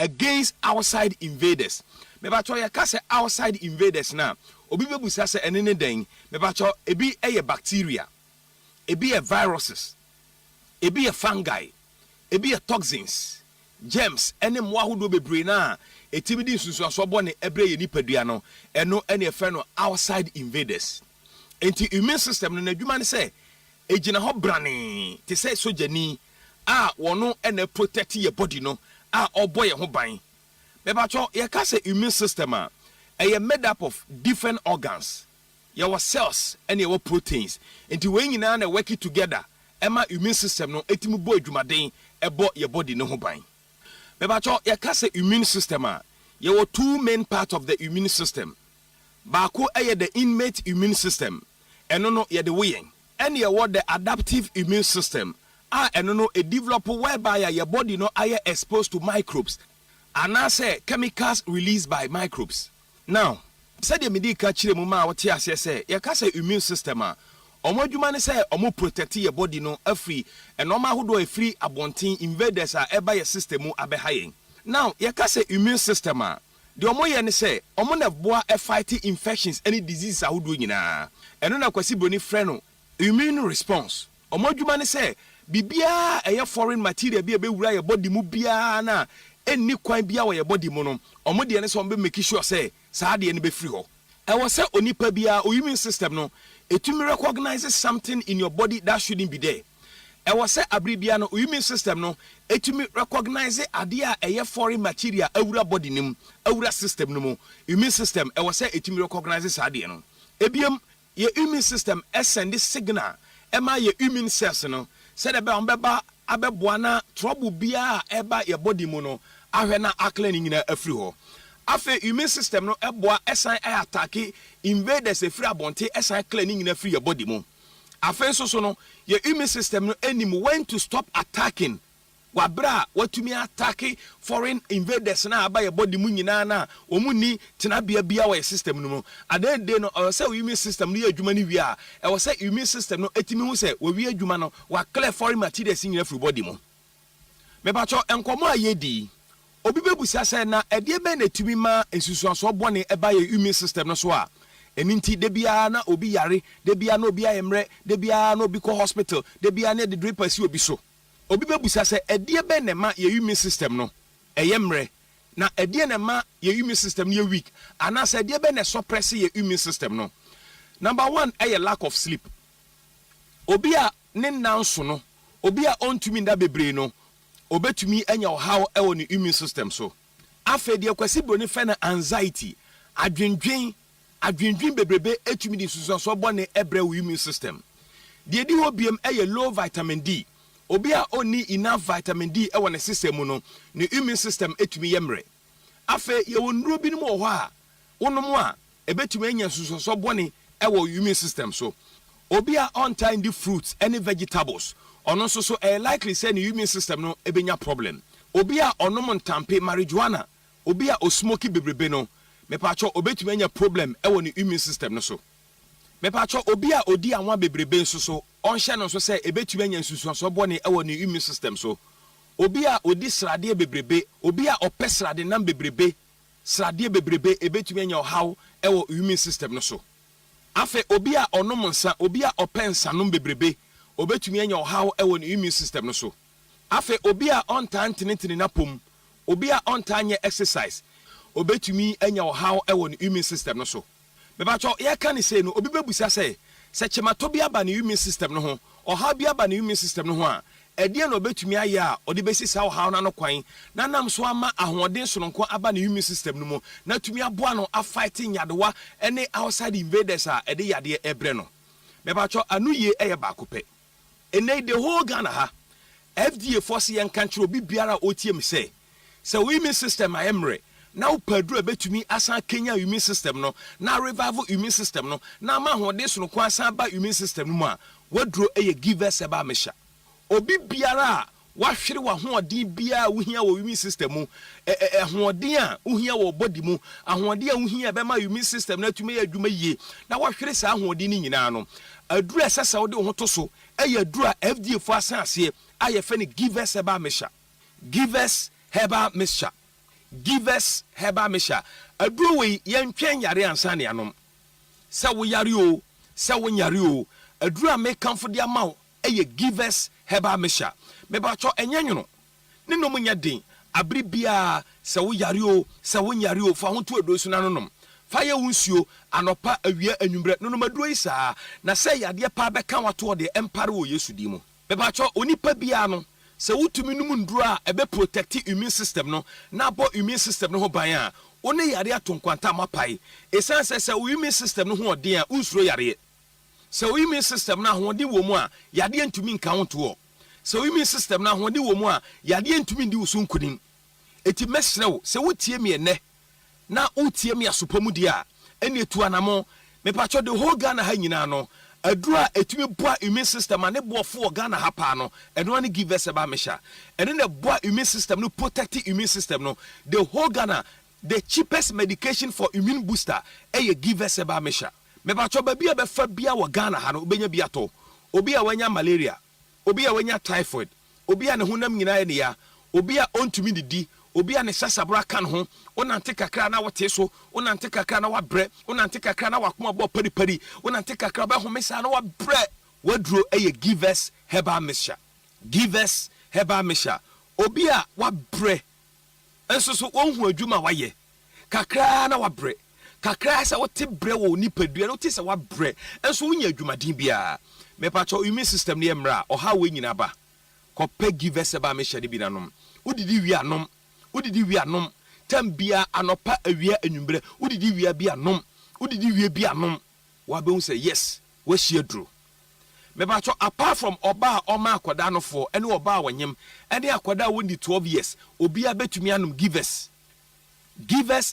against outside invaders. Mebacho ya ka say outside invaders na obi bebusa say ene ne den mebacho ebi eye bacteria, ebi e viruses, ebi e fungi, ebi e toxins, germs ene mo ahodo bebre na etibidi nsusu asobo ne ebre ye nipadua no eno ene efe no outside invaders. Enti immune system no na adwuma ne say ejina ho brane te say sojani a wono ene protect your body no a oboye ho ban. Mebacho ye ka say immune system a made up of different organs. Your cells and your proteins. Enti when you na work it together, ema immune system no etimi bo adwumaden ebo your body no ho ban. Mebacho ye ka say immune system a your two main parts of the immune system. Baako the innate immune system. Eno no ye the weighing. And ye what the adaptive immune system. Eno no a develop whereby your body no are exposed to microbes. And I say chemicals released by microbes. Now, said the medical chiremuma what ya say, ye ka say immune system a omo adwuma ne say omo protect your body no afri and normal who do a free abontin invaders are eba your system mu abehayen. Now, ye ka say immune system a the omo ye ne say omo na boa e fight infections any disease a hudu nyina. Eno na kwasi broni frɛ no immune response. Omo adwuma ne say bibia eye foreign material bi ebewura your body mu bia na enni kwan bia wo your body mu no omo de ne so be make sure say saa de ne be free ho. E wo say onipa bia o immune system no etumi recognize something in your body that shouldn't be there. E wo say abribia no immune system no etumi recognize ade a eye foreign material awura body nim awura system no mu immune system e wo say etumi recognize saa de no. Ebiem your immune system send this signal ema your immune cells no say the be on beba abeboa na trouble bia eba your body mu no ahwe na akla ni nyina afri ho. Afe immune system no eboa esan attack invaders efri abonte esan akla ni nyina free your body mu. Afe so no your immune system no enim when to stop attacking. Wabra watumi attack foreign invaders na aba your body mu nyina na omuni tena bia bia wa system no mu. Aden de no say immune system no adwuma ni wi a e wo say immune system no etimi hu say we wi adwuma no wa clear foreign materials nyina free body mu. Mebacho enkomo ayedi obi bebusa say na ede be na tumi ma ensusuaso bone eba your immune system no so a eninti de bia na obi yare de bia na obi ayemre de bia na obi ko hospital de bia na de drip asi obi so. Obi bebusa say ede be na ma your immune system no eyemre na ede na ma your immune system no weak ana say ede be na suppress your immune system no. Number 1 a lack of sleep. Obi a ne nanso no obi a ontumi nda bebre no obetumi anya how e woni immune system so. Afa de kwasi broni fe na anxiety adwendwen bebrebe etumi di susu so bone ebre wo immune system. De di hobiem e low vitamin D. Obi a oni enough vitamin D e wona system no ne immune system etumi yemre. Afa ye wonuro bi no mo ho a wonom a ebetumi anya susu so bone e wo immune system so. Obi a on time the fruits any vegetables ono so likely say the immune system no ebenya problem. Obi a onom ntampe marijuana, obi a osmoky bebrebe no mepacho obetumi anya problem e wo ne immune system no so. Mepacho obi a odi anwa bebrebe nso so onhye no so say ebetumi anya nsusuaso bone e wo ne immune system so. Obi a odi srade bebrebe, obi a opesrade nam bebrebe, srade bebrebe ebetumi anya how e wo immune system no so. Afe obi a onom nsa, obi a opensa nom bebrebe obetumi anya how e wo ne immune system no so. Afe obi a on tan tinitini na pom, obi a on tan exercise obetumi anya how e wo ne immune system no so. Mebacho ye kan say no obi bebusa say se chemato bi aba ne immune system no ho o ha bi aba ne immune system no ho a edie no obetumi aye a odi besi sa how na no kwan na nam so ama ahoden sononko aba ne immune system no mu na tumi aboa no a fighting yadewa ene outside invaders a ede yade ebre no. Mebacho anu ye eye ba kope ene the whole Ghana ha FDA force yen country obi biara otiem say so immune system ayemre now pedro betumi asan Kenya immune system no na revival immune system no na ma hode so no kwa asan ba immune system no mu a wadro eye give us eba mesha obi biara wahwere wa hoodin bia wo hia wo immune system mu hoodin a wo hia wo body mu ahoodin a wo hia be ma immune system na tumi adwuma yie na wahwere sa hoodin ni nyina no aduru esesa wo de ho to so eye aduru FDA fo asan ase aye fe ni give us eba mesha give us heba mesha Givers Herbal Mixture. Aduro we yentwen yare ansa ne anom. Se wo yare o, se wo nyare o. Aduro a make come for the amount eye Givers Herbal Mixture. Me ba cho enye nwono. Ne no munya den. Abri bia se wo yare o, se wo nyare o fa ho to adosu na nonom. Fa ye wunsuo anopa awia anwumbre no maduro isa na se yade pa beka wato de empare wo Yesu di mu. Me ba cho onipa bia no se wutumi num nduro a ebe protect immune system no na bo immune system no ho ban a one yare atonkwanta mapai esan se immune system no ho odin a unsuro yare se immune system na ho odin wo mu a yade ntumi nka ho to se immune system na ho odin wo mu a yade ntumi ndi usun kunim eti mesrew se wotie me ne na wotie me asopamu dia ene etu anamo me pacho the whole Ghana ha nyina no adura etumi boa immune system ane boafo Ghana ha pa no eno ane Givers Herbal Mixture ene ne boa immune system no protect immune system no the whole Ghana the cheapest medication for immune booster Givers Herbal Mixture me ba cho ba bia be fa bia wo Ghana ha no obenya bia to obi a wanya malaria obi a wanya typhoid obi a ne honam nyina ne ya obi a ontumi didi obi a ne sasabra kan ho onante kakra na wote so onante kakra na wabre onante kakra na wakoma bo pari onante kakra ba homesa na wabre waduro Givers Herbal Mixture. Givers Herbal Mixture obi a wabre enso so wonhu adwuma waye kakra na wabre kakra sa wote bre wo nipadua no te se wabre enso wonya adwuma din bia me pa cho immune system ne emra oha we nyina ba kope Givers Herbal Mixture de bi nanom udidi wi anom udidi wi anom tambia anopa awia anwumbre udidi wi bia anom udidi wi bia anom wa be hu say yes we hia duro me ba cho apart from oba oma akoda no for ene oba wanyem ene akoda woni 12 years obi abetumi anom Givers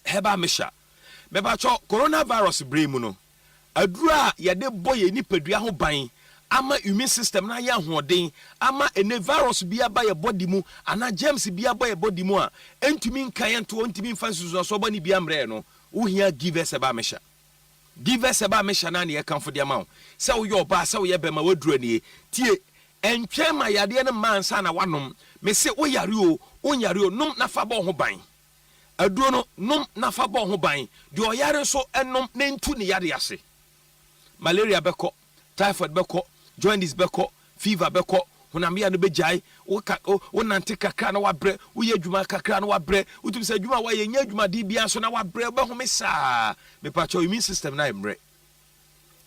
Herbal Mixture me ba cho coronavirus bremu no adura yade boye nipadua ho ban ama immune system na ya hoden ama ene virus bia ba ye body mu ana germs bia ba ye body mu a entumi nkan ento ontumi mfa susu so ba ni bia mre no wo hia Givers Herbal Mixture. Givers Herbal Mixture na ne kan fo de ma se wo yo ba se wo ye be ma waduro ne tie entwe ma yade ne mansa na wanom me se wo yare o onyare o nom na fa bo ho ban aduro no nom na fa bo ho ban de o yare so enom na ntu ne yare ase malaria beko typhoid beko jaundice beko fever beko honamia no bejai wo nante kakra na wabre wo ye adwuma kakra na wabre utum se adwuma wa ye nya adwuma di bia so na wabre be ho me saa me pa cho immune system na emre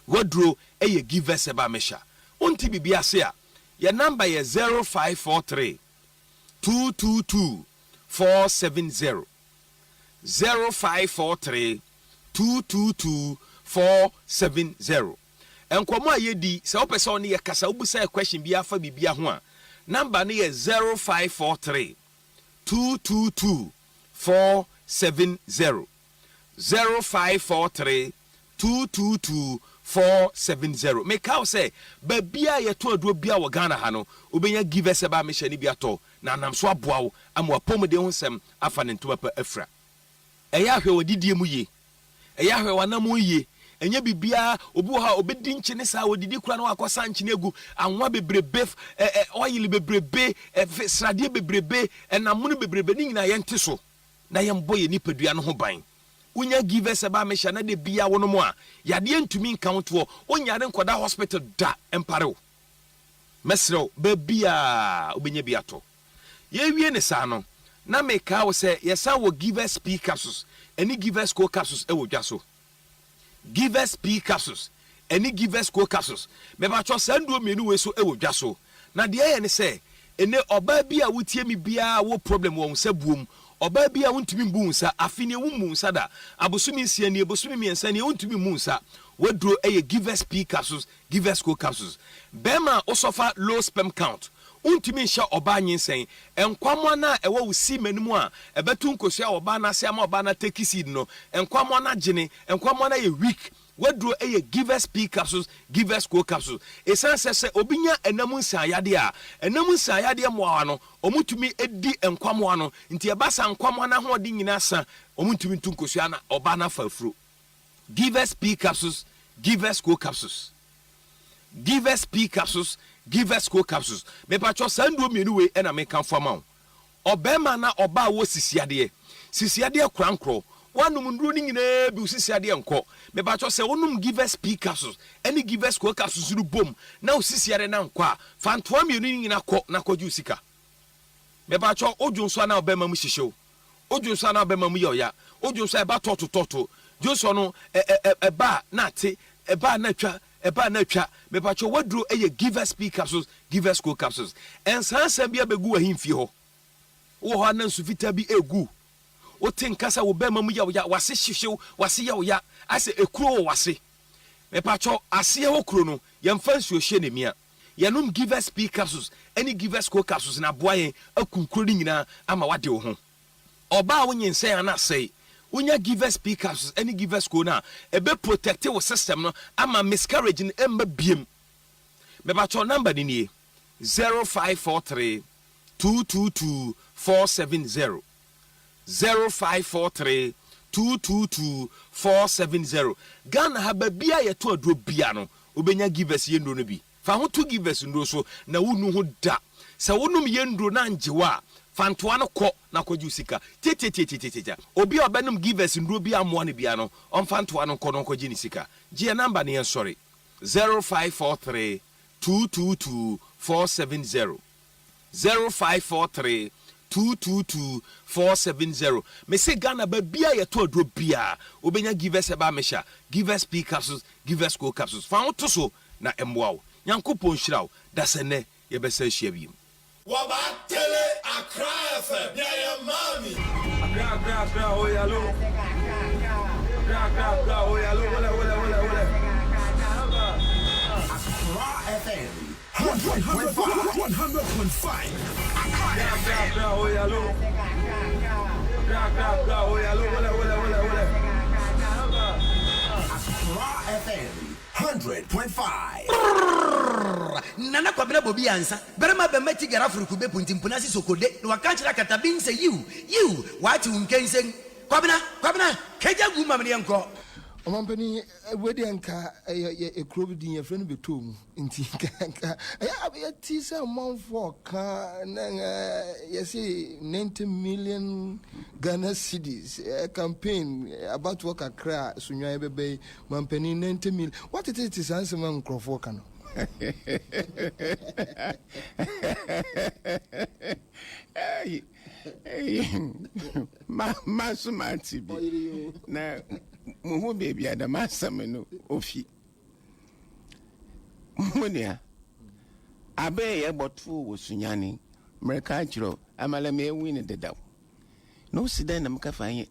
wadro Givers Herbal Mixture unti bibia se a your number is 0543 222 470 0543 222 470 enkomo ayedi se opese oni ye kasa obusa question bia fa bibia ho a number ne ye 0543 222 470 0543 222 470 make how say babia ye to adu bia wo Ghana ha no obenya Givers Herbal Mixture ni bia to na nam so aboa wo amwa pomode ho sem afa ne ntoma pa afra eya hwe wodidie mu ye eya hwe wanam ye enye bibia obi ha obedi nchi ne sa odidi kura na wakosa nchi negu anwa bebrebe oil bebrebe srade bebrebe enamunu bebrebe ni nyina yente so na yembo ye nipadua no ho ban unya Givers Herbal Mixture na de bia wono mo a yade ntumi nka hoto onyare nkoda hospital da empare mesrew babia obenya bia to ye wie ne sa no na meka wo se yesa wo Givers P capsules eni Givers Co capsules wo dwa so Givers P capsules eni Givers Co capsules me ba cho sanduo mienu we so wo dwa so na de ye ne se ene oba bia wotie mi bia wo problem wo nsabuom oba bia wontumi mbu nsa afine wo mu nsa da abosumi nsia ne abosumi miensa ne wontumi mu nsa wadro Givers P capsules Givers Co capsules bema osofa low sperm count untimi nsha oba nyinsen enkwamo na ewo wusi manimu a ebetu nkosua oba na se ama oba na take seed no enkwamo na gene enkwamo na ye weak wadro Givers P capsules Givers Co capsules esanse se obinya enamu nsayade a enamu nsayade moa no omutumi edi enkwamo ano nti ebasa enkwamo na ho de nyina sa omutumi tunkosua na oba na fafuro Givers P capsules Givers Co capsules Givers P capsules Givers Co capsules me pacho sanduo mienu we na me kan fama obema na oba wo sisiade sisiade krankro wanum nduro ni nyina bi sisiade enko me ba cho se wonum give speak capsules any give score capsules ru bom na sisiade na nko a fantoa mienu ni nyina kɔ na kɔju sika me ba cho ojo nso na obema mu hyehyew ojo nso na obema mu yoya ojo nso e ba toto joso no ba na te ba na twa me ba cho waduro eye give speak capsules give score capsules ensansa bia begu ahimfie ho wo ho na nsufita bi egu o tinkasa wo bema mu ya wase hyehyew wase ya ase ekuro wase me pa cho ase ho kuro no yemfa nsuo hye ne mia yenum give us speak capsules any give us co capsules na boayen akunkuro ni nyina ama wade wo ho oba wo nyense ana sei unya give us speak capsules any give us co na ebe protect wo system no ama miscarriage ni emba biem me pa cho number ni 0543 222 470 0543 222 470 Ghana hababia yeto adro bia no obenya givers yendro no bi fa ho to givers ndo so na wonu ho da sa wonum yendro na njewa fantoa no kɔ na kɔju sika tete obi obenum givers ndo bi amoa ne bia no on fantoa no kɔ no kɔji ni sika gie number ne sorry 0543 222 470 0543 222 470 me say Ghana ba bia ye to adro bia obenya give us eba mesha give us speak capsules give us co capsules fa to so na emboawo nyankopon hyirawo dasene ye be sa hia biem wa ba tele Accra FM ya ya mami Accra o ya lo Accra o ya lo wala Accra FM 100.5 oh yeah, look. Oh yeah, look. FM 100.5. Nana kwabena bobi ansa. Berema be meti gara furuku be punti mpunasi sokode. No wakanchira katabin say you wati unkensen. Kwabena keja guma mne yanko. Omampani wedi anka e krobi din ye friend betom nti kanka ya tisa monfo ka na you see 90 million Ghana cedis campaign about work Accra sunwa bebe mampani 90 million what it is answer man crofo ka no ma sumati bi na muhu baby adam asame no ofi munia abe ye botu wosunyane mereka chiro amala me win the daw no sida na mka fanye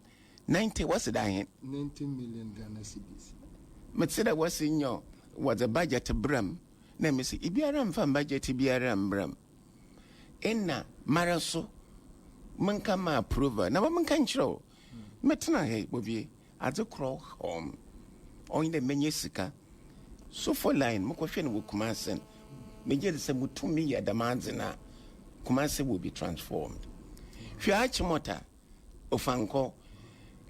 90 what's that 90 million Ghana cedis metseda wasinyo was a budget bram na me si ibiara mfa budget biara mbram enna maraso manka ma approval na manka nchiro metna he bobie azekro home on the menu sika so for line mokofie no Kumasi meje de se mutumi ya demands na Kumasi will be transformed fi achimota ofanko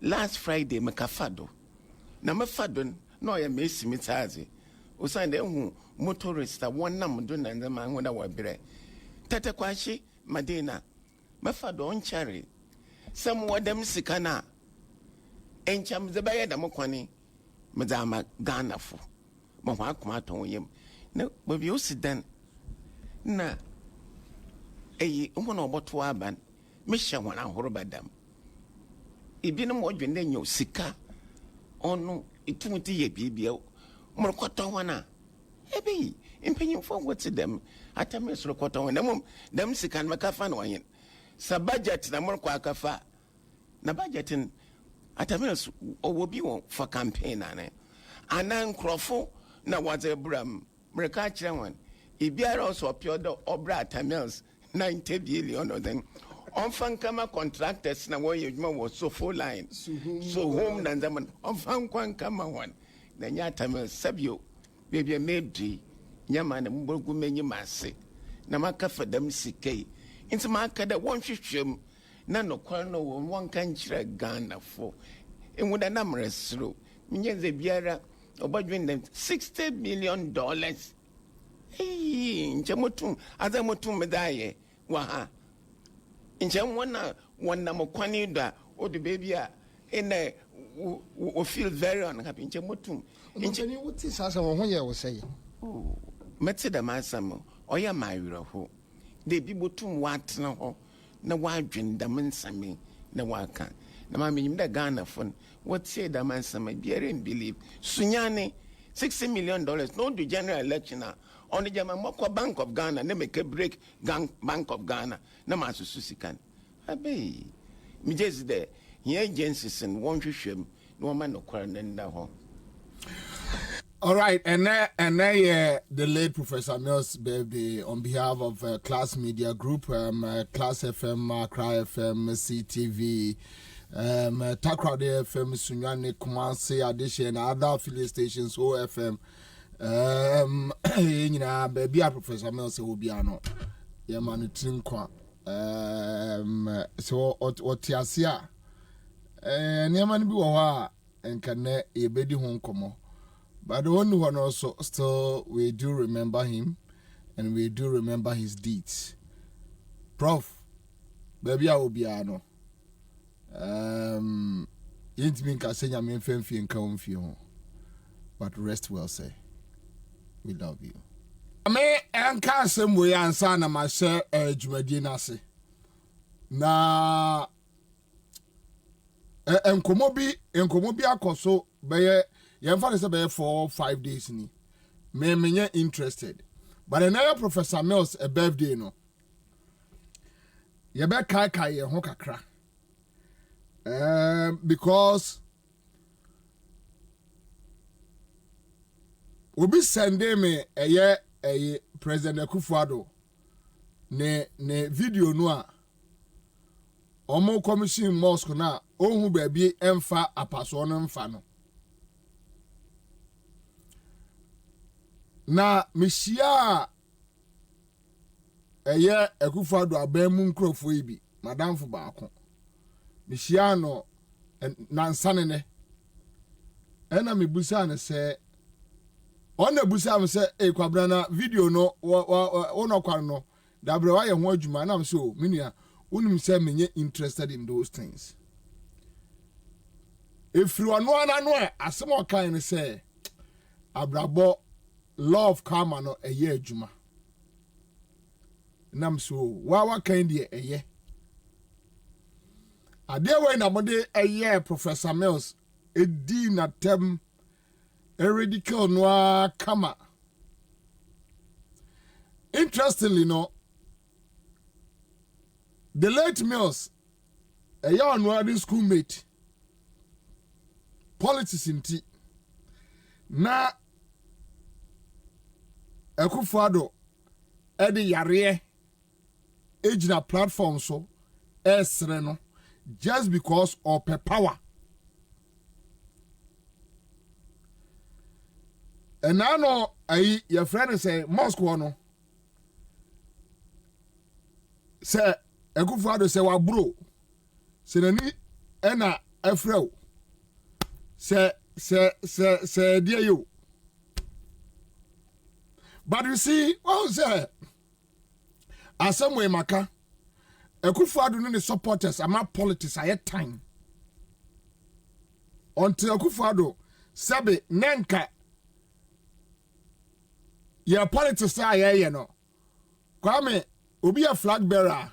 last Friday makafado na mafado no ya mesi mitazi usande hu motorist wonam do na nzema hu na wabere tete kwashi madina mafado onchari some wadam sikana encham zebaye da mokwani mezama Ghana fo mo hwa akoma ton yem na bobi osidan na eyi umono oboto aban mehye hwana ahoro badam ibi no mo dwende nyo sika onu itumuti ye bibia mo koto hwana ebi impenyin fo woti dem atame soro koto hwana mom dem sika na makafa na wanyen sa budget na mo kwa akafa na budgetin atamenes owobi won for campaign anan krofo na waze bram mereka kire wan ibiara also opiodo obra atamenes 90 billion or then on fankama contractors na wo yejuma wo so full line so home na zaman on fankwan kama wan na nya atamenes sabio bebia medri nyama na mbogu menyi mase na makafa dam sikei inti makada won hwehwem na no kwan no won kan kire Ghana fo enwuda na mresro minyenze biara obadwen dem $60 million nchemotum azamotum medaye wa ha nche wona mo kwani da o the baby in we feel very unhappy nche motum nche what is asa wo ho ye wo say metse da masam oya mawiro ho de bi botum watena ho na wadwen da mensame na waka na ma menyim da Ghana fon what say da mansame biere believe sunyane $60 million no do general election on the German Bank of Ghana na make a break Bank of Ghana na ma susu sikan abe mi just there here agencies and one hwehwem no man no kwaranda ho. All right, and the late Professor Mills' birthday on behalf of Class Media Group, Class FM, Accra FM, CTV, Takrade FM, Sunyane, Kumasi, Addition, and other affiliate stations, OFM. You know, baby, Professor Mills will be on. Yeah, man, Tinkwa. So, what Tiasia? Niamani Biwa, and can a baby home come. But the only one also still we do remember him and we do remember his deeds. Prof, baby I will be ano. Yint mean ka senya me mfemfi nka omfi ho. But rest well say. We love you. Me enka asem we ansa na ma share dwumadi na se. Na enkomo bi akoso beye Yemfa say be 4-5 days ni. Me interested. But another Professor Mills a birthday no. Ye be kai ye ho kakra. Because obi sende me eye President Akufo-Addo ne video no a omo commission mosque na ohun baabi emfa apaso no mfa no. Na mishia eye Akufo-Addo abamu nkrofo ibi madam fo baako mishia no na nsane ne ena mebusa ne se ona busa me se kwabra na video no ono kwar no dabre wa ye ho adwuma na me se o menua unim se menye interested in those things if you are no asem o kan ne se abrabo love karma no eye adwuma nam so wa kan de eye ade we na mode eye Professor Mills edi na tem radical no kama. Interestingly no the late Mills a young no schoolmate politics inti na Akufo-Addo edi yare ejina platform so esre no just because of her power. And now no your friend say Moscow no say Akufo-Addo say wa bro say nani ena afreo say dear you. But you see, what say? As some way, Maka, Akufo-Addo no the supporters, I'm not politics, I had time. Until Akufo-Addo, Sabe, Nenka, your politics are here, no. Kwame, Obi a flag bearer,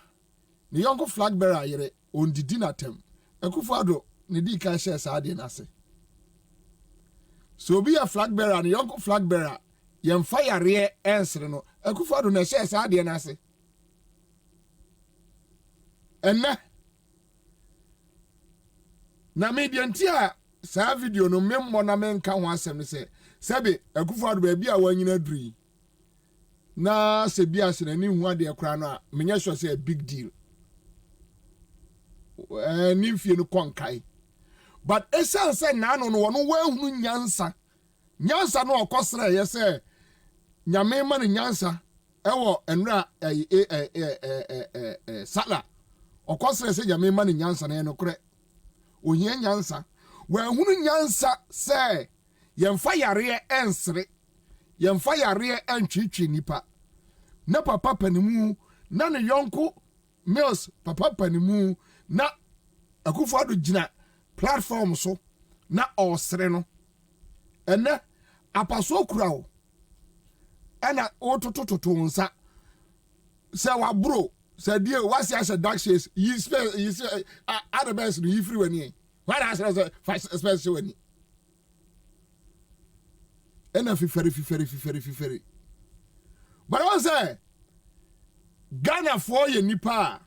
the young flag bearer, yere, on the dinner term. Akufo-Addo, Nidi Kasha Sadi Nase. So be a flag bearer, and young flag bearer. Yem fire re answer no Akufo-Addo na share sa de na se enna na media ntia sa video no memmo na menka ho asem ne se sabe Akufo-Addo ba bia wanyina duri na se bia se na ni hu ade kra no a menya sure say a big deal ni fie no konkai but esan say na no no wo hunu nyansa no okosra ye say nyame ma ne nyansa ewo enra sala okosre se nyame ma ne nyansa na no kre ohia nyansa wa hunu nyansa se yemfa yare ensre yemfa yare antwitwi nipa na papa panimu na ne yonko Mills papa panimu na Akufo-Addo gyina platform so na ɔsere no ene apaso kura wo ena ototototo nsa se wabro se die wasi as dark shades yi other best no yi free wani why that say space wani ena fiferi but I say Ghana for ye nipa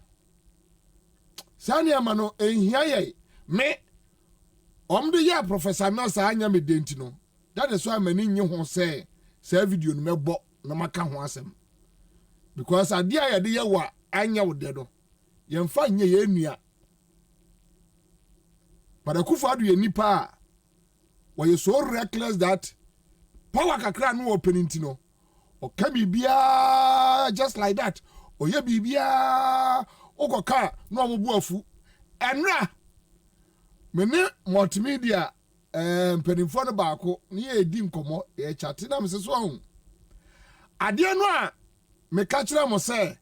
sani amano ehia ye me omdo ya Professor Mills anya me denti no that is why many nye ho say video no mebo na maka ho asem because ade ya de ye wa anya wo de do ye mfa nye ye nua but Akufo-Addo ye nipa why you so reckless that power kakra no opening no o ka bibia just like that o ye bibia o go ka no omobu afu enra mene multimedia penifo no baako ne edi nkomo e chate na mse so ahun ade no a me ka kire mo se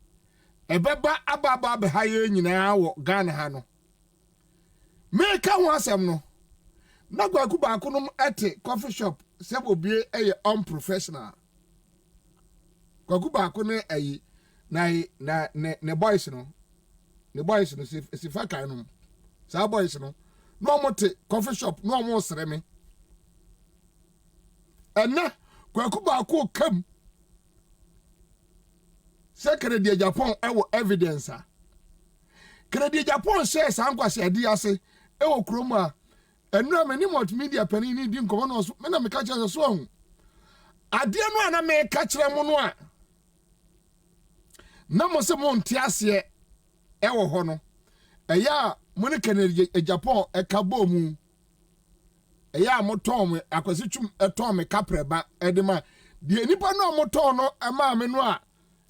ebeba ababa be haye nyina wo Ghana ha no me ka ho asem no na gwaku baako no ete coffee shop se obie eye unprofessional gwaku baako ne ayi na ne boys no si fa kan no sa boys no no mote coffee shop no mo sere me ena kwaku ba ko kam secret Japan ewo evidence a credit Japan shares ankwase adi ase ewo kroma enu ameni multimedia pani ni di nkomo no so me na me ka kire so hu ade no ana me ka kire mo no a na mo se mo ntiase ewo ho no eya mone Kennedy Japan ekabo mu eya motom akwasi twum etom me kapreba edema de nipa no moton no ema me no a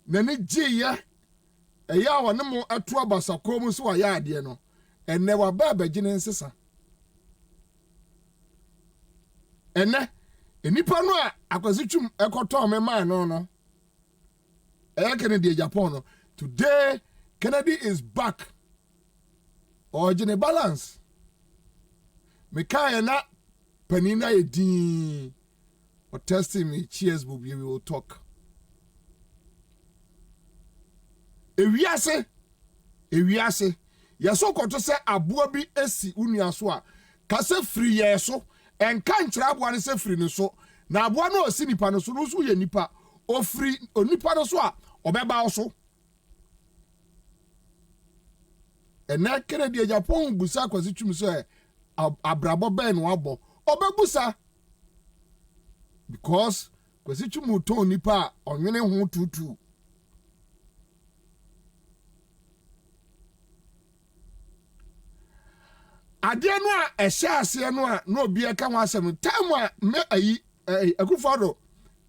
nani giye eya wone mo atu abasako mu so ya ade no enne wa ba bagine nsesa enne nipa no a akwasi twum ekotom me ma no eya Kennedy Japan no today Kennedy is back. Original balance. Me kaya na penina ye din or testing me. Cheers, Bobby. We will talk. Ewiase. Yaso koto se abuo bi esi unuaso a kase free yeso enka nkyra abuo ne se free ne so na abuo no osi nipa no so no so ye nipa o free onipa no so a obeba so. Ena Kennedy Japan busa kwasi twum so abrabo ben wabo obebusa because kwasi twum to nipa onwene ho tutu ade no a ehye ase no a no obi eka ho asem time a me ayi Akufo-Addo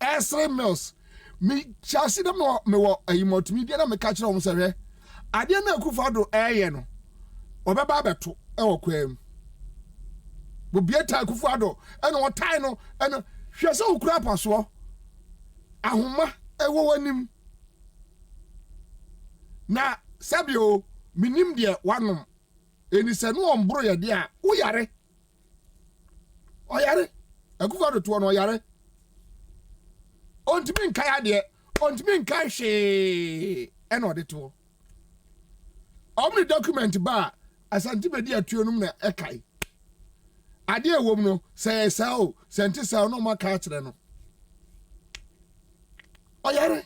Esre Mills me chasi dem no me wo ayi multimedia na me ka kire wo se hwe ade na Akufo-Addo eye no obeba beto e wo kwam bobieta Akufo-Addo ene wo tai no ene hwe se ukura paso ahoma e wo wanim na sabio minim de wanom eni se no ombro ye de a wo yare oyare Akufo-Addo to no oyare ontimi nkai ade ontimi nkai hwe ene ode to omni document ba asanti bedi atuo num na ekai ade ewom no say sao senti sao no maka kire no oyare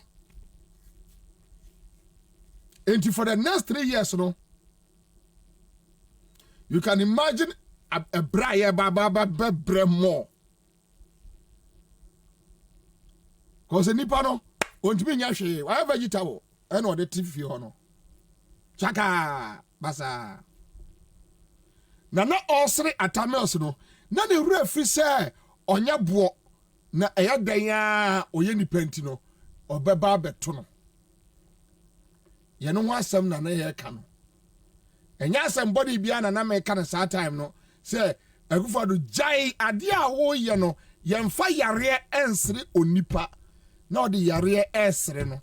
and for the next 3 years no you can imagine a braille baba more cause nipa no ontimi nya hwe why vegetable and or the TV no chaka basa na osre atamels no na ne wura fi se onya bo na eya dan ya oye nipanti no obeba beto no ye no ho asem na ye ka no enya asem body bia na me ka na sa time no se Akufo-Addo jai ade a wo ye no ye mfa yare ensre onipa na odi yare esre no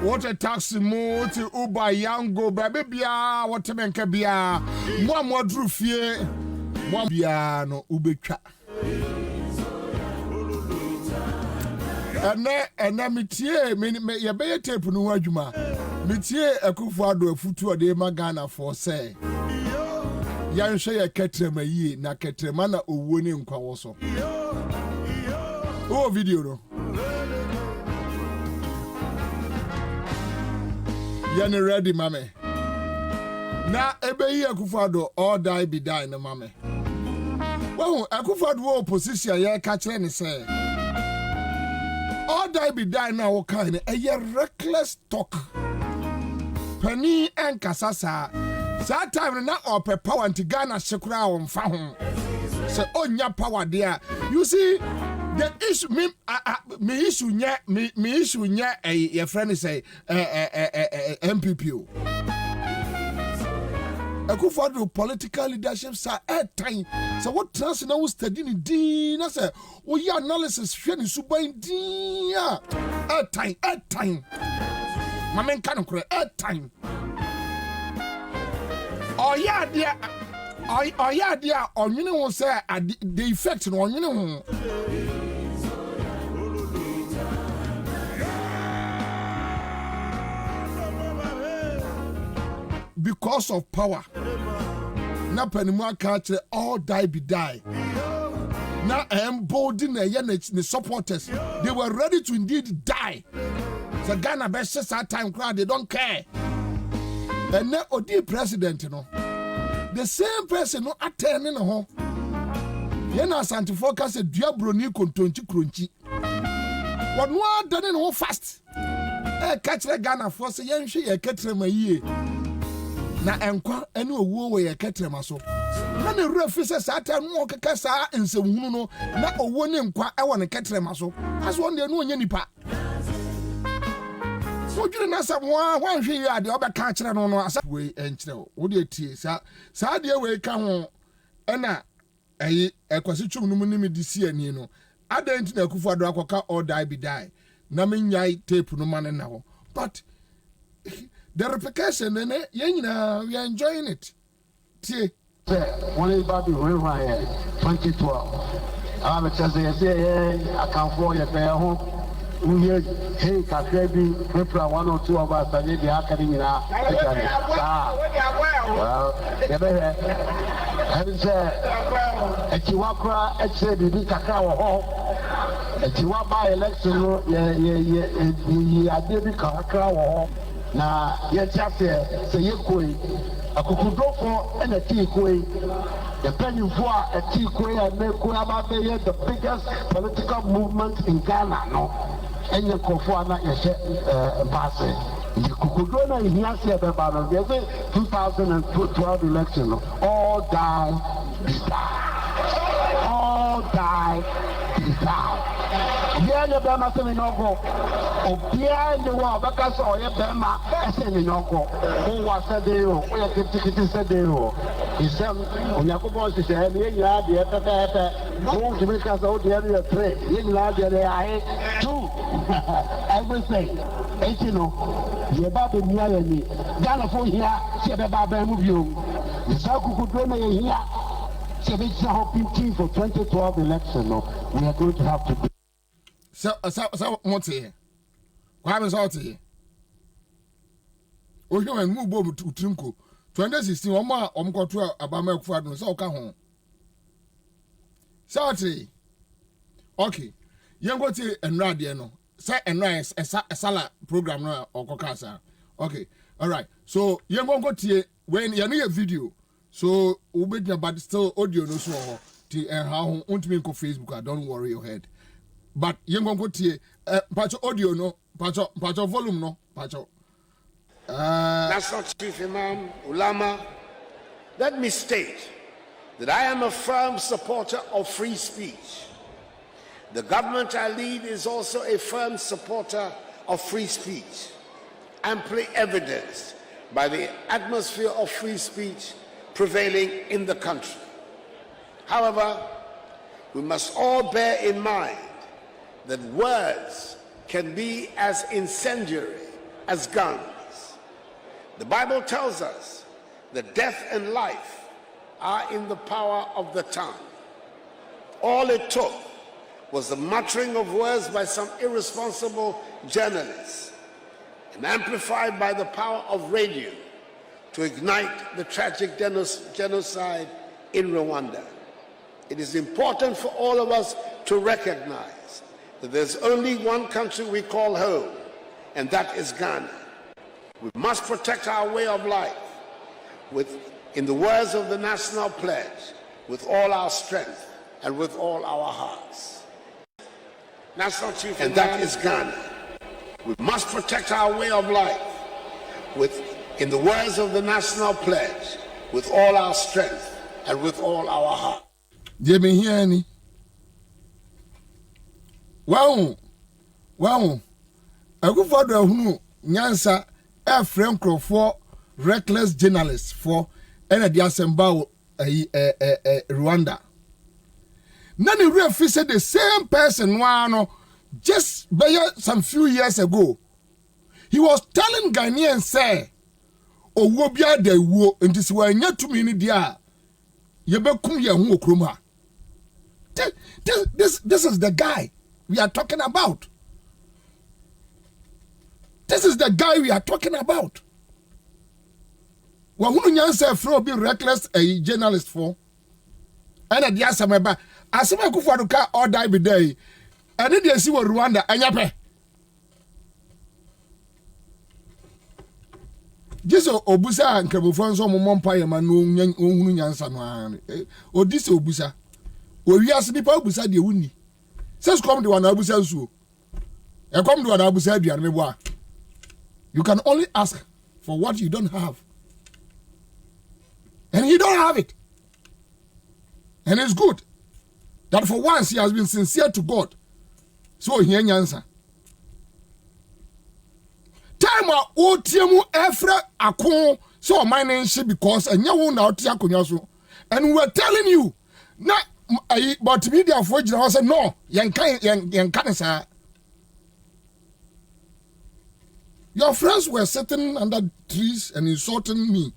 What a taxi mo ti Uber Yango baby bia what menka bia mo dru fie mo bia no ubetwa ene mitie me ye be tape no adwuma mitie Akufo-Addo afutu ode ma Ghana for say yanhwe ye ketrema yi na ketrema na owuo ni nkwa wo so o video no Yanni ready, mame. Na ebe yi Akufo-Addo all die be die na mame. Well, Akufo-Addo opposition ye ka kire ni say. All die be die na wo kan e ye reckless talk. Pani en kasasa. Sa time na ope power anti Ghana shekura o mfa ho. Se onya power there. You see the issue me issue nya your friend say MPP. Akufo-Addo political leadership sa time. So what trans na we study ni din na say o ya analysis hwe ni suban din time. Mamen kan kure time. Oh yeah dia onwene ho say the effect no onwene ho. Because of power. Na panimu aka all die be die. Na embolden the supporters. They were ready to indeed die. So Ghana best that time crowd, they don't care. And now Odi president, you know. The same person no attending home. Yena Santi Focus said Diabroni kontonchi krunchi. What no done in home fast. Catch the Ghana for say yenshi ye ketrema ye. Na enkwa ene owuo we ye ketrema so. Na ne refuse sa time no keka sa nsehunu no na owuo ne nkwa e won ketrema so. As one dey no onye nipa. So you na say one hwe ya de obeka kire no no asa we enkire wo de tie sa de we ka ho na ayi ekwasi twum no mu ni me di si ani no adent na Akufo-Addo akoka all die be die na me nyai tape no man na ho but the replication we are enjoying it tie one baby when 2012 I'm just say I can for your pay home. We hear, hey, Kakrebi, Prepra, 1 or 2 of us, and the academy now. Well, having said, a Chihuahua, a said, you did Kakao home. A Chihuahua election, I did the Kakao home. Now, yet, chapter, say you could. A Kukudoko and a tea quay. The penny for a tea quay and make the biggest political movement in Ghana, no? And the Kofuana is passing. The Kukudona is here about the 2012 election. All die, all die, Diana Bama Seminoko, or behind the wall, because or Bama, Seminoko, who was a day, or a ticket said they were. He said, when Yakubo said, you are the other, who to make us out the other trade, you are the I two. Everything. And you know, you're about to near me. Ghana for here, see about you. The South could go here. So it's hoping for 2012 election. No, we are going to have to do. So what's here? What is out here? Oh, you and move over to Trinco. 2016, one more to Abama Akufo-Addo, so come home. Sorry. Okay. You go to and radio no. Say and rice a sala program no or kokasa. Okay. All right. So you go to when you need a video. So we but still audio no so how won't me go Facebook. Don't worry your head. But you go to patch audio no patch volume no patch. National Chief Imam Ulama, let me state that I am a firm supporter of free speech. The government I lead is also a firm supporter of free speech, amply evidenced by the atmosphere of free speech prevailing in the country. However, we must all bear in mind that words can be as incendiary as guns. The Bible tells us that death and life are in the power of the tongue. All it took was the muttering of words by some irresponsible journalists and amplified by the power of radio to ignite the tragic genocide in Rwanda. It is important for all of us to recognize that there's only one country we call home, and that is Ghana. We must protect our way of life in the words of the National Pledge, with all our strength and with all our hearts. National Chief, and that is Ghana. We must protect our way of life in the words of the National Pledge, with all our strength and with all our heart. Jimmy Hiani. Wow. A good father who Nyansa a friend for reckless journalists for energy assemble Rwanda. None of real said the same person one just some few years ago. He was telling Ghanaians say, "Oh, wo bia de wo nti se wa nya tumi ni dia ye bekum ye hu okroma." This is the guy we are talking about. This is the guy we are talking about. Wa hunu nyansa fro be reckless a journalist for. And the asameba asema Kufuor ka all die be day. And they see what Rwanda anyape. Jesu obusa nkabufo nso mompa ye ma no hunu nyansa no an. Odise obusa. Owiase nipa obusa de wuni. Says come the one abusa nsuo. E come the one abusa aduane me boa. You can only ask for what you don't have. And he don't have it. And it's good that for once he has been sincere to God. So he answer. Time o tiemu efra akon so my name because and you now so. And we're telling you not but media for you say no yan sir. Your friends were sitting under trees and insulting me.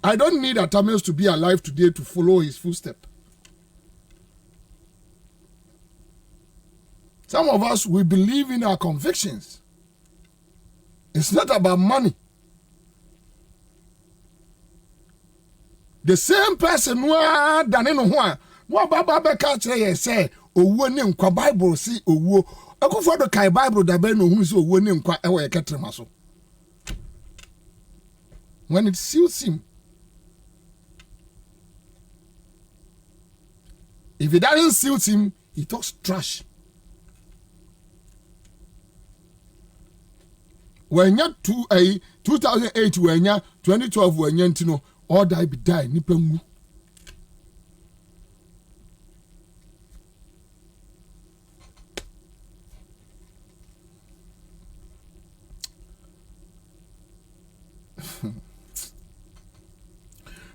I don't need Atameus to be alive today to follow his footsteps. Some of us, we believe in our convictions. It's not about money. The same person who done no baba catch say owo ne nkwa Bible si owo Akufo do kai Bible da be no hu si owo ne nkwa e wo yeketrema so. When it suits him. If it doesn't suit him, he talks trash. When you 2008 when you 2012 when you know all die be die nipa mu.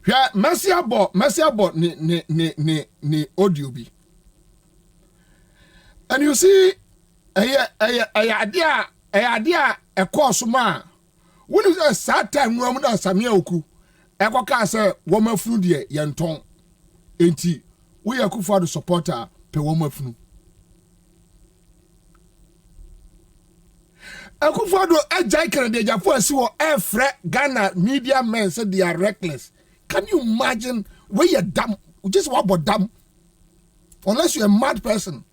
Yeah, Mercy about ni audio bi. And you see idea a course ma. When is a sad time we am na Samia Oku. E kwa say woman funu de yenton. Enti we Akufo supporter pe woman funu. Akufo do ejai kan de jafo asi wo efre Ghana media men say they are reckless. Can you imagine where you're dumb? Just what about dumb? Unless you're a mad person.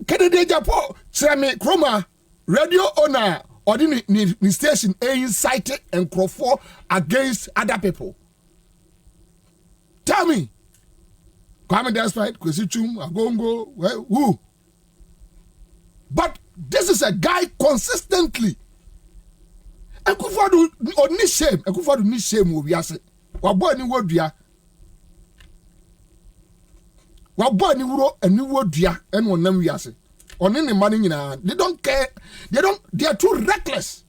Kennedy Japo, Semi Chroma, radio owner, or the station incited and Crawford against other people. Tell me. Kwame Despite, Kwesichum, Agongo, who? But this is a guy consistently. Akufo do oni shame. Akufo do ni shame obiase. Wabo ani wodua. Wabo ani wuro ani wodua en wonam wiase. Oni ne mani nyina. They don't care. They are too reckless.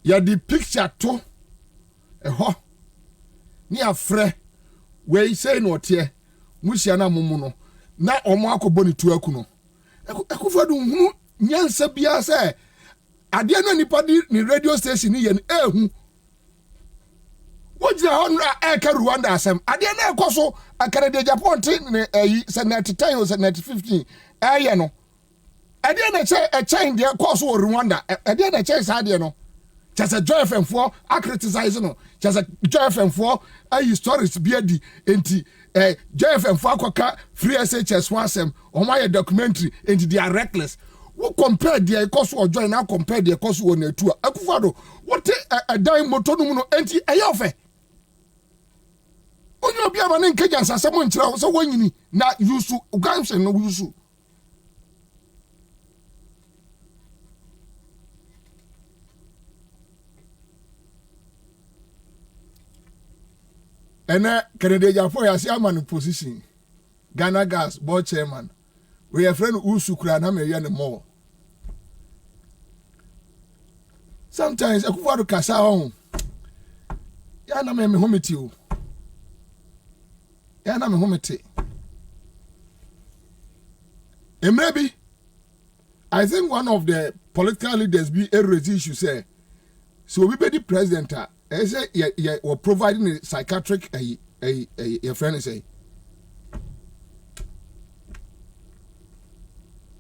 ya di picture to ho ni afre we say no tie muhia na momu no na omo akobɔ ne tu aku no ekufadu hu nyansa bia say ade na nipa di ni radio station ni ye ehu wojira ho na eka Rwanda asem ade na ekoso akara de Japan tin se 90 or 15 no ade na che e chain de course wo Rwanda ade na che sa de no just a Joy FM for a criticize no just a Joy FM for a stories be di enti Joy FM for akoka free SHS wasem o my documentary enti they are reckless. We compare the course or join now compare the course on the tour akufado what a dime motor no enti ayofe onyo bia ma ne nkeja nsasem nkyira so wanyini na yusu uganse no yusu ena Kennedy Jafo ya chairman position Ghana Gas board chairman we your friend Usukura na me ne more sometimes akufado kasa on ya na me hometi o ya na me hometi maybe I think one of the political leaders be a issue say so we be the president say we're providing a psychiatric your friend say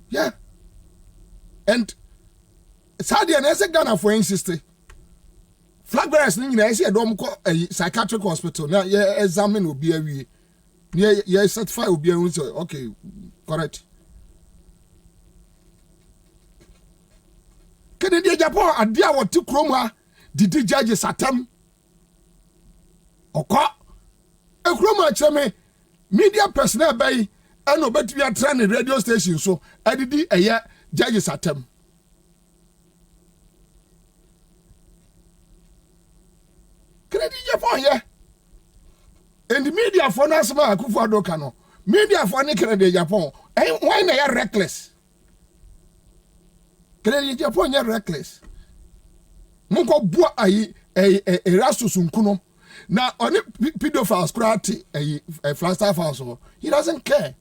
yeah and Saudi and say Ghana for insist flag bearers ni na say do ko psychiatric hospital na ye examine obi awie ye certify obi awie say okay correct Kennedy Japan adia what krom ha didi judges atem okọ ekroma cheme media personnel bay and obetumi atra ne radio station so adidi eye judges atem Kennedy Japan yeah and the media for nasma Akufo-Addo kano media for ne Kennedy Japan why na ya reckless Kennedy Japan ya reckless Munko bua ayi Erastus Nkuno na oni pedophiles krati a Flagstaff house he doesn't care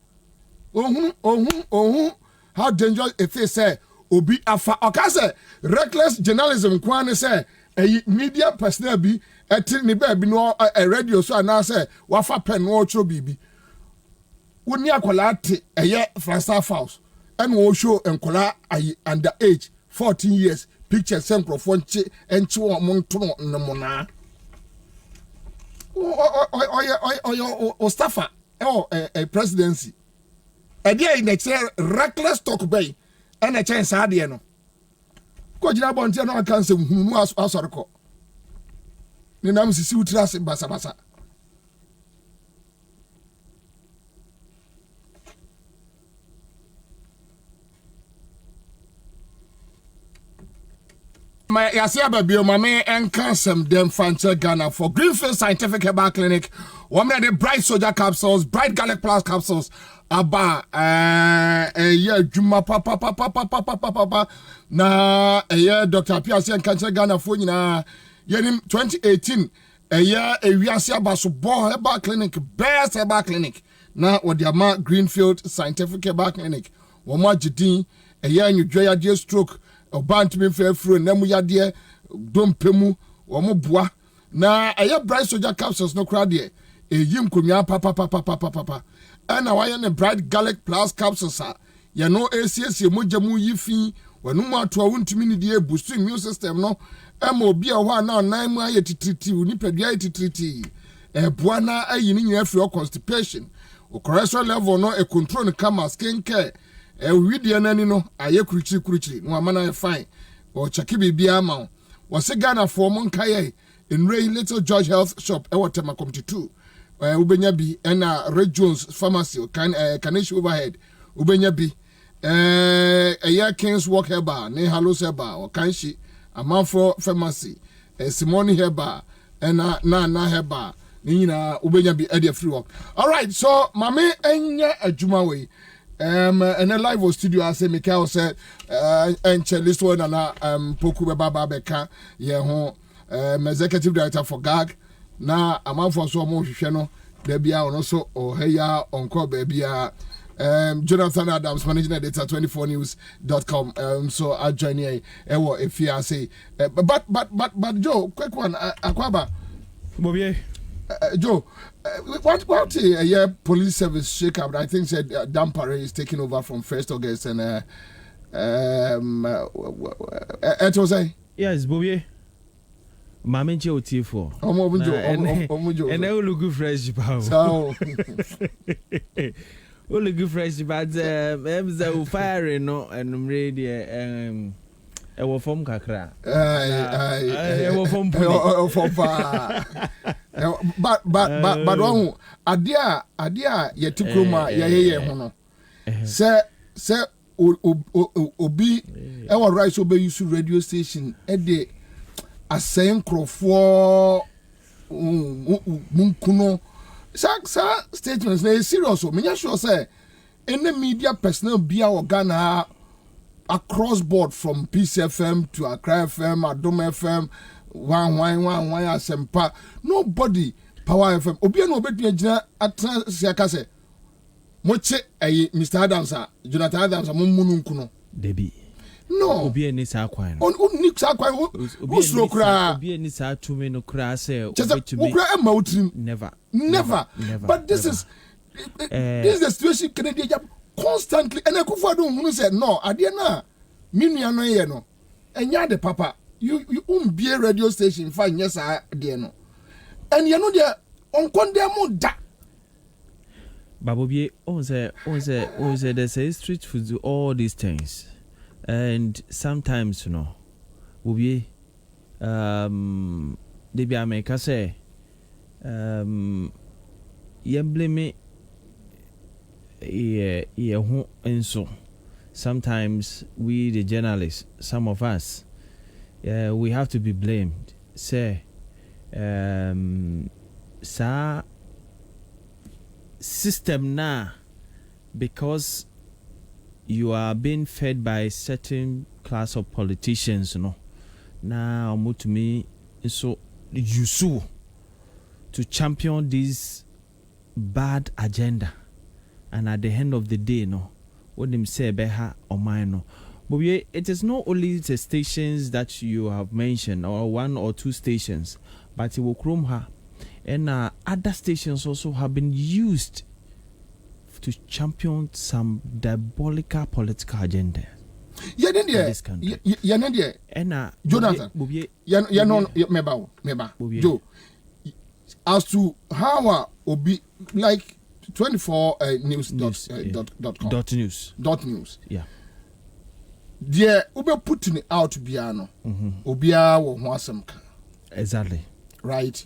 how dangerous it is say obi afa okase reckless journalism kwan say media personnel bi eti ni ba bi no a radio so ana say wafa pen no chro bibi woni akola ate Flagstaff house and wo show enkola ayi under age 14 years picture sem microphone enchi wo monto no mona o staffer a presidency e dia in the reckless talk bay and a chance ade no ko jina bonte no aka nsem hunu asoreko ni nam sisi utrase basa basa my yasia babio mame enka sem dem fanche Ghana for Greenfield Scientific Herbal Clinic woman the bright soldier capsules bright garlic plus capsules aba yeah juma papa na Dr. Piasse enka Ghana for nyina yenim 2018 wiase abaso bo Herbal Clinic best Herbal Clinic na wodiama Greenfield Scientific Herbal Clinic woman jidin nyudwa ya stroke obant me fefro na mu yade dompemu wo mo boa na bright soldier capsules no kra de yim konwa papa ana wa ne bright garlic plus capsules ya no acc mojamu yifi wanu mu ato wontumi ni de boost immune system no ema obi a ho na nan mu aye titriti ni padua aye titriti boa na ayi ni nyina free constipation o cholesterol level no e control no kama skin care we nani no aye kuruchiri no amana fine o cheki bibia ma wo se Ghana for mon kaye in Ray Little George Health Shop e Waterma Community 2 ubenya bi na Ray Jones Pharmacy Kaneshi overhead ubenya bi Kings Walk Herbal ne Hallows Herbal o Kanshi Amanfo Pharmacy Simone Herbal na Herbal ni nyina ubenya bi e free work. All right, so mame enya adwuma we and then live was studio I say Michael said and list one and Poku Baba Beka executive director for GAG na amount for so more channel there be also or hey on baby Jonathan Adams, managing editor 24news.com. So I join you if you say but Joe, quick one, Akwaba. Bobby. Joe, what police service shake up? I think said Dampare is taking over from 1st August and it was a yes, Bobby. Mama Joe T4. And I will look fresh power. So only good fresh, but I'm fire no and I'm ready. I will form Kakra. I will form but one adia yet to Kroma, hono. Sir, Obi, our rights obey you radio station, Eddie, a saying crow for Munkuno. Sir, statements very serious. Me sure say any media personnel be our Ghana across board from Peace FM to Accra FM, Adom FM, one Asempa. Nobody Power FM. Obi no bet me jina atra siakase. Moche Mr. Adams, Jonathan Adams, Mumunu Kuno. Debi. No. Obi ni sa kwan. On ni sa kwan. Usro kra. Obi ni sa tumi no kra say obi to me. Never. But this is the situation Canadian constantly. And Akufo-Addo who said no. Adia na minua no ye no. Enya de papa. You be a radio station fine yes adia no. And you know there on condemn da. Babobi on say there's a street food do all these things. And sometimes you know will be they be America say you blame me who and so sometimes we the journalists, some of us we have to be blamed. Say sa system na because you are being fed by a certain class of politicians, you know. Now, to me, so you sue to champion this bad agenda, and at the end of the day, no, what them say beha or mine, no. But it is not only the stations that you have mentioned, or one or two stations, but it will chrome her, and other stations also have been used to champion some diabolical political agenda. In this country. And Jonathan, meba. Joe, as to how Obi like 24 news dot news. Yeah. Dear Obi putting it out biano. Obia wo wasam. Exactly. Right.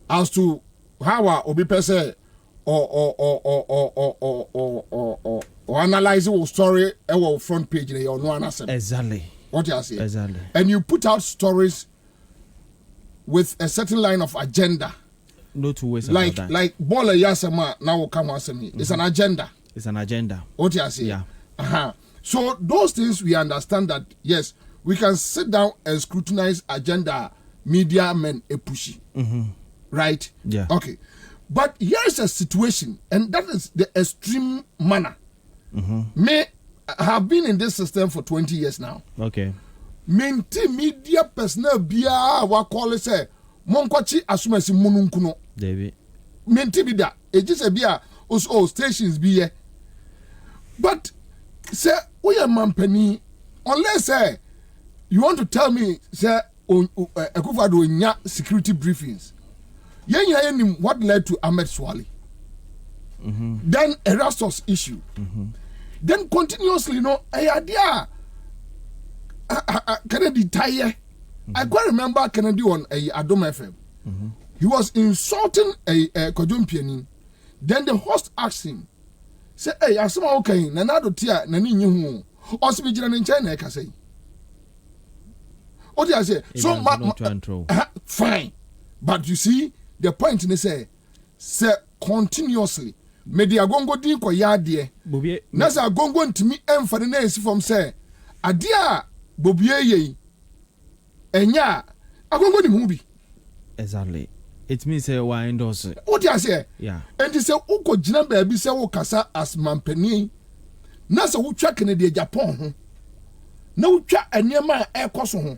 As to how Obi pese or analyze your story our front page or no answer. Exactly. What you say? Exactly. And you put out stories with a certain line of agenda. No two ways like about that. Like Bola Yasama now come me. It's an agenda. It's an agenda. What you say? Yeah. So those things we understand that yes, we can sit down and scrutinize agenda media men a pushy. Right? Yeah. Okay. But here is a situation, and that is the extreme manner. May have been in this system for 20 years now. Okay. Menti media personnel biya wa call say monkwachi asumasi mununkuno. David. Menti bida. Ejise biya also stations biye. But say we are mampeni unless say you want to tell me say Akufo-Addo nya security briefings. What led to Ahmed Swali? Then Erastus issue. Then continuously, you know, Kennedy Taye. I quite remember Kennedy on Adom FM. He was insulting a Kojun Pianin. Then the host asked him, say, hey, asuma okay, nanado tia, nani nyu, osbi jina in China, I say. What do I say? So, fine. But you see, the point in say continuously mede agongo din kɔ yaade Bobie na sɛ agongo ntimi ɛmfa ne na esi fam sɛ ade a bobie yɛ enya agongo ni mu bi exactly it means why endorse what you say yeah and you say uko gyina baabi sɛ wo kasa as mampani na sɛ wo twa Kennedy Japan ho na wo twa nneɛma a ɛkɔ so ho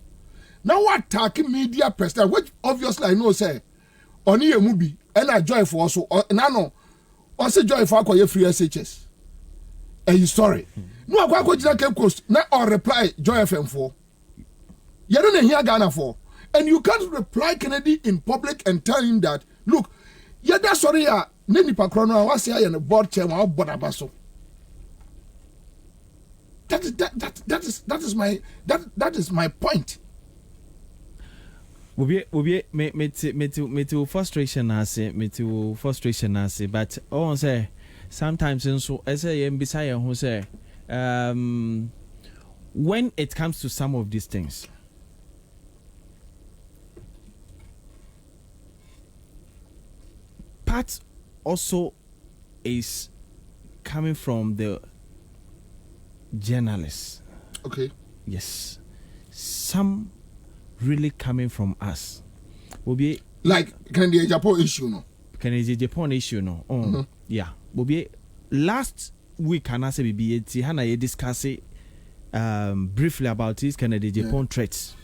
na wo attack media president which obviously I know say ɔne yɛ mu bi ɛna joy for so na no ɔse joy for akɔyɛ free SHS ɛyi sorry no akɔ gyina Cape Coast na or reply joy FM for yɛno na hia Ghana for and you can't reply Kennedy in public and tell him that look yɛda sorry a ne nipa korɔ no a wase ayɛ no board chairman a board aba so that is my point. Bobie me frustration ase but all say sometimes so I say mbisa who say when it comes to some of these things part also is coming from the journalists. Okay. Yes. Some really coming from us. Bobie like Kennedy Japan issue no. Kennedy Japan issue no. Yeah. Bobie last week and I say BBT Hana ye discuss briefly about this Kennedy Japan threats.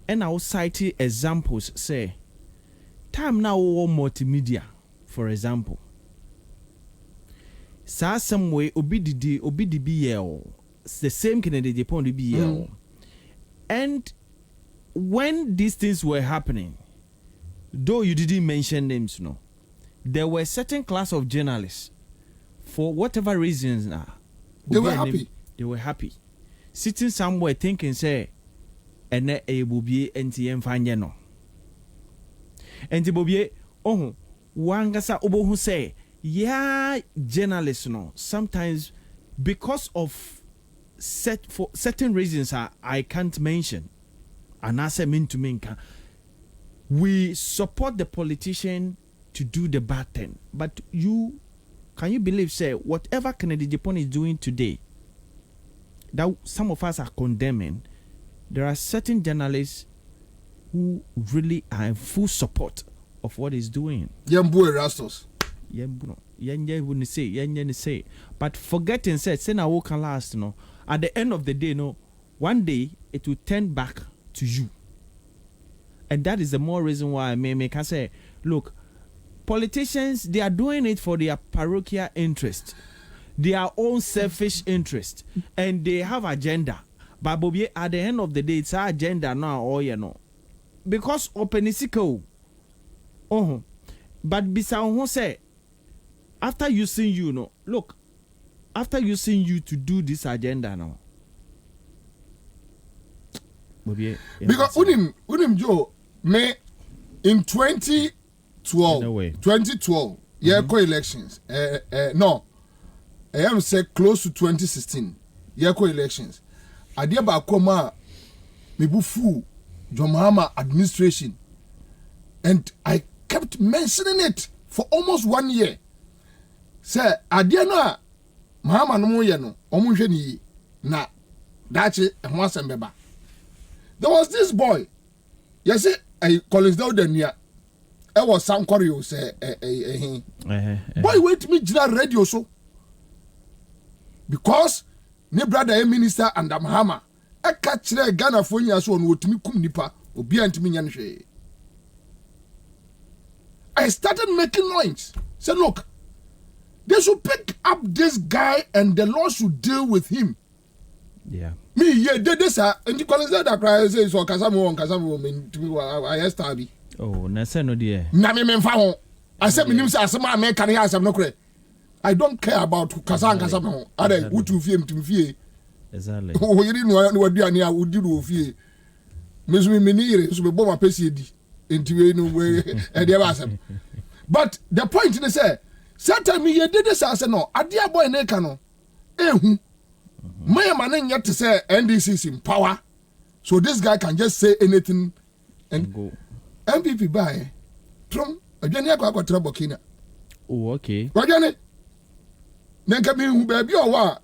And I will cite examples say time now multimedia for example. Sa some way obidi BL the same Kennedy Japan BL. And when these things were happening, though you didn't mention names, no, there were certain class of journalists for whatever reasons they were happy. They were happy. Sitting somewhere thinking say and a bobie NTM fanya no. And the bobie wangasa obo who say yeah journalists no sometimes because of certain reasons I can't mention and I say mean to minka we support the politician to do the bad thing but can you believe say whatever Kennedy Japan is doing today that some of us are condemning, there are certain journalists who really are in full support of what he's doing. Yembu Erastus. Say. But forgetting said, say now what can last, no. At the end of the day, no, one day it will turn back to you. And that is the more reason why I can say, look, politicians, they are doing it for their parochial interest, their own selfish interest, and they have agenda. But Bobie, at the end of the day, it's our agenda now, or you know, because openisiko. But bisa who say after using you, no, look, after using you to do this agenda now. Bobie, because unim Joe me in 2012 yeah co-elections no I am say close to 2016 yeah co-elections adia ba koma me bufu John Mahama administration and I kept mentioning it for almost 1 year say adia no Mahama no mo ye no omunhwe ni na dachi e ho asembeba there was this boy yes Collins Dawdania I was some Korea say boy wait me jina radio so because ne brother a minister and Mahama e ka kire Ghana fo nya so no otimi kum nipa obi antimi nya nhwe I started making noise say look they should pick up this guy and the law should deal with him. Yeah. Me ye did this and the Collins that cry say so kasamo me I started. Oh, na say no dear. Na me memfa ho. I said me nim say asema America ne asem no kure. I don't care about kasa ho. Ade wutu fie mtum fie. Exactly. O yiri no waduane a udi no fie. Me so me ni yire so me bo ma pesi edi. Enti we no we e dey ba asem. But the point is say certain me ye did this as no ade boy na ka no. Ehu. My man yet to say NDC is in power. So this guy can just say anything and go. MPP by Trump again ya kwa trouble kina. Oh, okay. Wajane nka me hu ba bi o wa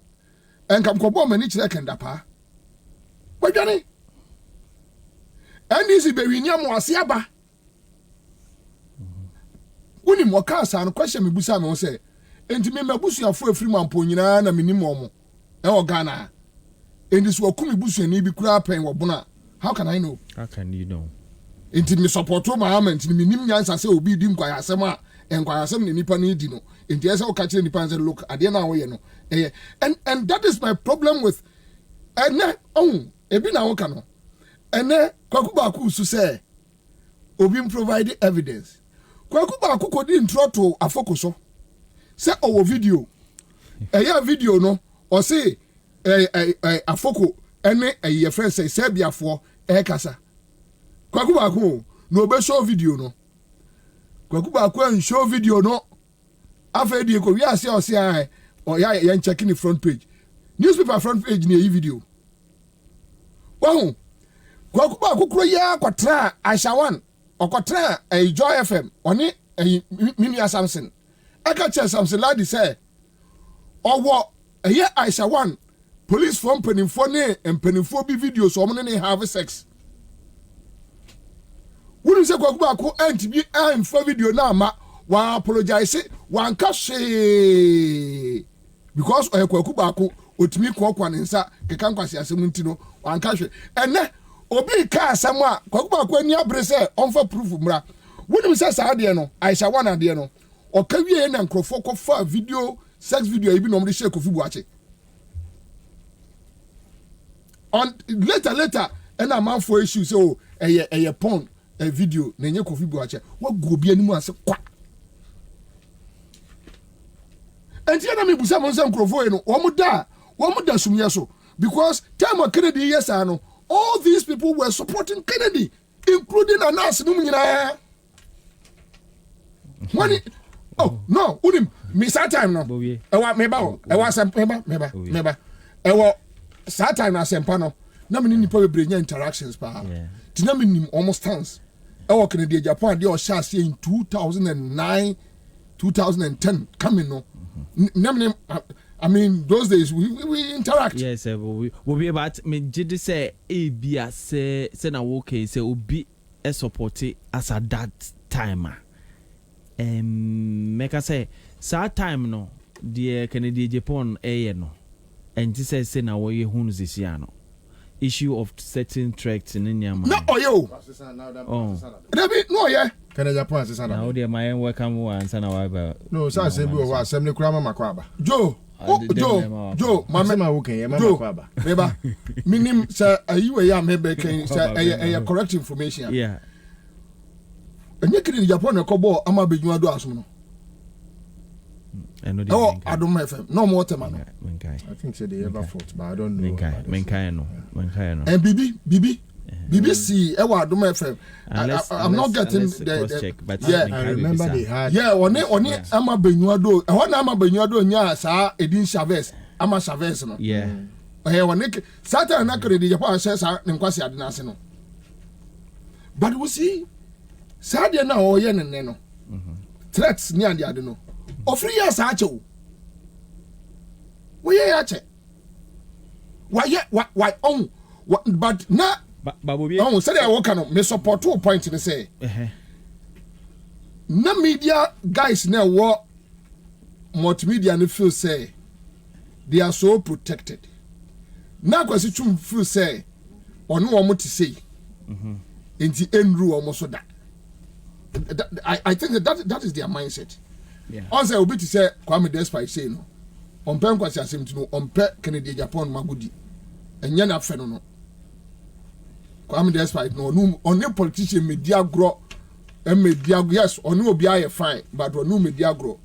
enka mkobo mani kire kenda pa wadwane NDC be wi niam wase aba woni mo ka asa no kwahye me busa me wo se enti me mabusuafo afiri mampo nyina na menim omo e o Ghana enti so akumi busuani bi kura pen wo bona how can I know? How can you know? Enti me support Muhammad enti me nim nyansa se obi di nkwaya asem a nkwaya asem ne nipa no di no enti ese o ka kire nipa say look ade na wo ye no and that is my problem with ebi na wo ka no kwaku ba ku su say obi provide evidence kwaku ba ku kodi intro to afokoso say owo video video no o say afoko ene ye friend say biafo kasa kwaku ba ku no be show video no kwaku ba ku en show video no afa die ko wi ase o say ya check in the front page newspaper front page ni video wow kwaku ba ku kro ya kwatra Aisha1 okotra Joy FM oni Minia Samson aka che Samson ladi say owo Aisha1 police from penifo ne penifo bi video so omne ne have sex wonu se kwaku ba ku anti bi for video na ma wa apologize wa nka she because kwaku ba ku otimi kwa ne nsa keka nkwase asem ntino wa nka she ene obi ka asem a kwaku ba ku ani abre se onfa proof mra wonu se sa ade no Aisha1 ade no o ka wie na nkrofo ko fa video sex video ibi no mde share Kofi Buache on later and a man for issue so a porn a video na nye Kofi Buache what go bi animu ase kwa enti na me busa mo nsem krofo e no wo mo da sumye so because time of Kennedy yes ano all these people were supporting Kennedy including Anas num nyina when oh no unim me that time no e wa meba e wa sem meba e wa that time na sempa no na me nipa we brenya interactions pa tina me nim almost stands e wa Kennedy Japan dey o sha say in 2009 2010 coming no I mean those days we interact. Yes, we be about me did say bia say na okay say obi e support as at that time. Make I say that time no the Kennedy Japan no and this say na we hunu this year no issue of certain tracts in Nyama. No yo. Oh. No yeah. Kennedy Japan say sana. Now there my welcome one sana wa. No, say say bi o wa asem ne kura mama kwaba. Joe, mama okay, mama kwaba. Beba. Minim say ayiwe ya mebe ken say correct information. Yeah. Enye Kennedy Japan ko bo ama benyua do asom no. Oh, Adom FM. No more time. I think say they ever fought, but I don't know. Menkai no. And BBC, Adom FM. I'm not getting the check, but yeah. I remember they had. Yeah, oni ama benyuado. E wona ama benyuado nya sa Edin Chavez. Ama Chavez no. Yeah. Woni Satan na Kennedy Japan say sa ne nkwase ade na ase no. But we see Sadia na o ye ne no. Threats ni ade no. Ofri ya sa ache wo ye ya che why on but na babobi on say dey work no me support to point ni say na media guys na wo multimedia no feel say they are so protected na kwasi tum feel say ono wo moti say enti enru wo so da I think that is their mindset. Yeah. Also, obi to say Kwame Despite say no. On pen kwasi asem to no on pe Kennedy Japan magudi. Enye na fe no. Kwame Despite no on a politician media grow and media yes on no be aye fine but on no media grow.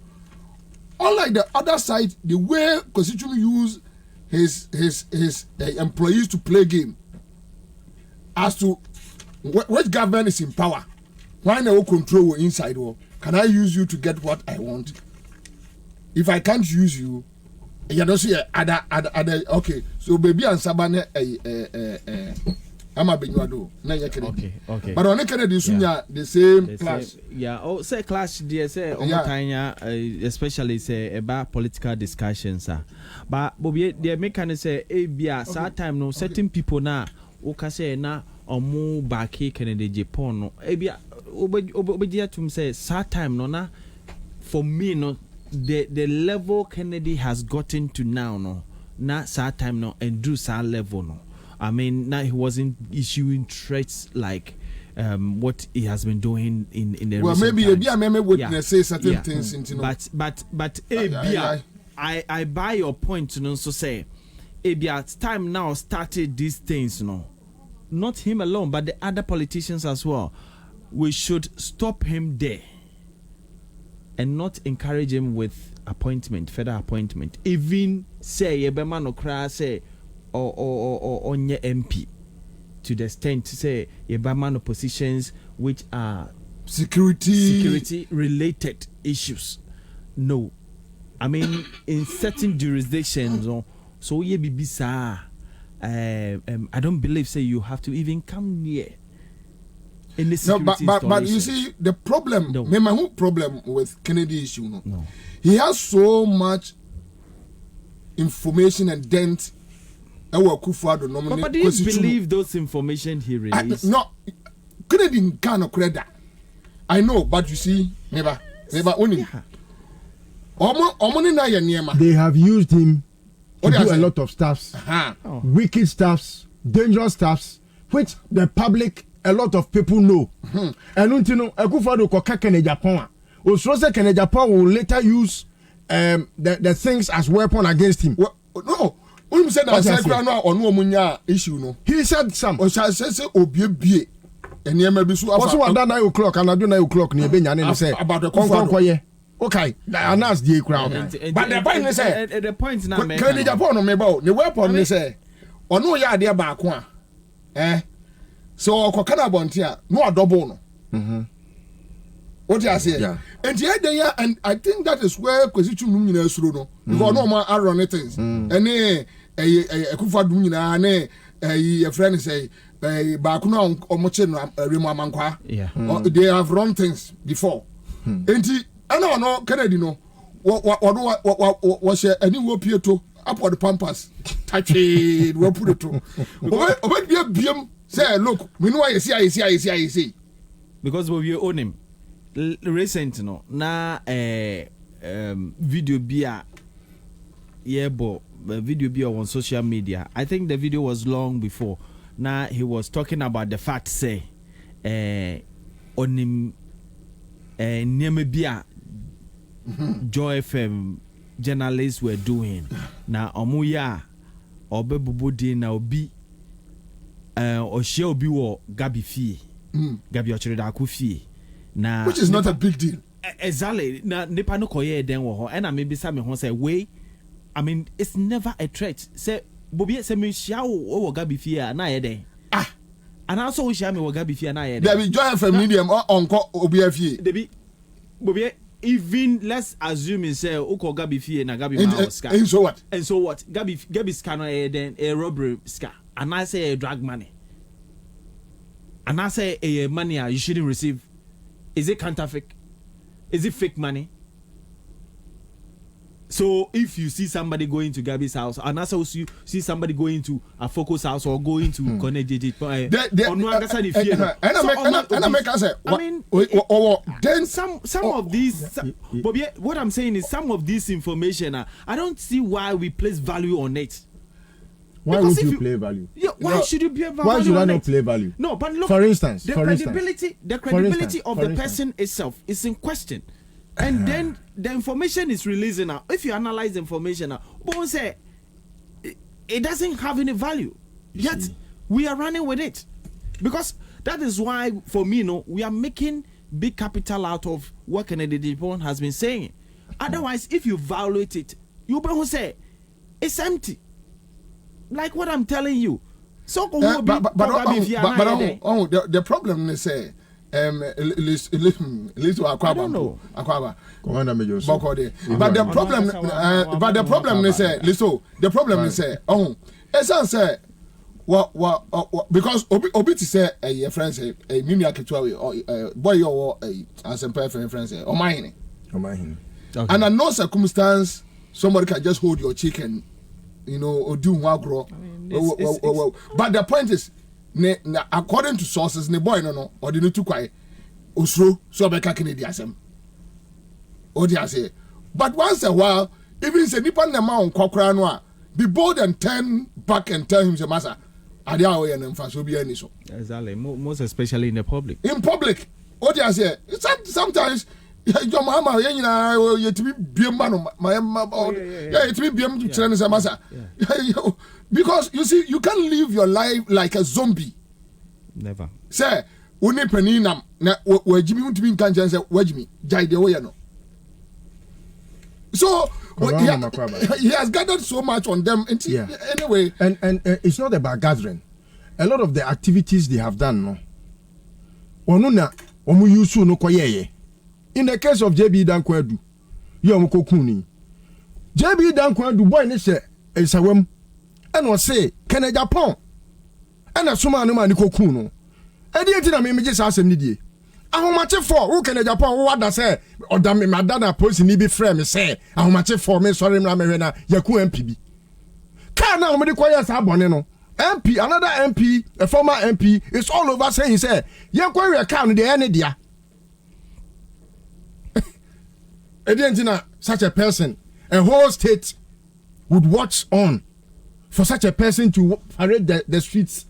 Unlike the other side, the way Constitution use his employees to play game as to which government is in power. Why no control inside war? Can I use you to get what I want? If I can't use you, you don't see other okay. So baby and Sabane ama benyado na nya Kennedy okay but on Kennedy sunya the same class say clash there say omotanya especially say about political discussions but Bobby the mechanic say bia that time no certain people na o ka say na omo back Kennedy Japan no bia obedia tum say that time no na for me no the level Kennedy has gotten to now no na that time no and do that level no I mean now he wasn't issuing threats like what he has been doing in the well maybe times. I may witness say certain things into but I buy your point you know so say it's time now started these things you know not him alone but the other politicians as well we should stop him there and not encourage him with further appointment even say Yebema no cry say or on your MP to the extent to say Yebama positions which are security related issues. No, I mean in certain jurisdictions, so ye be sir. I don't believe say you have to even come near. In the security but you see the problem. No. My whole problem with Kennedy issue. No, he has so much information and dent. But do you believe those information he released? No, Kennedy can't credit. I know, but you see, never only. They have used him to do a lot of stuffs, wicked stuffs, dangerous stuffs, which the public, a lot of people know. And you know, Akufo-Addo koka Kennedy Japan. Osrose Kennedy Japan will later use the things as weapon against him. Well, no. When said that issue no. He said some. O say obie and you may be so also at 9 o'clock and I do 9 o'clock near Benjamin say about the Akufo-Addo. Okay, announce the crowd. But the point is say the point now Kennedy Japan no me about the weapon they say ono ya de ba ko so okokana bontia no double no. What you say? Yeah. And I think that is where Kwesichu Numina Suro no. Because no more are running things. And Akufo-Addo nyina na a friend say Bakuna Omoche Remo Amankwa. Yeah. They have run things before. Enti ana no Kennedy no was any wo pieto upward pampas. Touchy we put it to. Oba biem say look, we know I see. Because we own him. Recent no na video bia video bia on social media. I think the video was long before. Now he was talking about the fact say on him nieme bia Joy FM journalists were doing. Now omuya obebubudi na obi ohia obi wo Gabi fie. Gabi ochireda ku fie. Na which is not a big deal. Exactly. Na nipa no koye den wo ho. And I maybe say me ho say way. I mean it's never a threat. Say Bobby say me hia wo Gabi fie na ye den. And also we share me wo Gabi fie na ye den. There be join for medium or onko obi fie. Debi Bobby even let's assume say uko Gabi fie na Gabi ma Oscar. And so what? And so what? Gabi scan no ye den a robbery scar. And I say a drug money. And I say a money you shouldn't receive. Is it counterfeit? Is it fake money? So if you see somebody going to Gabi's house, and also you see somebody going to a Focus house or going to Connect then some of these, but what I'm saying is some of this information, I don't see why we place value on it. Why would you play value? Yeah, why should you play value? Why should I not play value? No, but look, for instance, the credibility of the person itself is in question. And then the information is releasing now. If you analyze the information now, but say it doesn't have any value. Yet we are running with it. Because that is why for me, we are making big capital out of what Kennedy Japan has been saying. Otherwise, if you violate it, you will say it's empty. Like what I'm telling you. So the problem is I don't know. But the problem is because obi to say your friends say mimi aketwa we boy your asempa friends say o mine. And in no circumstance somebody can just hold your chicken, or do wagro. But the point is, according to sources, ne boy no or the no too quiet. Osro so be ka kene di asem. O di ase. But once a while, even say nipa na ma on kwakra no a, be bold and turn back and tell him say massa, ade a we na mfa so bi ani so. Exactly. Most especially in the public. In public. O di ase. Sometimes your mama you to be biem no my you to be biem to tell say massa. Because you see you can't live your life like a zombie. Never. Say Uni peninam na wajimi untimi nkanjan say wajimi jai de way no. So he has gathered so much on them anyway. And it's not about gathering. A lot of the activities they have done no. Onuna omu yusu no koyeye. In the case of JB Dankwadu, you am kokuni. JB Dankwadu boy ne say esawem and was say Kenya Japan. And a suma no man kokunu. Edi enti na me just asem ni die. Ahomache for who can Japan who da say oda me madana police ni be frame me say ahomache for me sorry me hwe na yaku MPB. Ka na omede koya sa bone no. MP another MP a former MP is all over saying say yaku we ka no de ene dia. Edi enti na such a person a whole state would watch on for such a person to parade the streets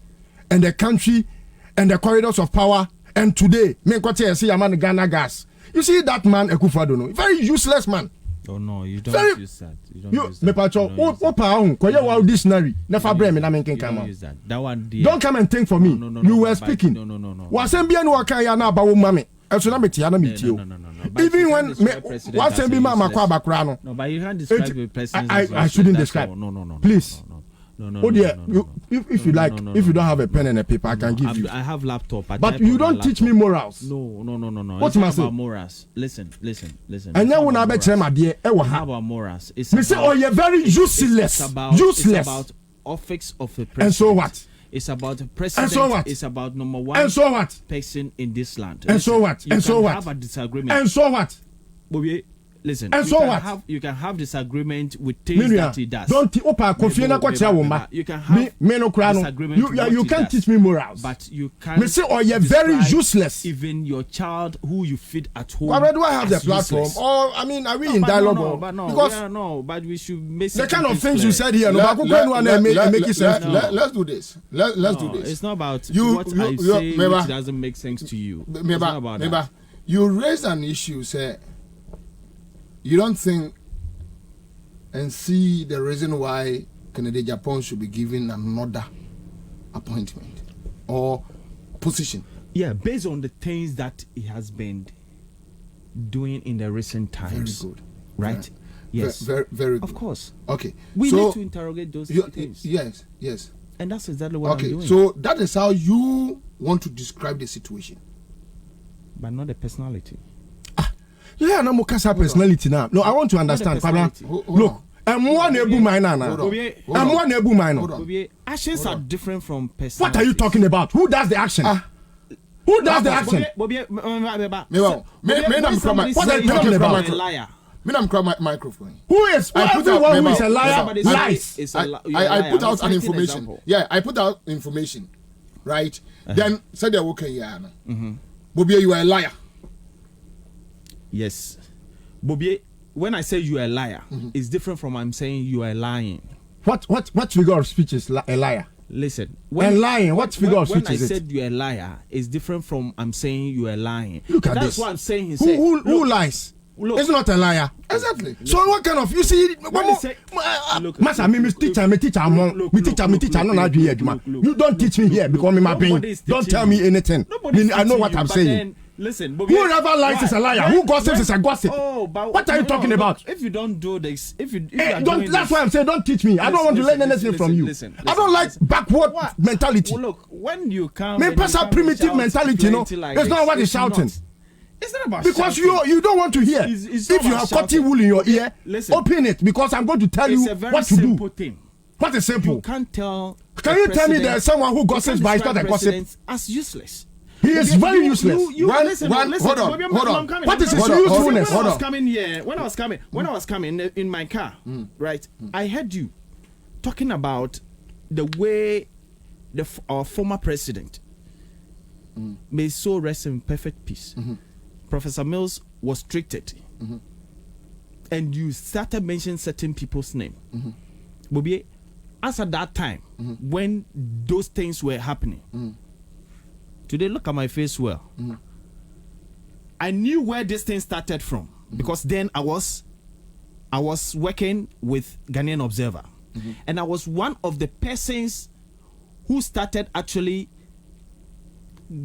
and the country and the corridors of power, and today, me kwate say man Ghana gas. You see that man Akufo-Addo no, very useless man. Oh no, you don't use that. You don't use that. Me pacho, o pa hun, koye wa dictionary. Never bring me na men kan use that. That one there. Don't come and think for me. No, you were speaking. No. Wa sem bia no kan ya na ba wo mame. Eso na meti ana meti o. Even when wa sem bi ma makwa bakura no. No, but you can't describe the president. I shouldn't describe. No. Please. No. If you like, if you don't have a pen and a paper, I can give you. I have laptop. But you don't teach me morals. No. What's my about morals? Listen. And then when I bet you, my dear, how about morals? It's about, say, oh, you're very useless. Useless. It's about office of the president. And so what? It's about the president. And so what? It's about number one. And so what? Person in this land. And so what? And so what? Have a disagreement. And so what? Listen, and so what? You can have disagreement with things that he does. Don't opa kofi na kwacha woma. You can have disagreement. You can't teach me morals. But you can't. Me say, oh, you're very useless. Even your child who you feed at home. Why do I have the platform? Or I mean, are we in dialogue? But we should make the kind of things you said here. Let's do this. Let's do this. It's not about what I say which doesn't make sense to you. It's not about that. You raised an issue, say. You don't think and see the reason why Kennedy Japan should be given another appointment or position? Yeah, based on the things that he has been doing in the recent times. Very good. Right? Yes. Very good. Of course. Okay. We need to interrogate those things. Yes. And that's exactly what I'm doing. Okay, so that is how you want to describe the situation. But not the personality. Yeah, no more personality now. No, I want to understand. Look, I'm one ebu minor now. I'm one ebu minor. Actions are different from personality. What are you talking about? Who does the action? Who does the action? What are you talking about? Me I'm crying microphone. Who is? Everyone who is a liar lies. I put out an information. Yeah, I put out information. Right? Then said they're okay, yeah. Bobia, you are a liar. Yes. Bobie, when I say you are a liar, it's different from I'm saying you are lying. What figure of speech is a liar? Listen. When lying, what figure of speech is it? When I said you are a liar, it's different from I'm saying you are lying. Look at That's this. What I'm saying. Who lies? Look. It's not a liar. Exactly. So what kind of, you see, Master, me teacher, you don't teach me here because I'm paying. Don't tell me anything. I know what I'm saying. Listen, whoever lies is a liar. Who gossips is a gossip. What are you talking about? If you don't do this, if you don't, that's why I'm saying don't teach me. I don't want to learn anything from you. I don't like backward mentality. Well, look, when you come, me person primitive mentality, you know, it's not what is shouting. It's not about because shouting. you don't want to hear. If you have cotton wool in your ear, open it because I'm going to tell you what to do. What is simple? You can't tell. Can you tell me there's someone who gossips but it's not a gossip? As useless. He is very useless. Listen, hold on. What is his usefulness? When I was coming here, when I was coming in my car, right? I heard you talking about the way our former president, may so rest in perfect peace, Professor Mills was treated, and you started mentioning certain people's name. Bobie, as at that time when those things were happening. Today, look at my face well. I knew where this thing started from because then I was working with Ghanaian Observer, and I was one of the persons who started actually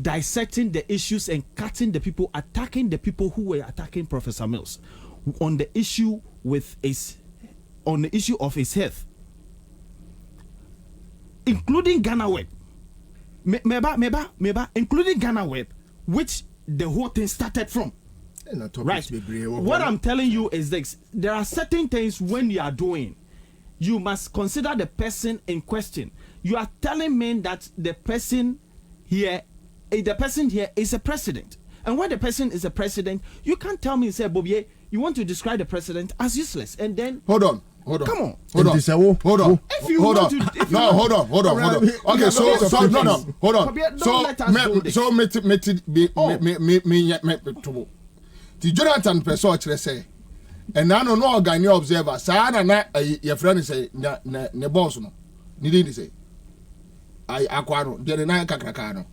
dissecting the issues and cutting the people, attacking the people who were attacking Professor Mills on the issue of his health, including Ghana Web. Meba, including Ghana Web, which the whole thing started from. Right. What I'm telling you is this: there are certain things when you are doing, you must consider the person in question. You are telling me that the person here is a president, and when the person is a president, you can't tell me, say, Bobie, you want to describe the president as useless, and then hold on. Come on. Hold on. If you hold want on. to, if No, you hold on. Okay, so no. Hold on. The Jonathan Pessoa chere say, and now no Ghanaian Observer. Sa na your friend say ne boss no. Ni dey say. I akwano. Dey na kakraka no.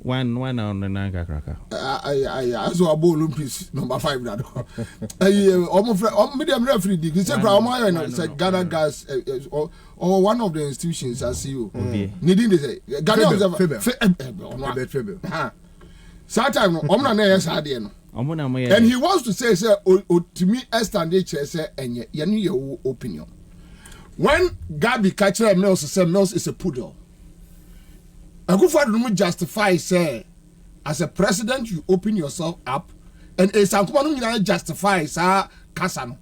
One on the Nanga cracker. I saw a ball Olympics number 5 now. Medium referee. He said, Ghana Gas or one of the institutions as you. Needing to say, Ghana Observer. Sometimes, and he wants to say, to me, Estande say, and your opinion. When Gabi Catcher Mills said Mills is a poodle. I go for to justify say as a president you open yourself up and a Sankumanu justify sa Kasano.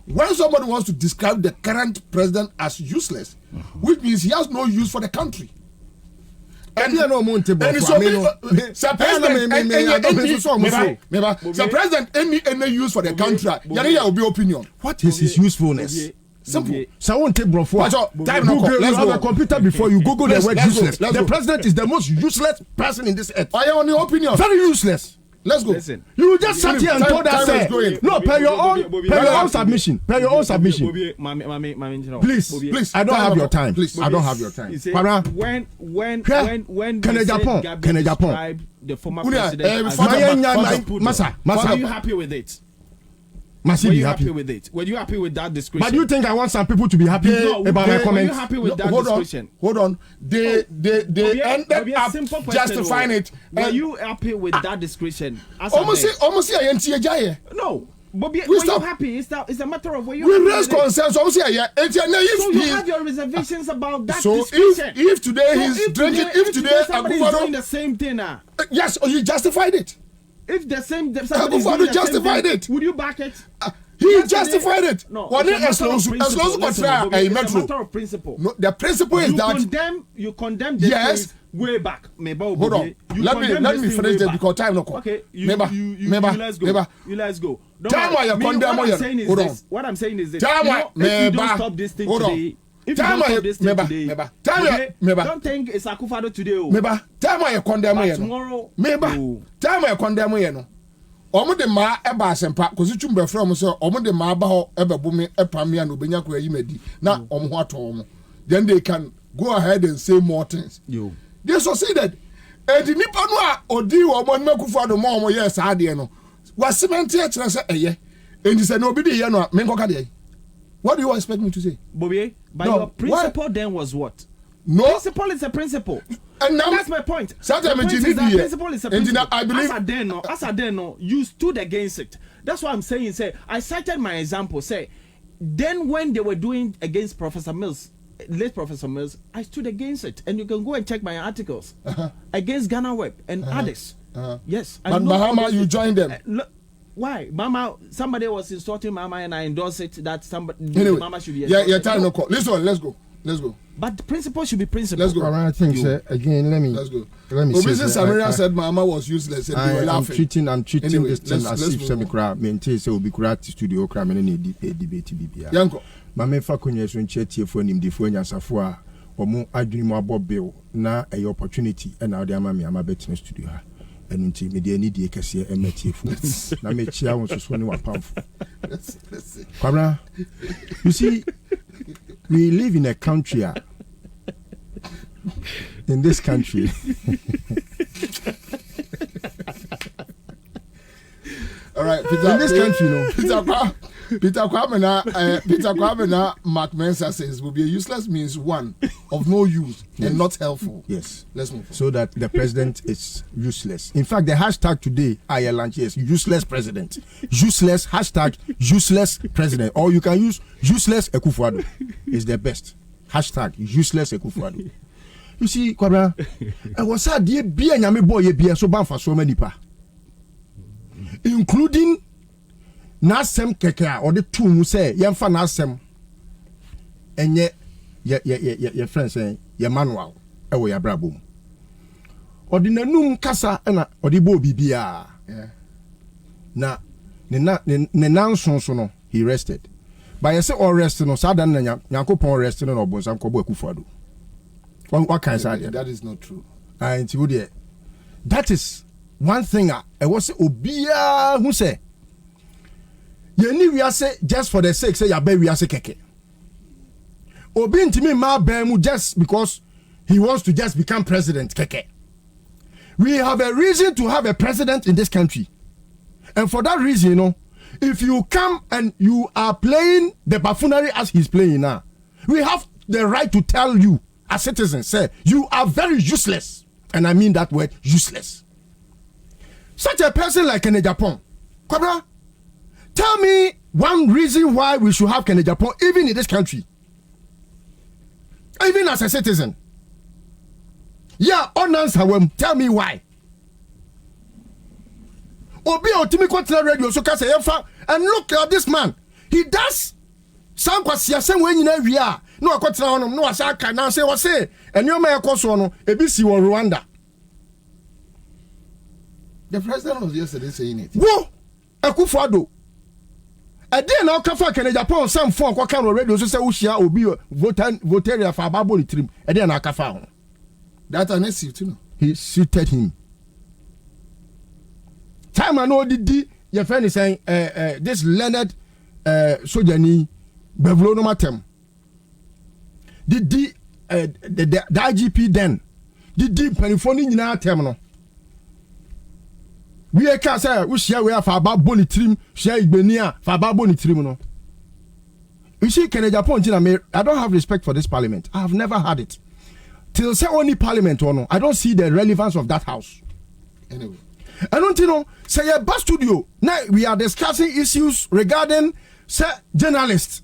When somebody wants to describe the current president as useless, which means he has no use for the country. And so president any use for the country, will be opinion. What is his usefulness? Simple. So I won't take bro for. Let's have a computer before you Google the word useless. The president is the most useless person in this earth. I am on your opinion. Very useless. Let's go. Listen. You just sat here and told us no, per your own submission. Per your own submission. Please. I don't have your time. Please. I don't have your time. When Japan the former president, are you happy with it? Must be happy with it? Were you happy with that description? But you think I want some people to be happy about my comments? Were you happy with that description? Hold on. They ended up justifying it. Were you happy with that description? Almost no. Bobie, were you happy? It's a matter of where you. We raise concerns. So you have your reservations about that description. If today he's drinking, if today somebody is doing the same thing, yes, he justified it. If the same somebody justified it, would you back it? He justified it. No, it's a matter of principle. No, the principle is that you condemn this yes way back. Hold on. Let me finish this because time no come. Okay, let's go. Let's go. What I'm saying is this. If you don't stop this thing today. If you don't stop this thing today, don't think it's Akufo-Addo today. Time I condemn tomorrow. Time I condemn you. Omo de ma eba asempa kosi tumbe from so omo de ma ba ho ebe bumi epamia no benya ko yimadi na omo ho ato omo. Then they can go ahead and say more things. They succeeded. And the nipa no a odi omo na Akufo-Addo mo omo yes ade no. Was cement here tell say eye. And he said no be dey here no men ko ka dey. What do you expect me to say? Bobie, but your principle then was what? No. Principle is a principle. And now that's my point. Principle is a principle. I believe as I know, you stood against it. That's what I'm saying. Say, I cited my example. Say, then when they were doing against Professor Mills, late Professor Mills, I stood against it. And you can go and check my articles against Ghana Web and others. Yes. But Bahama, you joined them. Why? Mama, somebody was insulting Mama and I endorse it that somebody anyway, Mama should be yeah, time no call. Listen, let's go. But the principle should be principle. Let's go. I think again, let's go. Let me say Samaria said Mama was useless and they were laughing. I'm treating anyway, this thing as if some crowd maintain say obi crowd studio crowd me need debate bibia. Yanko. Mama fa konye so nche tiefo nim defo nyasafo a omo adwini mu abobel na a opportunity and na ode ama me ama betin studio ha. And until me dey need kese e metiefo na me chia won so ne wapamfo. Kwabra, you see, we live in a country in this country all right, Peter, in this country, no. Peter Kwame Mark Mensa says will be a useless means one of no use and not helpful. Yes. Let's move on. So that the president is useless. In fact, the hashtag today, Ireland, yes, useless president. Useless, hashtag useless president. Or you can use useless Akufo-Addo. Is the best. Hashtag useless Akufo-Addo. You see, Kwabra, I was sad, dear, be a nyame boy, be so bad for so many people. Including Nasem Keke or the two who say, Yamfa Nasem, and yet, your friends say, your manual, away a brabum. Or the Nanum Casa and or the Bo Bibia. Na, Nenan he rested. By a say or resting or Sadan Yakopon resting or Bosam Kobo Kufado. What can I say? That is not true. That is one thing I was Obia who say. You we are say just for the sake say yabe we are say keke. Obi ntimi ma bemu just because he wants to just become president keke. We have a reason to have a president in this country. And for that reason, you know, if you come and you are playing the buffoonery as he's playing now, we have the right to tell you as citizens, say, you are very useless. And I mean that word, useless. Such a person like Kene Japan, Kwabra, tell me one reason why we should have Kene Japan even in this country. Even as a citizen. Yeah, unanswer. Tell me why. Obi Otimi Kwatena Radio so kase yefa and look at this man. He does some kwasia same way nyina wia. No akwatena honom no asa ka na say wo say enyo ekoso no ebi si wo Rwanda. The president was yesterday saying it. Wo Akufo-Addo. Ade na okafa Kene Japan some phone kwa kan radio so say wo hia obi voter for ababo ni trim. Ade na akafa ho. That an issue too. He suited him. Time I know the your friend is saying this Leonard Sojani Bevlo no matem. The IGP then the penifoni nyina tem no. We can say we share we have about boni trim share igbenia for about boni trim no. You see Kene Japan I don't have respect for this parliament. I have never had it. Till say only parliament or no, I don't see the relevance of that house. Anyway. I don't know. Say a bus studio. Now we are discussing issues regarding say journalists.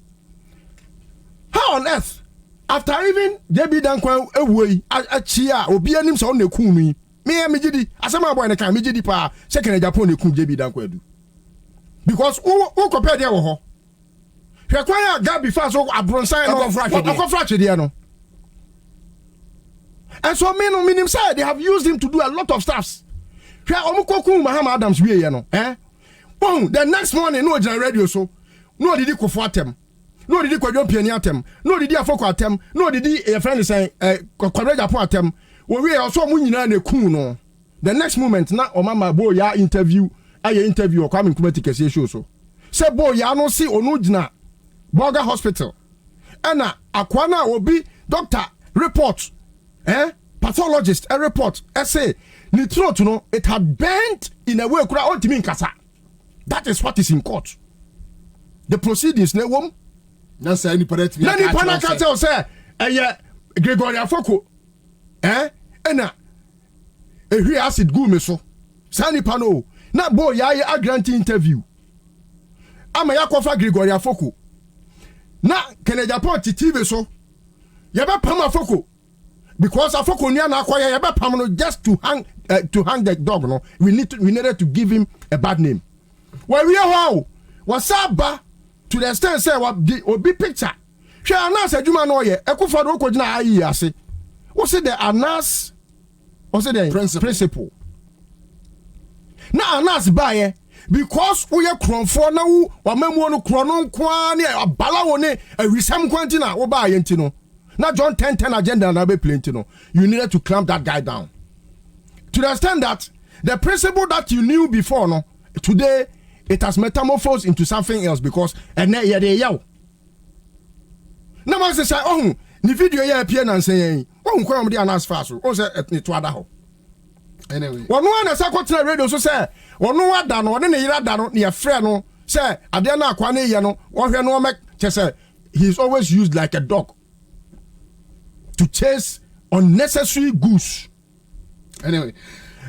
How on earth, after even JB Dankwa away, achia obi anim so na ku mi. Me amejidi asama boy na kan mejidi pa second Japan na ku JB Dankwa do. Because who compare there wo ho. Hwe kwan ya Gabi fa so abronsan no akofra there no. And so meaning say they have used him to do a lot of stuffs. Mahama Adams we no boom the next morning no general radio so no did Kofo atem no did Kwadwo Piani atem no did Afoko atem no did a friend say Kwabra Japan atem we also mu nyina na ku no the next moment na Omama Bo ya interview or Kwame Nkrumah kese show so say Bo ya no see onu gina Burger Hospital na akwana obi doctor report pathologist a report say ni throat no it had bent in a way kura ontimi nkasa. That is what is in court. The proceedings na wom na say ni parent na ni pana ka tell say Gregory Afoko na ehwi acid gu me so sani pano na boy ya grant interview ama yakofa Gregory Afoko na Kene Japan TV so ya ba pam Afoko because Afoko nia na akwaya ya ba pam no just to hang the dog no we needed to give him a bad name. Where we are, wasaba to the extent say what be picture. She announce a Juma no ye, Ekufado Kojina ayi ase. What's it the announce? What's it the principle? Now announce by because we are kronfo na wo wamemu no krono kwa ne abala wo ne awisam kwantina wo ba yentino. Na John 10:10 agenda na be plenty no. You needed to clamp that guy down. To the extent that the principle that you knew before no, today it has metamorphosed into something else because and yeah they yaw. Na ma say oh ni video ya appear na say oh nkwa dey announce fast oh say it to ada ho. Anyway, one na say kwotena radio so say ono ada no ne yira da no ne yefre no say ade na akwa ne ye no wo hwe no make say he's always used like a dog to chase unnecessary goose. Anyway,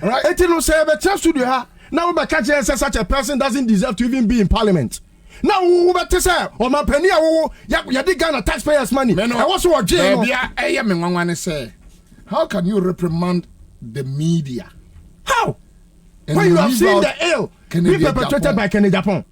all right, etino say be tell studio ha now we catch say such a person doesn't deserve to even be in parliament. Now we better say o ma pani awo ya dig Ghana taxpayers money. I was what jail. Bia me nwanwane say how can you reprimand the media? How? And when you have seen the ill be perpetrated by Kennedy Japan.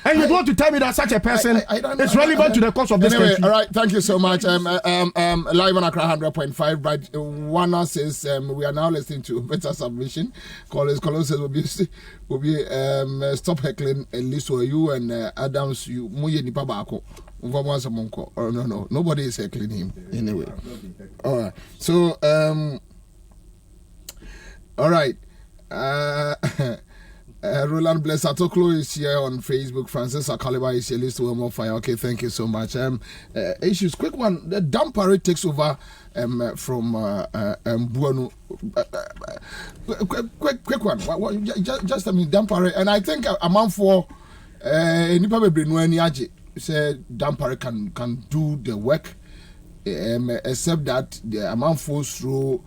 And you want to tell me that such a person is relevant to the cause of this country? All right, thank you so much. Live on Accra 100.5. But Wana says we are now listening to better submission. Colors says will be stop heckling at least for you and Adams. You muye nipa bako. Oh no, nobody is heckling him anyway. All right, so all right. Roland Bless Atoklo is here on Facebook. Francis Akaliba is here. List to more fire. Okay, thank you so much. Issues, quick one. The Dam Parade takes over from Buonu. Quick one. Just I mean Dam Parade, and I think a month for Nipa Bebrenu Aji said Dam Parade can do the work, except that the amount falls through